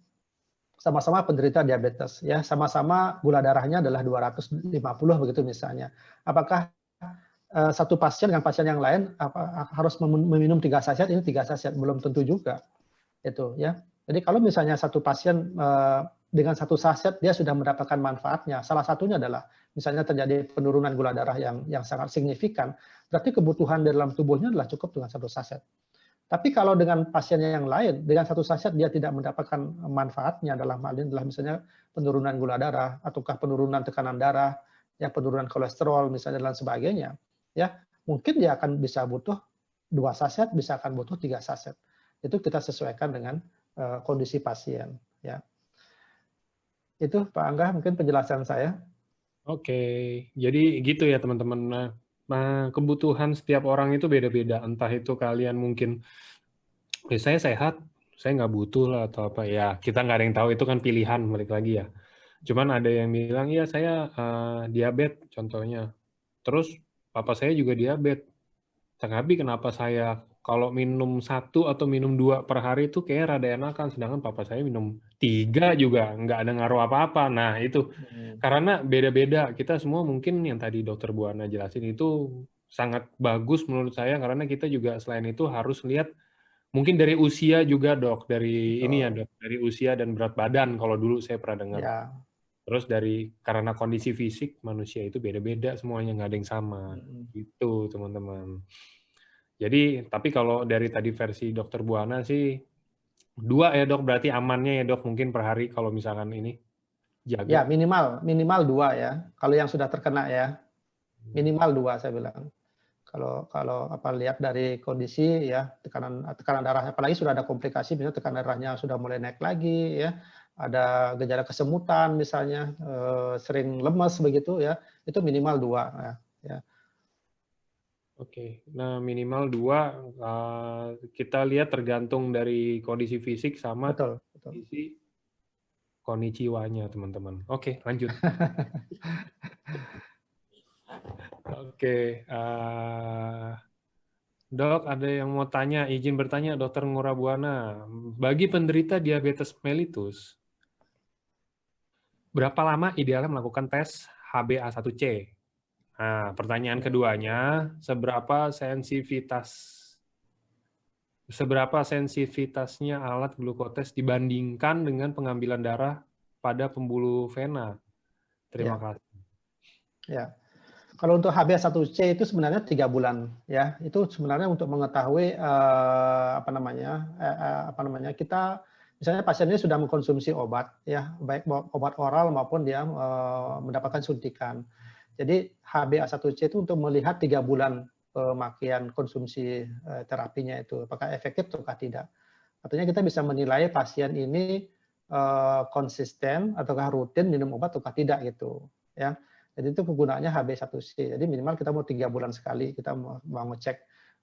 sama-sama penderita diabetes ya, sama-sama gula darahnya adalah 250 begitu misalnya. Apakah satu pasien dengan pasien yang lain harus meminum 3 saset, ini 3 saset belum tentu juga. Itu ya. Jadi kalau misalnya satu pasien dengan 1 saset dia sudah mendapatkan manfaatnya, salah satunya adalah misalnya terjadi penurunan gula darah yang sangat signifikan, berarti kebutuhan dalam tubuhnya adalah cukup dengan 1 saset. Tapi kalau dengan pasiennya yang lain, dengan 1 saset dia tidak mendapatkan manfaatnya dalam hal ini adalah misalnya penurunan gula darah, ataukah penurunan tekanan darah, ya penurunan kolesterol misalnya dan sebagainya, ya mungkin dia akan bisa butuh 2 saset, bisa akan butuh 3 saset. Itu kita sesuaikan dengan kondisi pasien. Ya, itu Pak Angga mungkin penjelasan saya. Oke, jadi gitu ya teman-teman. Nah, kebutuhan setiap orang itu beda-beda. Entah itu kalian mungkin, saya sehat, saya nggak butuh lah atau apa ya. Kita nggak ada yang tahu, itu kan pilihan balik lagi ya. Cuman ada yang bilang, iya saya diabetes contohnya. Terus papa saya juga diabetes. Tapi kenapa saya kalau minum 1 atau minum 2 per hari itu kayak rada enakan, sedangkan papa saya minum 3 juga nggak ada ngaruh apa-apa. Nah itu karena beda-beda. Kita semua mungkin yang tadi Dokter Buana jelasin itu sangat bagus menurut saya, karena kita juga selain itu harus lihat mungkin dari usia juga dok, dari ini ya Betul. dok, dari usia dan berat badan kalau dulu saya pernah dengar. Ya. Terus karena kondisi fisik manusia itu beda-beda semuanya, nggak ada yang sama. Gitu teman-teman. Jadi, tapi kalau dari tadi versi Dokter Buana sih 2 ya dok, berarti amannya ya dok, mungkin per hari kalau misalkan ini Ya, jaga. minimal 2 ya. Kalau yang sudah terkena ya, minimal 2 saya bilang. Kalau kalau apa lihat dari kondisi ya tekanan darah, apalagi sudah ada komplikasi, misalnya tekanan darahnya sudah mulai naik lagi ya, ada gejala kesemutan misalnya, sering lemes begitu ya, itu minimal 2 ya. Oke, nah minimal 2 kita lihat tergantung dari kondisi fisik sama Betul, betul. kondisi konnichiwa-nya teman-teman. Oke, lanjut. Oke, dok ada yang mau tanya, izin bertanya Dokter Ngurah Buana. Bagi penderita diabetes mellitus, berapa lama idealnya melakukan tes HbA1c? Nah, pertanyaan keduanya, seberapa sensitivitasnya alat glukotes dibandingkan dengan pengambilan darah pada pembuluh vena? Terima Ya, kasih. ya. Kalau untuk HbA1c itu sebenarnya 3 bulan ya. Itu sebenarnya untuk mengetahui apa namanya kita misalnya pasien ini sudah mengkonsumsi obat ya, baik obat oral maupun dia mendapatkan suntikan. Jadi HbA1c itu untuk melihat 3 bulan pemakaian konsumsi terapinya itu apakah efektif ataukah tidak. Artinya kita bisa menilai pasien ini konsisten ataukah rutin minum obat ataukah tidak gitu ya. Jadi itu kegunaannya HbA1c. Jadi minimal kita mau 3 bulan sekali, kita mau ngecek,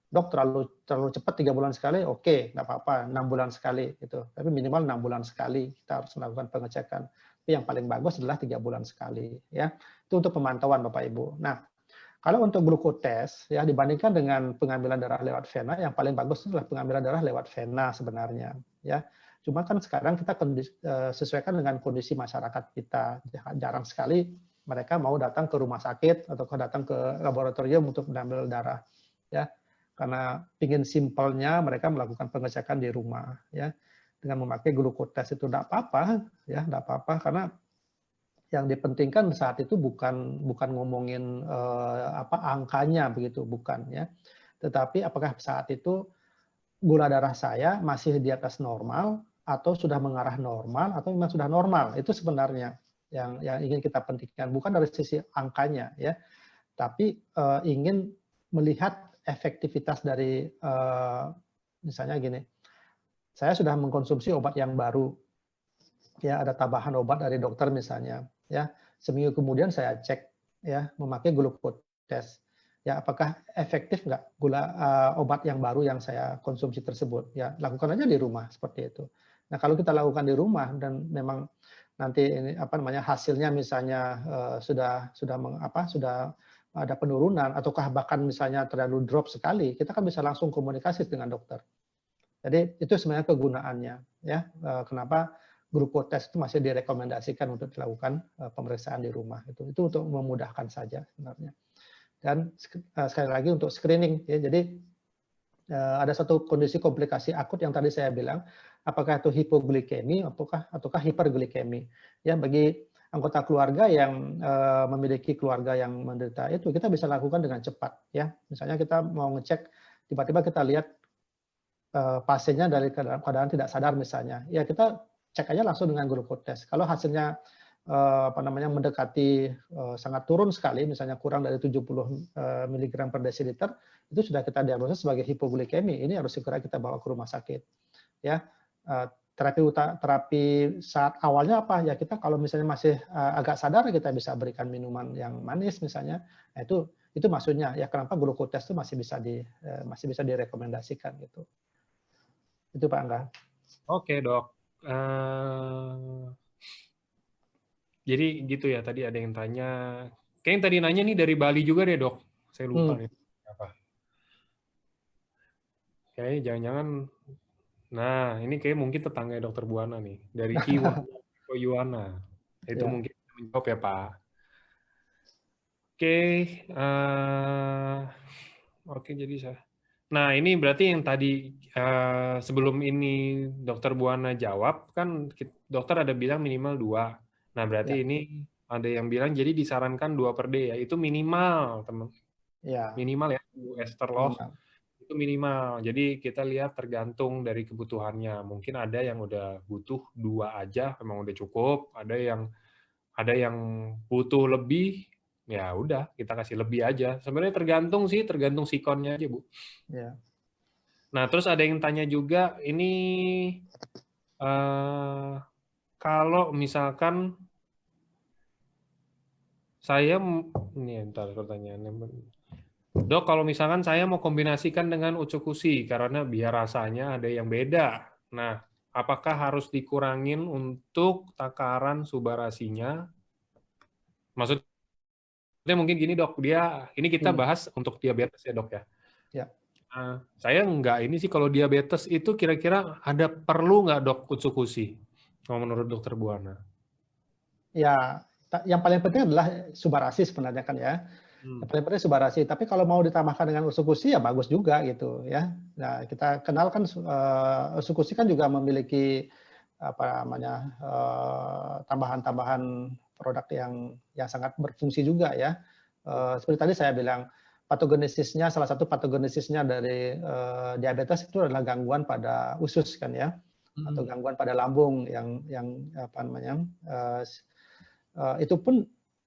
dok terlalu cepat 3 bulan sekali, oke, nggak apa-apa, 6 bulan sekali gitu. Tapi minimal 6 bulan sekali kita harus melakukan pengecekan. Tapi yang paling bagus adalah 3 bulan sekali ya. Itu untuk pemantauan Bapak Ibu. Nah, kalau untuk glukotes ya dibandingkan dengan pengambilan darah lewat vena, yang paling bagus adalah pengambilan darah lewat vena sebenarnya ya. Cuma kan sekarang kita sesuaikan dengan kondisi masyarakat kita. Jarang sekali mereka mau datang ke rumah sakit atau datang ke laboratorium untuk mengambil darah ya, karena ingin simpelnya mereka melakukan pengecekan di rumah ya dengan memakai glukotes. Itu tidak apa-apa ya, tidak apa-apa, karena yang dipentingkan saat itu bukan ngomongin angkanya begitu, bukan ya, tetapi apakah saat itu gula darah saya masih di atas normal atau sudah mengarah normal atau memang sudah normal. Itu sebenarnya yang ingin kita pentingkan, bukan dari sisi angkanya ya, tapi ingin melihat efektivitas dari misalnya gini, saya sudah mengkonsumsi obat yang baru ya, ada tambahan obat dari dokter misalnya ya, seminggu kemudian saya cek ya memakai glukotes ya, apakah efektif nggak obat yang baru yang saya konsumsi tersebut ya, lakukan aja di rumah seperti itu. Nah kalau kita lakukan di rumah dan memang nanti ini hasilnya misalnya sudah ada penurunan ataukah bahkan misalnya terlalu drop sekali, kita kan bisa langsung komunikasi dengan dokter. Jadi itu sebenarnya kegunaannya ya, kenapa glukotes itu masih direkomendasikan untuk dilakukan pemeriksaan di rumah. Itu untuk memudahkan saja sebenarnya. Dan sekali lagi untuk screening ya, jadi ada satu kondisi komplikasi akut yang tadi saya bilang, apakah itu hipoglikemi ataukah hiperglikemi. Ya, bagi anggota keluarga yang memiliki keluarga yang menderita itu, kita bisa lakukan dengan cepat ya. Misalnya kita mau ngecek, tiba-tiba kita lihat pasiennya dari keadaan tidak sadar misalnya, ya kita cek aja langsung dengan glukotes. Kalau hasilnya mendekati sangat turun sekali, misalnya kurang dari 70 mg per desiliter, itu sudah kita diagnosis sebagai hipoglikemi. Ini harus segera kita bawa ke rumah sakit. Ya, terapi saat awalnya apa ya, kita kalau misalnya masih agak sadar kita bisa berikan minuman yang manis misalnya. Nah, itu maksudnya ya kenapa glukotes itu masih bisa direkomendasikan gitu. Itu Pak Angga. Oke, Dok. Jadi gitu ya, tadi ada yang tanya. Kayak yang tadi nanya nih dari Bali juga deh, Dok. Saya lupa nih. Apa? Kayaknya jangan-jangan. Nah, ini kayak mungkin tetangga Dokter Buana nih. Dari Yuwana. Itu Ya. mungkin menjawab ya, Pak. Oke. Oke, jadi saya. Nah, ini berarti yang tadi sebelum ini Dokter Buana jawab, kan dokter ada bilang minimal 2. Nah, berarti ini ada yang bilang jadi disarankan 2/D ya. Itu minimal, teman. Ya. Minimal ya, Bu Esther loh. Itu minimal. Jadi kita lihat tergantung dari kebutuhannya. Mungkin ada yang udah butuh 2 aja, memang udah cukup. Ada yang butuh lebih, ya udah kita kasih lebih aja. Sebenarnya tergantung sikonnya aja, Bu. Ya. Nah, terus ada yang tanya juga, ini kalau misalkan saya, ini entar pertanyaannya. Dok, kalau misalkan saya mau kombinasikan dengan ucukusi, karena biar rasanya ada yang beda. Nah, apakah harus dikurangin untuk takaran subarasinya? Maksudnya mungkin gini, Dok, ini kita bahas untuk diabetes ya, Dok ya? Ya. Saya enggak, ini sih kalau diabetes itu kira-kira perlu nggak, Dok, ucukusi? Kalau menurut Dokter Buana? Ya, yang paling penting adalah subarasi sebenarnya kan ya. Yang paling penting subarasi. Tapi kalau mau ditambahkan dengan usukusi ya bagus juga gitu ya. Nah, kita kenal kan usukusi kan juga memiliki apa namanya tambahan-tambahan produk yang sangat berfungsi juga ya. Seperti tadi saya bilang patogenesisnya, salah satu patogenesisnya dari diabetes itu adalah gangguan pada usus kan ya, atau gangguan pada lambung yang apa namanya itu pun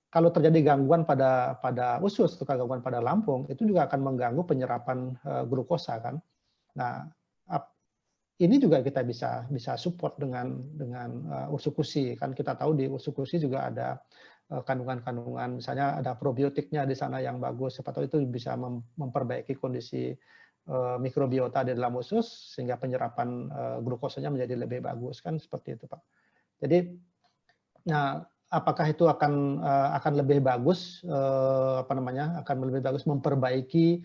kalau terjadi gangguan pada usus atau gangguan pada lambung, itu juga akan mengganggu penyerapan glukosa kan. Nah, ini juga kita bisa support dengan usukusi kan. Kita tahu di usukusi juga ada kandungan-kandungan, misalnya ada probiotiknya di sana yang bagus. Siapa tahu itu bisa memperbaiki kondisi mikrobiota di dalam usus sehingga penyerapan glukosanya menjadi lebih bagus kan, seperti itu Pak. Jadi, nah apakah itu akan lebih bagus akan lebih bagus memperbaiki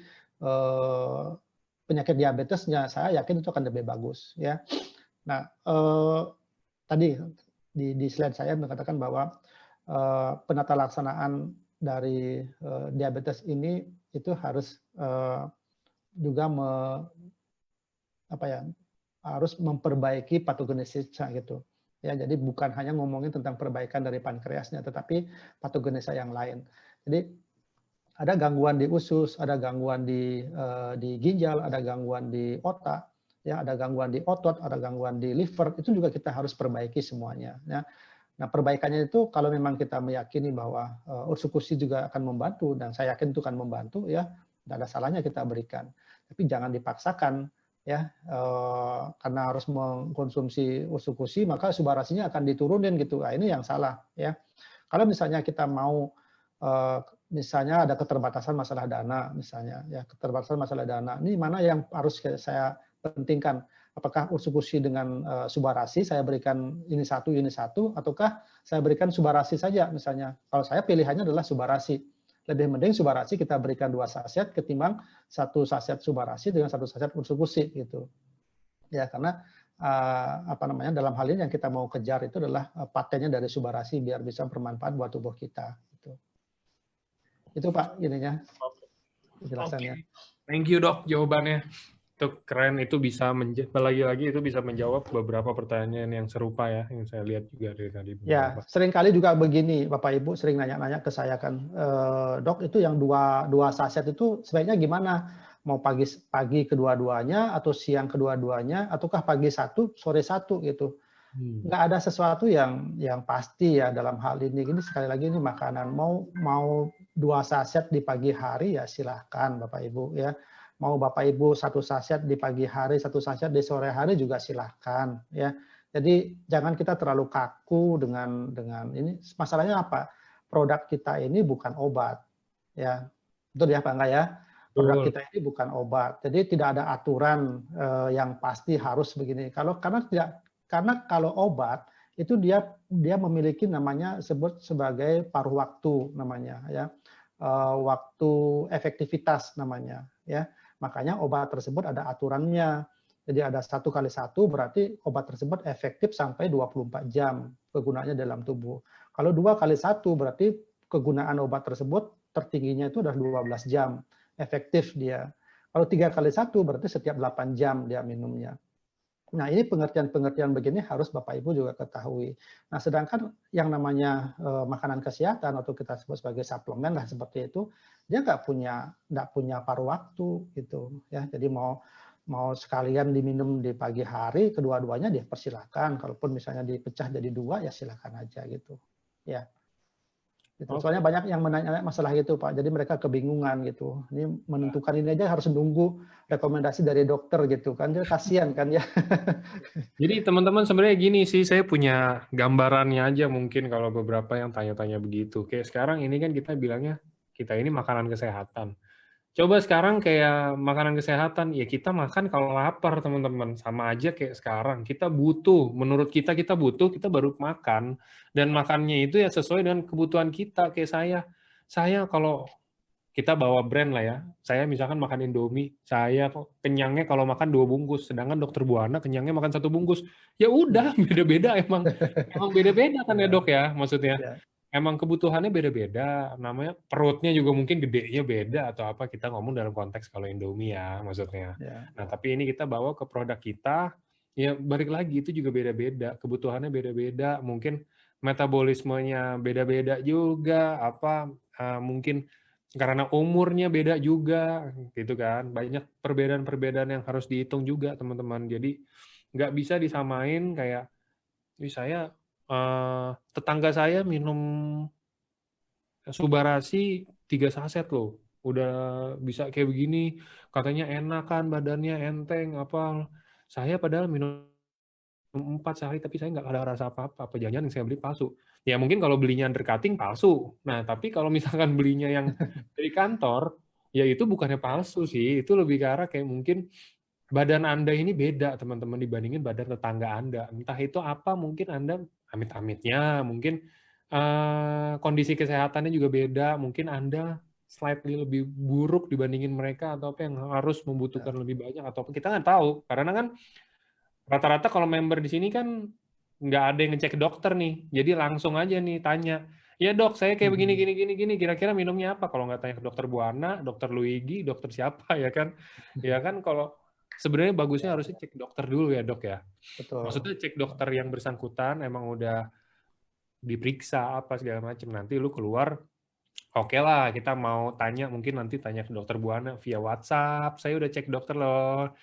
penyakit diabetesnya? Saya yakin itu akan lebih bagus ya. Nah, tadi di slide saya mengatakan bahwa penata laksanaan dari diabetes ini itu harus juga harus memperbaiki patogenesisnya gitu. Ya, jadi bukan hanya ngomongin tentang perbaikan dari pankreasnya, tetapi patogenesa yang lain. Jadi ada gangguan di usus, ada gangguan di ginjal, ada gangguan di otak, ya, ada gangguan di otot, ada gangguan di liver. Itu juga kita harus perbaiki semuanya. Ya. Nah, perbaikannya itu kalau memang kita meyakini bahwa usukusi juga akan membantu, dan saya yakin itu akan membantu, ya, tidak ada salahnya kita berikan. Tapi jangan dipaksakan. Ya, karena harus mengkonsumsi usukusi maka subarasinya akan diturunin gitu. Nah, ini yang salah ya. Kalau misalnya kita mau misalnya ada keterbatasan masalah dana misalnya ya, keterbatasan masalah dana. Ini mana yang harus saya pentingkan? Apakah usukusi dengan subarasi saya berikan ini satu ataukah saya berikan subarasi saja misalnya? Kalau saya pilihannya adalah subarasi. Lebih mending subarasi kita berikan 2 saset ketimbang 1 saset subarasi dengan 1 saset usukusi gitu. Ya, karena dalam hal ini yang kita mau kejar itu adalah patennya dari subarasi biar bisa bermanfaat buat tubuh kita gitu. Itu Pak ininya. Penjelasannya. Thank you, Dok, jawabannya. Itu keren, itu bisa lagi-lagi itu bisa menjawab beberapa pertanyaan yang serupa ya, yang saya lihat juga dari tadi. Ya, seringkali juga begini, Bapak Ibu sering nanya-nanya ke saya kan, Dok itu yang dua saset itu sebaiknya gimana? Mau pagi kedua-duanya atau siang kedua-duanya, ataukah pagi 1, sore 1 gitu. Nggak ada sesuatu yang pasti ya dalam hal ini. Ini sekali lagi ini makanan. Mau 2 saset di pagi hari ya silahkan Bapak Ibu ya. Mau Bapak Ibu 1 saset di pagi hari, 1 saset di sore hari juga silahkan ya. Jadi jangan kita terlalu kaku dengan ini. Masalahnya apa? Produk kita ini bukan obat, ya. Betul ya Pak Angga ya? Produk Betul. kita ini bukan obat. Jadi tidak ada aturan yang pasti harus begini. Karena kalau obat itu dia memiliki namanya sebut sebagai paruh waktu namanya ya. Waktu efektivitas namanya ya. Makanya obat tersebut ada aturannya. Jadi ada 1 kali 1 berarti obat tersebut efektif sampai 24 jam kegunaannya dalam tubuh. Kalau 2 kali 1 berarti kegunaan obat tersebut tertingginya itu adalah 12 jam efektif dia. Kalau 3 kali 1 berarti setiap 8 jam dia minumnya. Nah, ini pengertian-pengertian begini harus Bapak Ibu juga ketahui. Nah, sedangkan yang namanya makanan kesehatan atau kita sebut sebagai suplemen lah seperti itu, dia nggak punya paruh waktu gitu ya. Jadi mau sekalian diminum di pagi hari, kedua-duanya dia persilakan. Kalaupun misalnya dipecah jadi 2 ya silakan aja gitu. Ya. Gitu. Soalnya Oke. banyak yang menanya masalah itu Pak, jadi mereka kebingungan gitu. Ini menentukan ini aja harus nunggu rekomendasi dari dokter gitu kan, dia kasihan kan ya. Jadi teman-teman sebenarnya gini sih, saya punya gambarannya aja mungkin kalau beberapa yang tanya-tanya begitu. Kayak sekarang ini kan kita bilangnya, kita ini makanan kesehatan. Coba sekarang kayak makanan kesehatan, ya kita makan kalau lapar teman-teman. Sama aja kayak sekarang, kita butuh, menurut kita butuh, kita baru makan. Dan makannya itu ya sesuai dengan kebutuhan kita. Kayak saya kalau kita bawa brand lah ya, saya misalkan makan Indomie, saya kenyangnya kalau makan 2 bungkus, sedangkan dokter Buana kenyangnya makan 1 bungkus. Ya udah, beda-beda emang beda-beda kan ya Ya, dok ya, maksudnya. ya, Emang kebutuhannya beda-beda, namanya perutnya juga mungkin gedenya beda atau apa, kita ngomong dalam konteks kalau Indomie ya maksudnya. ya, Nah tapi ini kita bawa ke produk kita, ya balik lagi itu juga beda-beda, kebutuhannya beda-beda, mungkin metabolismenya beda-beda juga, apa mungkin karena umurnya beda juga, gitu kan. Banyak perbedaan-perbedaan yang harus dihitung juga teman-teman. Jadi nggak bisa disamain kayak, saya tetangga saya minum Subarasi 3 saset loh, udah bisa kayak begini, katanya enak kan badannya, enteng, apa. Saya padahal minum 4 sehari, tapi saya nggak ada rasa apa-apa, apa jangan-jangan yang saya beli palsu. Ya mungkin kalau belinya undercutting palsu. Nah, tapi kalau misalkan belinya yang dari kantor, ya itu bukannya palsu sih, itu lebih ke arah kayak mungkin badan Anda ini beda teman-teman dibandingin badan tetangga Anda. Entah itu apa, mungkin Anda amit-amitnya, mungkin kondisi kesehatannya juga beda, mungkin Anda slightly lebih buruk dibandingin mereka atau apa yang harus membutuhkan ya. lebih banyak atau apa, kita nggak tahu. Karena kan rata-rata kalau member di sini kan nggak ada yang ngecek dokter nih, jadi langsung aja nih tanya, ya dok saya kayak begini Mhm. gini gini gini, kira-kira minumnya apa? Kalau nggak tanya ke dokter Buana, dokter Luigi, dokter siapa ya kan? Ya kan kalau sebenarnya bagusnya Ya, harusnya cek dokter dulu ya dok ya. betul. Maksudnya cek dokter yang bersangkutan emang udah diperiksa apa segala macam. Nanti lu keluar, oke lah kita mau tanya, mungkin nanti tanya ke dokter Buana via WhatsApp. Saya udah cek dokter loh,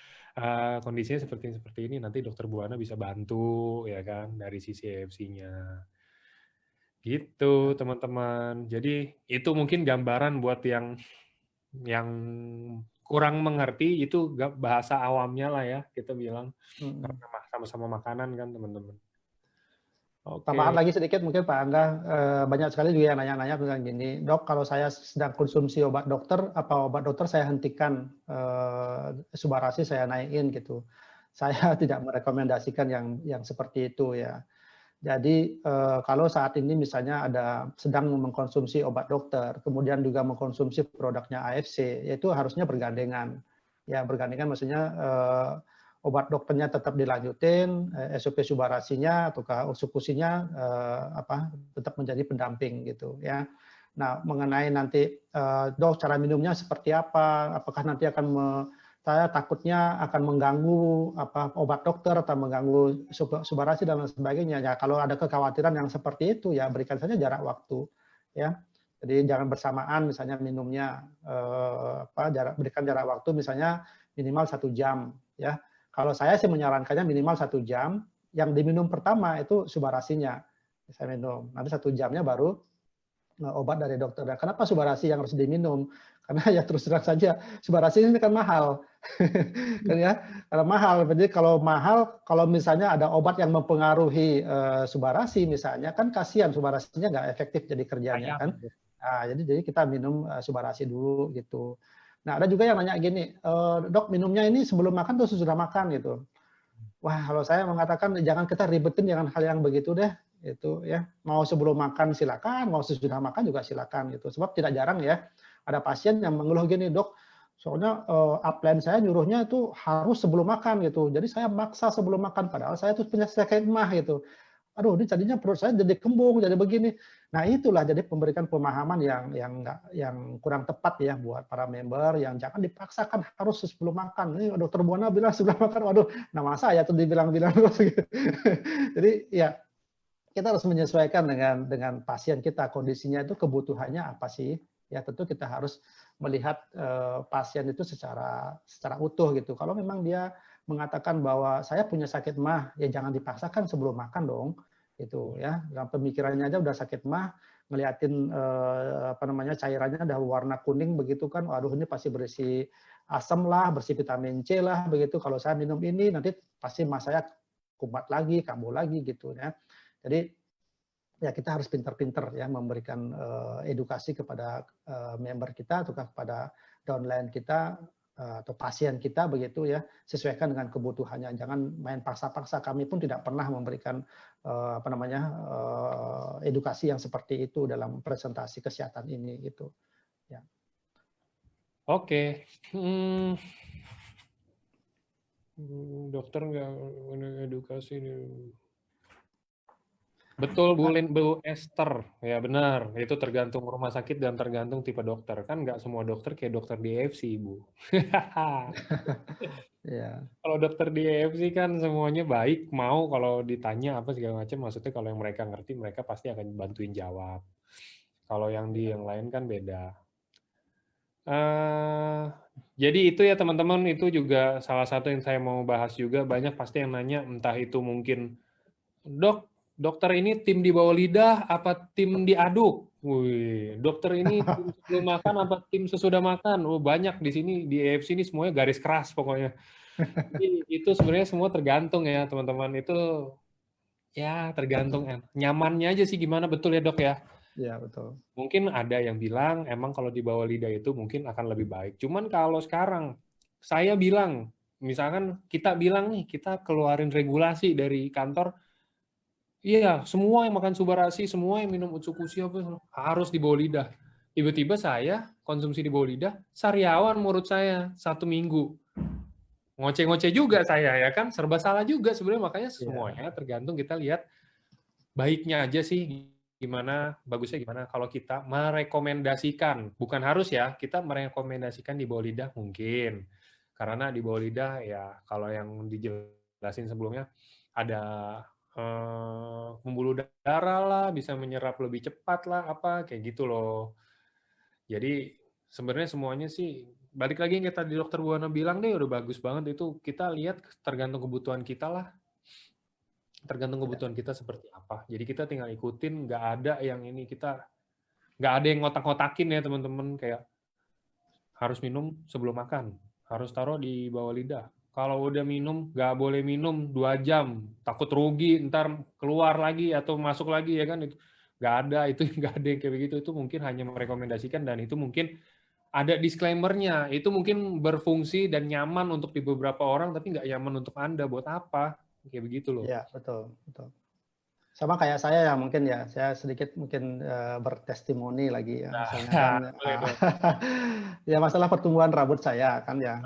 kondisinya seperti ini. Nanti dokter Buana bisa bantu ya kan dari sisi EFC-nya. Gitu Ya. teman-teman. Jadi itu mungkin gambaran buat yang kurang mengerti, itu bahasa awamnya lah ya kita bilang, Mhm. karena sama-sama makanan kan teman-teman. Tambahan Oke. lagi sedikit mungkin Pak Angga, banyak sekali juga yang nanya-nanya bilang gini, "Dok, kalau saya sedang konsumsi obat dokter, apa obat dokter saya hentikan, Subarasi saya naikin?" Gitu. Saya tidak merekomendasikan yang seperti itu ya. Jadi, kalau saat ini misalnya sedang mengkonsumsi obat dokter, kemudian juga mengkonsumsi produknya AFC, yaitu harusnya bergandengan. Ya, bergandengan maksudnya, obat dokternya tetap dilanjutin, SOP Subarasinya ataukah eksekusinya, tetap menjadi pendamping gitu ya. Nah, mengenai nanti, "Dok, cara minumnya seperti apa? Apakah nanti saya takutnya akan mengganggu obat dokter atau mengganggu Subarasi dan lain sebagainya." Ya, kalau ada kekhawatiran yang seperti itu ya berikan saja jarak waktu ya. Jadi jangan bersamaan misalnya minumnya, berikan jarak waktu misalnya minimal 1 jam ya. Kalau saya sih menyarankannya minimal 1 jam, yang diminum pertama itu Subarasinya saya minum, nanti 1 jamnya baru obat dari dokter. Nah, kenapa Subarasi yang harus diminum? Karena ya terus terang saja Subarasi ini kan mahal, kan ya, karena mahal. Jadi kalau mahal, kalau misalnya ada obat yang mempengaruhi Subarasi misalnya, kan kasihan Subarasinya nggak efektif jadi kerjanya Sayang. kan. Nah, jadi kita minum Subarasi dulu gitu. Nah, ada juga yang nanya gini, dok minumnya ini sebelum makan atau sesudah makan gitu. Wah, kalau saya mengatakan jangan kita ribetin dengan hal yang begitu deh, itu ya. Mau sebelum makan silakan, mau sesudah makan juga silakan gitu. Sebab tidak jarang ya ada pasien yang mengeluh gini, dok, soalnya upline saya nyuruhnya itu harus sebelum makan gitu. Jadi saya maksa sebelum makan, padahal saya tuh punya sakit mah gitu. Aduh, ini tadinya perut saya jadi kembung, jadi begini. Nah, itulah jadi memberikan pemahaman yang kurang tepat ya buat para member, yang jangan dipaksakan harus sebelum makan. Ini dokter Buana bilang sebelum makan, waduh, nama saya tuh dibilang-bilang terus gitu. Jadi ya kita harus menyesuaikan dengan pasien kita, kondisinya itu kebutuhannya apa sih? Ya tentu kita harus melihat pasien itu secara utuh gitu. Kalau memang dia mengatakan bahwa saya punya sakit mah, ya jangan dipaksakan sebelum makan dong, itu ya. Dalam pemikirannya aja udah sakit mah, ngeliatin apa namanya cairannya udah warna kuning begitu kan, waduh ini pasti berisi asam lah, berisi vitamin C lah begitu. Kalau saya minum ini nanti pasti mah saya kumat lagi, kambuh lagi gitu ya. Jadi ya kita harus pintar-pintar ya memberikan edukasi kepada member kita atau kepada downline kita atau pasien kita begitu ya, sesuaikan dengan kebutuhannya. Jangan main paksa-paksa. Kami pun tidak pernah memberikan apa namanya edukasi yang seperti itu dalam presentasi kesehatan ini gitu. Ya. Oke. Dokter nggak edukasi nih. Betul, Bu Esther. Ya benar, itu tergantung rumah sakit dan tergantung tipe dokter. Kan nggak semua dokter kayak dokter di EFC, Bu. Ya. Kalau dokter di EFC kan semuanya baik, mau kalau ditanya apa segala macam, maksudnya kalau yang mereka ngerti, mereka pasti akan bantuin jawab. Kalau yang di yang lain kan beda. Jadi itu ya teman-teman, itu juga salah satu yang saya mau bahas juga. Banyak pasti yang nanya, entah itu mungkin, dok, dokter ini tim di bawah lidah apa tim diaduk? Wih, dokter ini tim sebelum makan apa tim sesudah makan? Oh, banyak di sini di EFC ini semuanya garis keras pokoknya. Jadi itu sebenarnya semua tergantung ya teman-teman. Itu ya tergantung nyamannya aja sih gimana, betul ya dok ya? Ya, betul. Mungkin ada yang bilang emang kalau di bawah lidah itu mungkin akan lebih baik. Cuman kalau sekarang saya bilang, misalkan kita bilang nih, kita keluarin regulasi dari kantor, iya, semua yang makan Subarasi, semua yang minum Utsukushi apa harus di bawah lidah. Tiba-tiba saya konsumsi di bawah lidah, sariawan menurut saya 1 minggu. Ngoceh-ngoceh juga saya ya kan, serba salah juga sebenarnya, makanya semuanya tergantung kita lihat baiknya aja sih gimana, bagusnya gimana. Kalau kita merekomendasikan, bukan harus ya, kita merekomendasikan di bawah lidah mungkin. Karena di bawah lidah ya kalau yang dijelasin sebelumnya ada pembuluh darah lah, bisa menyerap lebih cepat lah, apa kayak gitu loh. Jadi sebenarnya semuanya sih balik lagi yang tadi dokter Buana bilang deh udah bagus banget, itu kita lihat tergantung kebutuhan kita lah. Tergantung kebutuhan kita seperti apa. Jadi kita tinggal ikutin, nggak ada yang ini kita nggak ada yang ngotak-ngotakin ya teman-teman, kayak harus minum sebelum makan, harus taruh di bawah lidah. Kalau udah minum, nggak boleh minum 2 jam, takut rugi, ntar keluar lagi atau masuk lagi ya kan, itu nggak ada, itu nggak ada yang kayak begitu, itu mungkin hanya merekomendasikan dan itu mungkin ada disclaimer-nya, itu mungkin berfungsi dan nyaman untuk di beberapa orang, tapi nggak nyaman untuk Anda, buat apa? Kayak begitu loh. Ya, betul, betul. Sama kayak saya yang mungkin ya, saya sedikit mungkin bertestimoni lagi ya, misalnya kan ya masalah pertumbuhan rambut saya kan ya,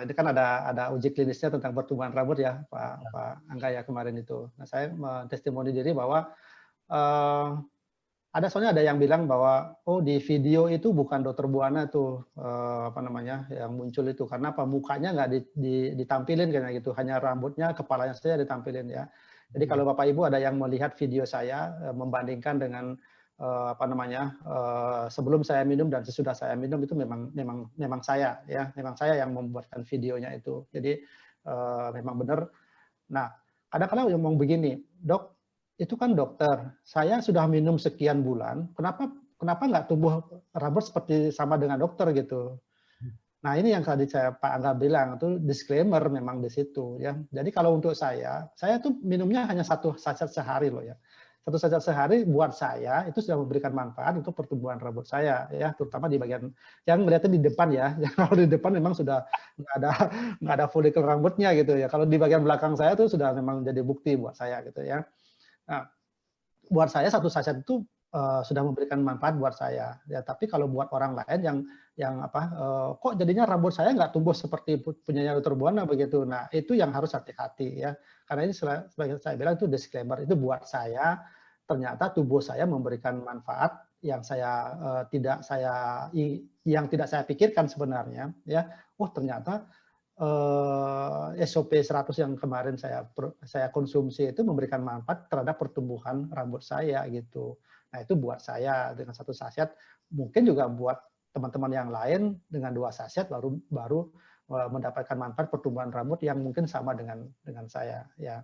ini kan ada uji klinisnya tentang pertumbuhan rambut ya Pak Angga ya kemarin itu. Nah saya testimoni diri bahwa soalnya ada yang bilang bahwa oh di video itu bukan dokter Buana tuh apa namanya yang muncul itu karena apa mukanya nggak ditampilin kayak gitu, hanya rambutnya kepalanya saja ditampilin ya. Jadi kalau Bapak Ibu ada yang melihat video saya membandingkan dengan apa namanya sebelum saya minum dan sesudah saya minum itu memang saya ya, memang saya yang membuatkan videonya itu. Jadi memang benar. Nah, kadang-kadang ngomong begini, dok, itu kan dokter, saya sudah minum sekian bulan, kenapa nggak tumbuh rambut seperti sama dengan dokter gitu. Nah ini yang tadi Pak Angga bilang, itu disclaimer memang di situ ya. Jadi kalau untuk saya tuh minumnya hanya 1 saset sehari loh ya. 1 saset sehari buat saya itu sudah memberikan manfaat untuk pertumbuhan rambut saya ya, terutama di bagian yang melihatnya di depan ya. Kalau di depan memang sudah nggak ada folikel rambutnya gitu ya. Kalau di bagian belakang saya tuh sudah memang jadi bukti buat saya gitu ya. Nah, buat saya 1 saset itu sudah memberikan manfaat buat saya. Ya, tapi kalau buat orang lain yang kok jadinya rambut saya nggak tumbuh seperti punyanya Dr. Buana begitu. Nah, itu yang harus hati-hati ya. Karena ini sebagai saya bilang itu disclaimer, itu buat saya ternyata tubuh saya memberikan manfaat yang tidak saya pikirkan sebenarnya ya. Oh, ternyata SOP 100 yang kemarin saya konsumsi itu memberikan manfaat terhadap pertumbuhan rambut saya gitu. Nah itu buat saya dengan 1 saset, mungkin juga buat teman-teman yang lain dengan 2 saset baru mendapatkan manfaat pertumbuhan rambut yang mungkin sama dengan saya ya.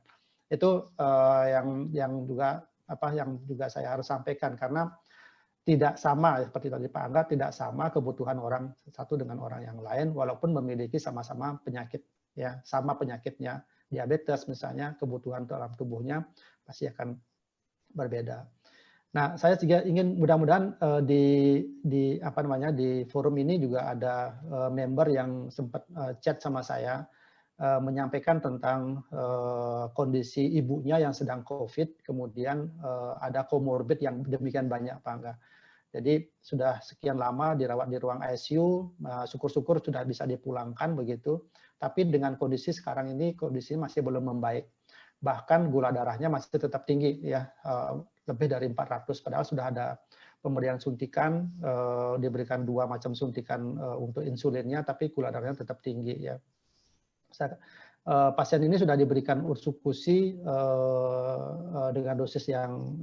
Itu yang juga saya harus sampaikan karena tidak sama seperti tadi Pak Angga, tidak sama kebutuhan orang satu dengan orang yang lain walaupun memiliki sama-sama penyakit ya, sama penyakitnya. Diabetes misalnya, kebutuhan dalam tubuhnya pasti akan berbeda. Nah, saya juga ingin mudah-mudahan di forum ini juga ada member yang sempat chat sama saya menyampaikan tentang kondisi ibunya yang sedang COVID, kemudian ada komorbid yang demikian banyak Pak Angga. Jadi sudah sekian lama dirawat di ruang ICU, syukur-syukur sudah bisa dipulangkan begitu. Tapi dengan kondisi sekarang ini kondisinya masih belum membaik. Bahkan gula darahnya masih tetap tinggi ya, lebih dari 400 padahal sudah ada pemberian suntikan, diberikan 2 macam suntikan untuk insulinnya tapi gula darahnya tetap tinggi ya. Pasien ini sudah diberikan ursukusi dengan dosis yang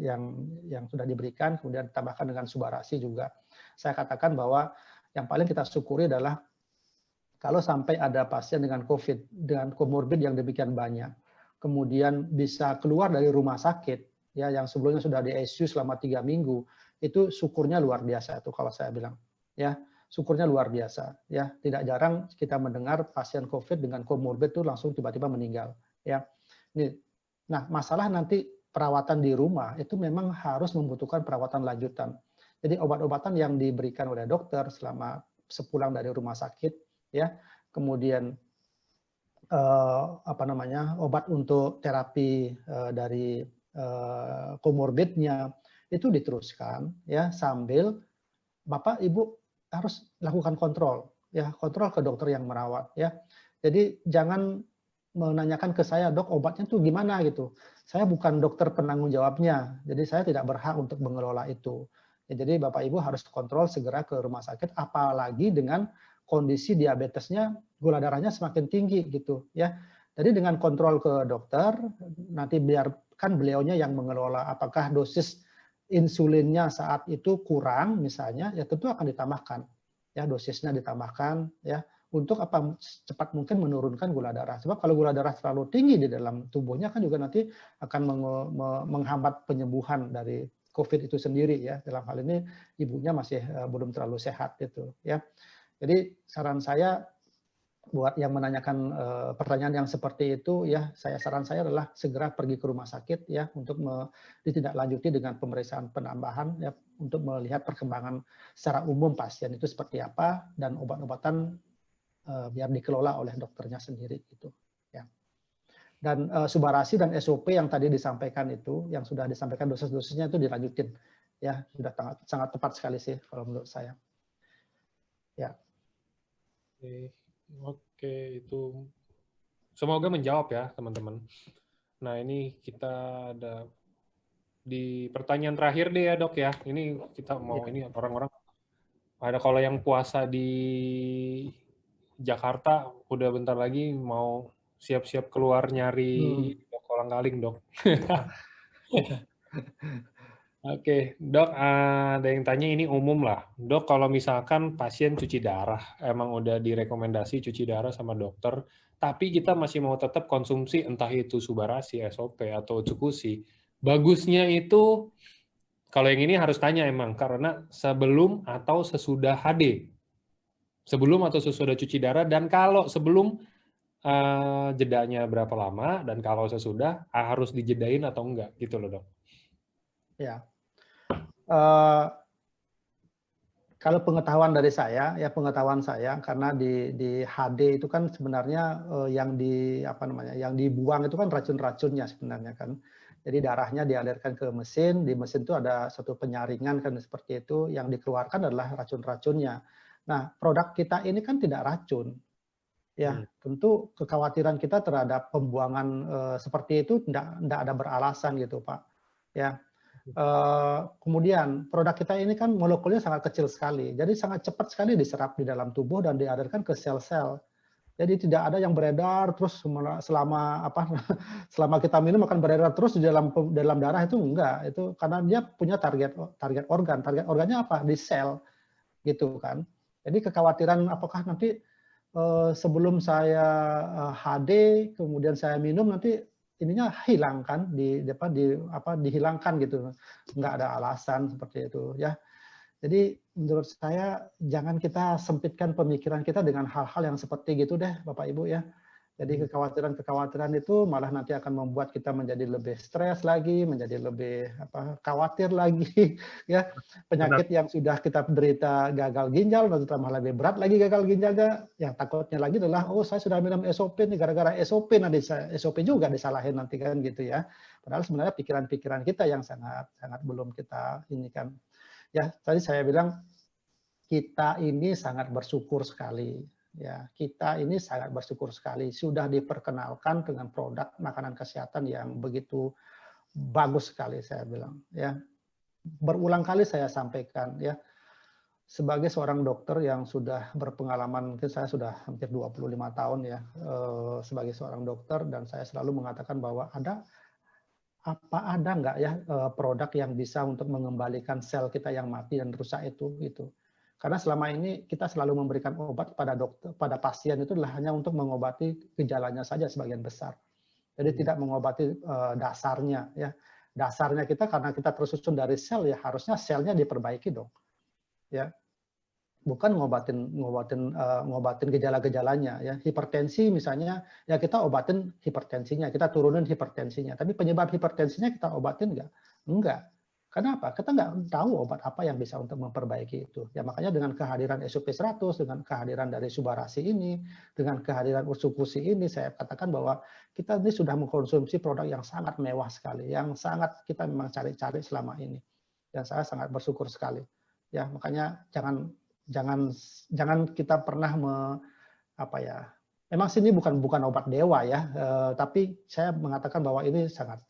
sudah diberikan, kemudian ditambahkan dengan subarasi juga. Saya katakan bahwa yang paling kita syukuri adalah kalau sampai ada pasien dengan COVID, dengan komorbid yang demikian banyak, kemudian bisa keluar dari rumah sakit, ya yang sebelumnya sudah di ICU selama 3 minggu, itu syukurnya luar biasa itu kalau saya bilang. Ya, syukurnya luar biasa ya, tidak jarang kita mendengar pasien COVID dengan komorbid itu langsung tiba-tiba meninggal ya. Nah, masalah nanti perawatan di rumah itu memang harus membutuhkan perawatan lanjutan. Jadi obat-obatan yang diberikan oleh dokter selama sepulang dari rumah sakit ya, kemudian obat untuk terapi dari komorbidnya itu diteruskan ya sambil Bapak Ibu harus lakukan kontrol ke dokter yang merawat ya. Jadi jangan menanyakan ke saya, "Dok, obatnya tuh gimana?" gitu. Saya bukan dokter penanggung jawabnya. Jadi saya tidak berhak untuk mengelola itu. Ya, jadi Bapak Ibu harus kontrol segera ke rumah sakit apalagi dengan kondisi diabetesnya, gula darahnya semakin tinggi gitu ya. Jadi dengan kontrol ke dokter, nanti biarkan beliaunya yang mengelola apakah dosis insulinnya saat itu kurang misalnya, ya tentu akan ditambahkan. Ya, dosisnya ditambahkan ya untuk cepat mungkin menurunkan gula darah. Sebab kalau gula darah terlalu tinggi di dalam tubuhnya kan juga nanti akan menghambat penyembuhan dari COVID itu sendiri ya. Dalam hal ini ibunya masih belum terlalu sehat gitu ya. Jadi saran saya buat yang menanyakan pertanyaan yang seperti itu ya, saran saya adalah segera pergi ke rumah sakit ya untuk ditindaklanjuti dengan pemeriksaan penambahan ya untuk melihat perkembangan secara umum pasien itu seperti apa dan obat-obatan biar dikelola oleh dokternya sendiri gitu ya. Dan subarasi dan SOP yang tadi disampaikan itu yang sudah disampaikan dosis-dosisnya itu dilanjutin ya, sudah sangat tepat sekali sih kalau menurut saya. Ya. Oke, itu semoga menjawab ya teman-teman. Nah ini kita ada di pertanyaan terakhir deh ya Dok ya. Ini kita mau ini orang-orang ada kalau yang puasa di Jakarta udah bentar lagi mau siap-siap keluar nyari kolang-kaling Dok. Oke, Dok, ada yang tanya ini umum lah. Dok, kalau misalkan pasien cuci darah, emang udah direkomendasi cuci darah sama dokter, tapi kita masih mau tetap konsumsi entah itu subarasi, SOP, atau cukusi, Bagusnya itu, kalau yang ini harus tanya emang, karena sebelum atau sesudah HD. Sebelum atau sesudah cuci darah, dan kalau sebelum jedanya berapa lama, dan kalau sesudah harus dijedain atau enggak, gitu loh dok. Ya. Eh, Kalau pengetahuan dari saya, ya pengetahuan saya, karena di HD itu kan sebenarnya yang yang dibuang itu kan racun-racunnya sebenarnya kan. Jadi darahnya dialirkan ke mesin, di mesin itu ada satu penyaringan kan seperti itu, yang dikeluarkan adalah racun-racunnya. Nah, produk kita ini kan tidak racun, ya. Tentu kekhawatiran kita terhadap pembuangan seperti itu tidak ada beralasan gitu, Pak. Ya. Kemudian produk kita ini kan molekulnya sangat kecil sekali, jadi sangat cepat sekali diserap di dalam tubuh dan dialirkan ke sel-sel. Jadi tidak ada yang beredar terus selama selama kita minum akan beredar terus di dalam darah, itu enggak. Itu karena dia punya target organ. Target organnya apa? Di sel gitu kan. Jadi kekhawatiran apakah nanti sebelum saya HD kemudian saya minum nanti ininya hilang kan, dihilangkan gitu, nggak ada alasan seperti itu ya. Jadi menurut saya jangan kita sempitkan pemikiran kita dengan hal-hal yang seperti gitu deh Bapak Ibu ya. Jadi kekhawatiran-kekhawatiran itu malah nanti akan membuat kita menjadi lebih stres lagi, menjadi lebih khawatir lagi ya. Penyakit yang sudah kita derita gagal ginjal, nanti tambah lebih berat lagi gagal ginjalnya. Yang takutnya lagi adalah, oh saya sudah minum SOP nih, gara-gara SOP nanti SOP juga disalahin nanti kan gitu ya. Padahal sebenarnya pikiran-pikiran kita yang sangat belum kita ini kan. Ya, tadi saya bilang kita ini sangat bersyukur sekali. Ya, kita ini sangat bersyukur sekali sudah diperkenalkan dengan produk makanan kesehatan yang begitu bagus sekali, saya bilang ya. Berulang kali saya sampaikan ya, sebagai seorang dokter yang sudah berpengalaman, mungkin saya sudah hampir 25 tahun ya sebagai seorang dokter, dan saya selalu mengatakan bahwa ada nggak ya produk yang bisa untuk mengembalikan sel kita yang mati dan rusak itu gitu. Karena selama ini kita selalu memberikan obat pada pasien itu adalah hanya untuk mengobati gejalanya saja sebagian besar. Jadi tidak mengobati dasarnya ya. Dasarnya kita karena kita tersusun dari sel ya, harusnya selnya diperbaiki dong. Ya. Bukan ngobatin gejala-gejalanya ya. Hipertensi misalnya ya kita obatin hipertensinya, kita turunin hipertensinya. Tapi penyebab hipertensinya kita obatin enggak. Kenapa? Kita nggak tahu obat apa yang bisa untuk memperbaiki itu. Ya makanya dengan kehadiran SOP 100, dengan kehadiran dari Subarasi ini, dengan kehadiran Ursukusi ini, saya katakan bahwa kita ini sudah mengkonsumsi produk yang sangat mewah sekali, yang sangat kita memang cari-cari selama ini. Dan saya sangat bersyukur sekali. Ya makanya jangan kita pernah memang sini bukan obat dewa ya, tapi saya mengatakan bahwa ini sangat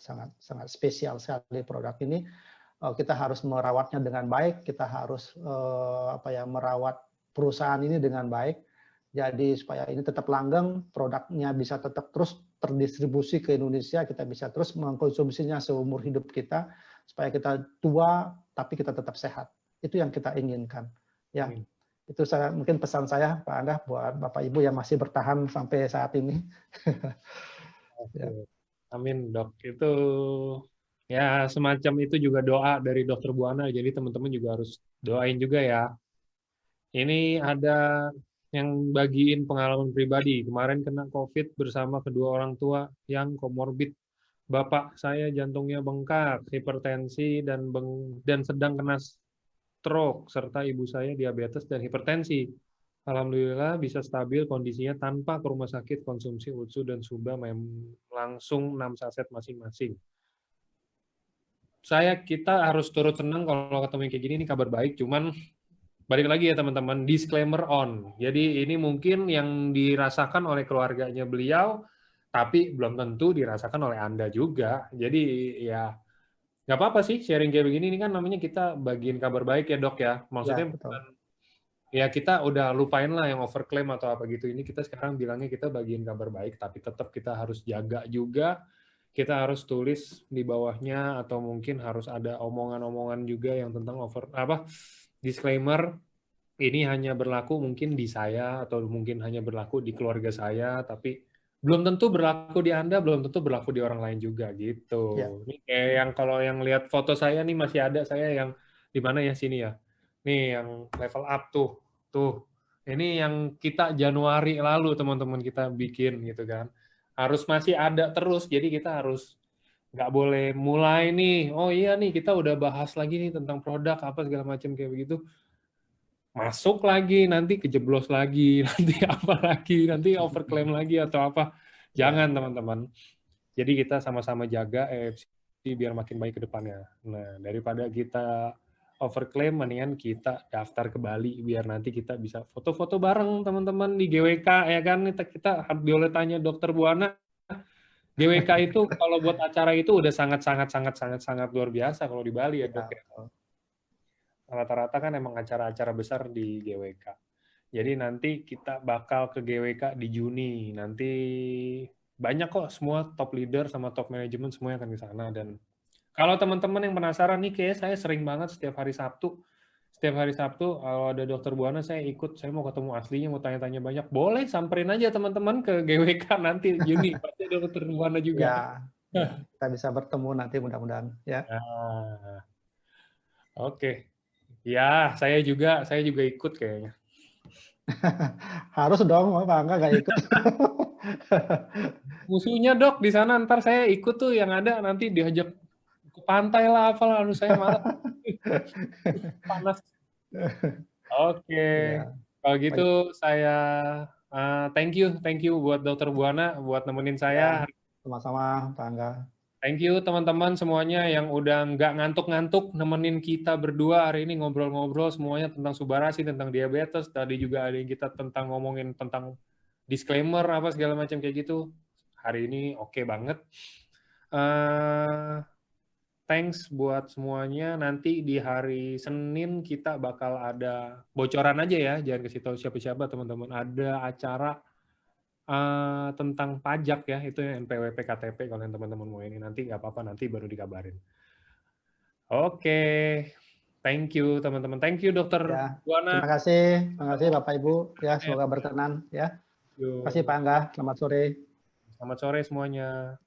spesial sekali produk ini. Kita harus merawatnya dengan baik, kita harus merawat perusahaan ini dengan baik, jadi supaya ini tetap langgeng, produknya bisa tetap terus terdistribusi ke Indonesia, kita bisa terus mengkonsumsinya seumur hidup kita, supaya kita tua tapi kita tetap sehat. Itu yang kita inginkan. Ya, itu mungkin pesan saya Pak Anda buat Bapak Ibu yang masih bertahan sampai saat ini. Ya. Amin dok. Itu ya semacam itu juga doa dari Dokter Buana. Jadi teman-teman juga harus doain juga ya. Ini ada yang bagiin pengalaman pribadi. Kemarin kena COVID bersama kedua orang tua yang komorbid. Bapak saya jantungnya bengkak, hipertensi dan sedang kena stroke, serta ibu saya diabetes dan hipertensi. Alhamdulillah bisa stabil kondisinya tanpa ke rumah sakit, konsumsi UTSU dan SUBA langsung 6 saset masing-masing. Kita harus turut senang kalau ketemu kayak gini, ini kabar baik, cuman balik lagi ya teman-teman, disclaimer on. Jadi ini mungkin yang dirasakan oleh keluarganya beliau, tapi belum tentu dirasakan oleh Anda juga. Jadi ya nggak apa-apa sih sharing kayak begini, ini kan namanya kita bagiin kabar baik ya dok ya. Maksudnya Ya, betul. Ya kita udah lupain lah yang overclaim atau apa gitu. Ini kita sekarang bilangnya kita bagiin kabar baik, tapi tetap kita harus jaga juga. Kita harus tulis di bawahnya atau mungkin harus ada omongan-omongan juga yang tentang disclaimer. Ini hanya berlaku mungkin di saya atau mungkin hanya berlaku di keluarga saya, tapi belum tentu berlaku di Anda, belum tentu berlaku di orang lain juga gitu. Ya, Ini kayak yang kalau yang lihat foto saya nih masih ada saya yang di mana ya sini ya. Nih yang level up tuh. Tuh. Ini yang kita Januari lalu teman-teman kita bikin gitu kan. Harus masih ada terus. Jadi kita harus nggak boleh mulai nih. Oh iya nih kita udah bahas lagi nih tentang produk apa segala macam kayak begitu. Masuk lagi, nanti kejeblos lagi, nanti apa lagi, nanti overclaim lagi atau apa. ya, Jangan teman-teman. Jadi kita sama-sama jaga EFC biar makin baik ke depannya. Nah, daripada kita overclaim, mendingan kita daftar ke Bali biar nanti kita bisa foto-foto bareng teman-teman di GWK ya kan. Kita boleh tanya Dokter Buana, GWK itu kalau buat acara itu udah sangat luar biasa kalau di Bali ya ya, Dok ya. betul. Rata-rata kan emang acara-acara besar di GWK. Jadi nanti kita bakal ke GWK di Juni. Nanti banyak kok semua top leader sama top manajemen semuanya akan ke sana. Dan kalau teman-teman yang penasaran nih, kayak saya sering banget setiap hari Sabtu. Setiap hari Sabtu kalau ada Dokter Buana saya ikut. Saya mau ketemu aslinya, mau tanya-tanya banyak. Boleh samperin aja teman-teman ke GWK nanti Juni. Pasti ada Dokter Buana juga. Ya, ya, kita bisa bertemu nanti mudah-mudahan ya. Nah, oke. Ya, saya juga ikut kayaknya. Harus dong, Pak Angga nggak ikut. Musuhnya Dok di sana ntar saya ikut tuh yang ada nanti diajak ke pantai lah apalah lalu saya malah panas. Oke. Ya, Kalau gitu baik. saya thank you buat Dokter Buana buat nemenin Ya, saya. sama-sama Pak Angga. Thank you teman-teman semuanya yang udah nggak ngantuk-ngantuk nemenin kita berdua hari ini ngobrol-ngobrol semuanya tentang Subarasi, tentang diabetes. Tadi juga ada yang kita tentang ngomongin tentang disclaimer apa segala macam kayak gitu. Hari ini oke banget. Thanks buat semuanya. Nanti di hari Senin kita bakal ada bocoran aja ya, jangan kasih tahu siapa-siapa teman-teman. Ada acara tentang pajak ya, itu yang NPWP KTP kalau yang teman-teman mau ini nanti nggak apa-apa nanti baru dikabarin. Oke, thank you teman-teman. Thank you Dokter Ya, Buana. terima kasih Bapak Ibu. Ya, semoga berkenan. Ya, terima kasih Pak Angga. Selamat sore. Selamat sore semuanya.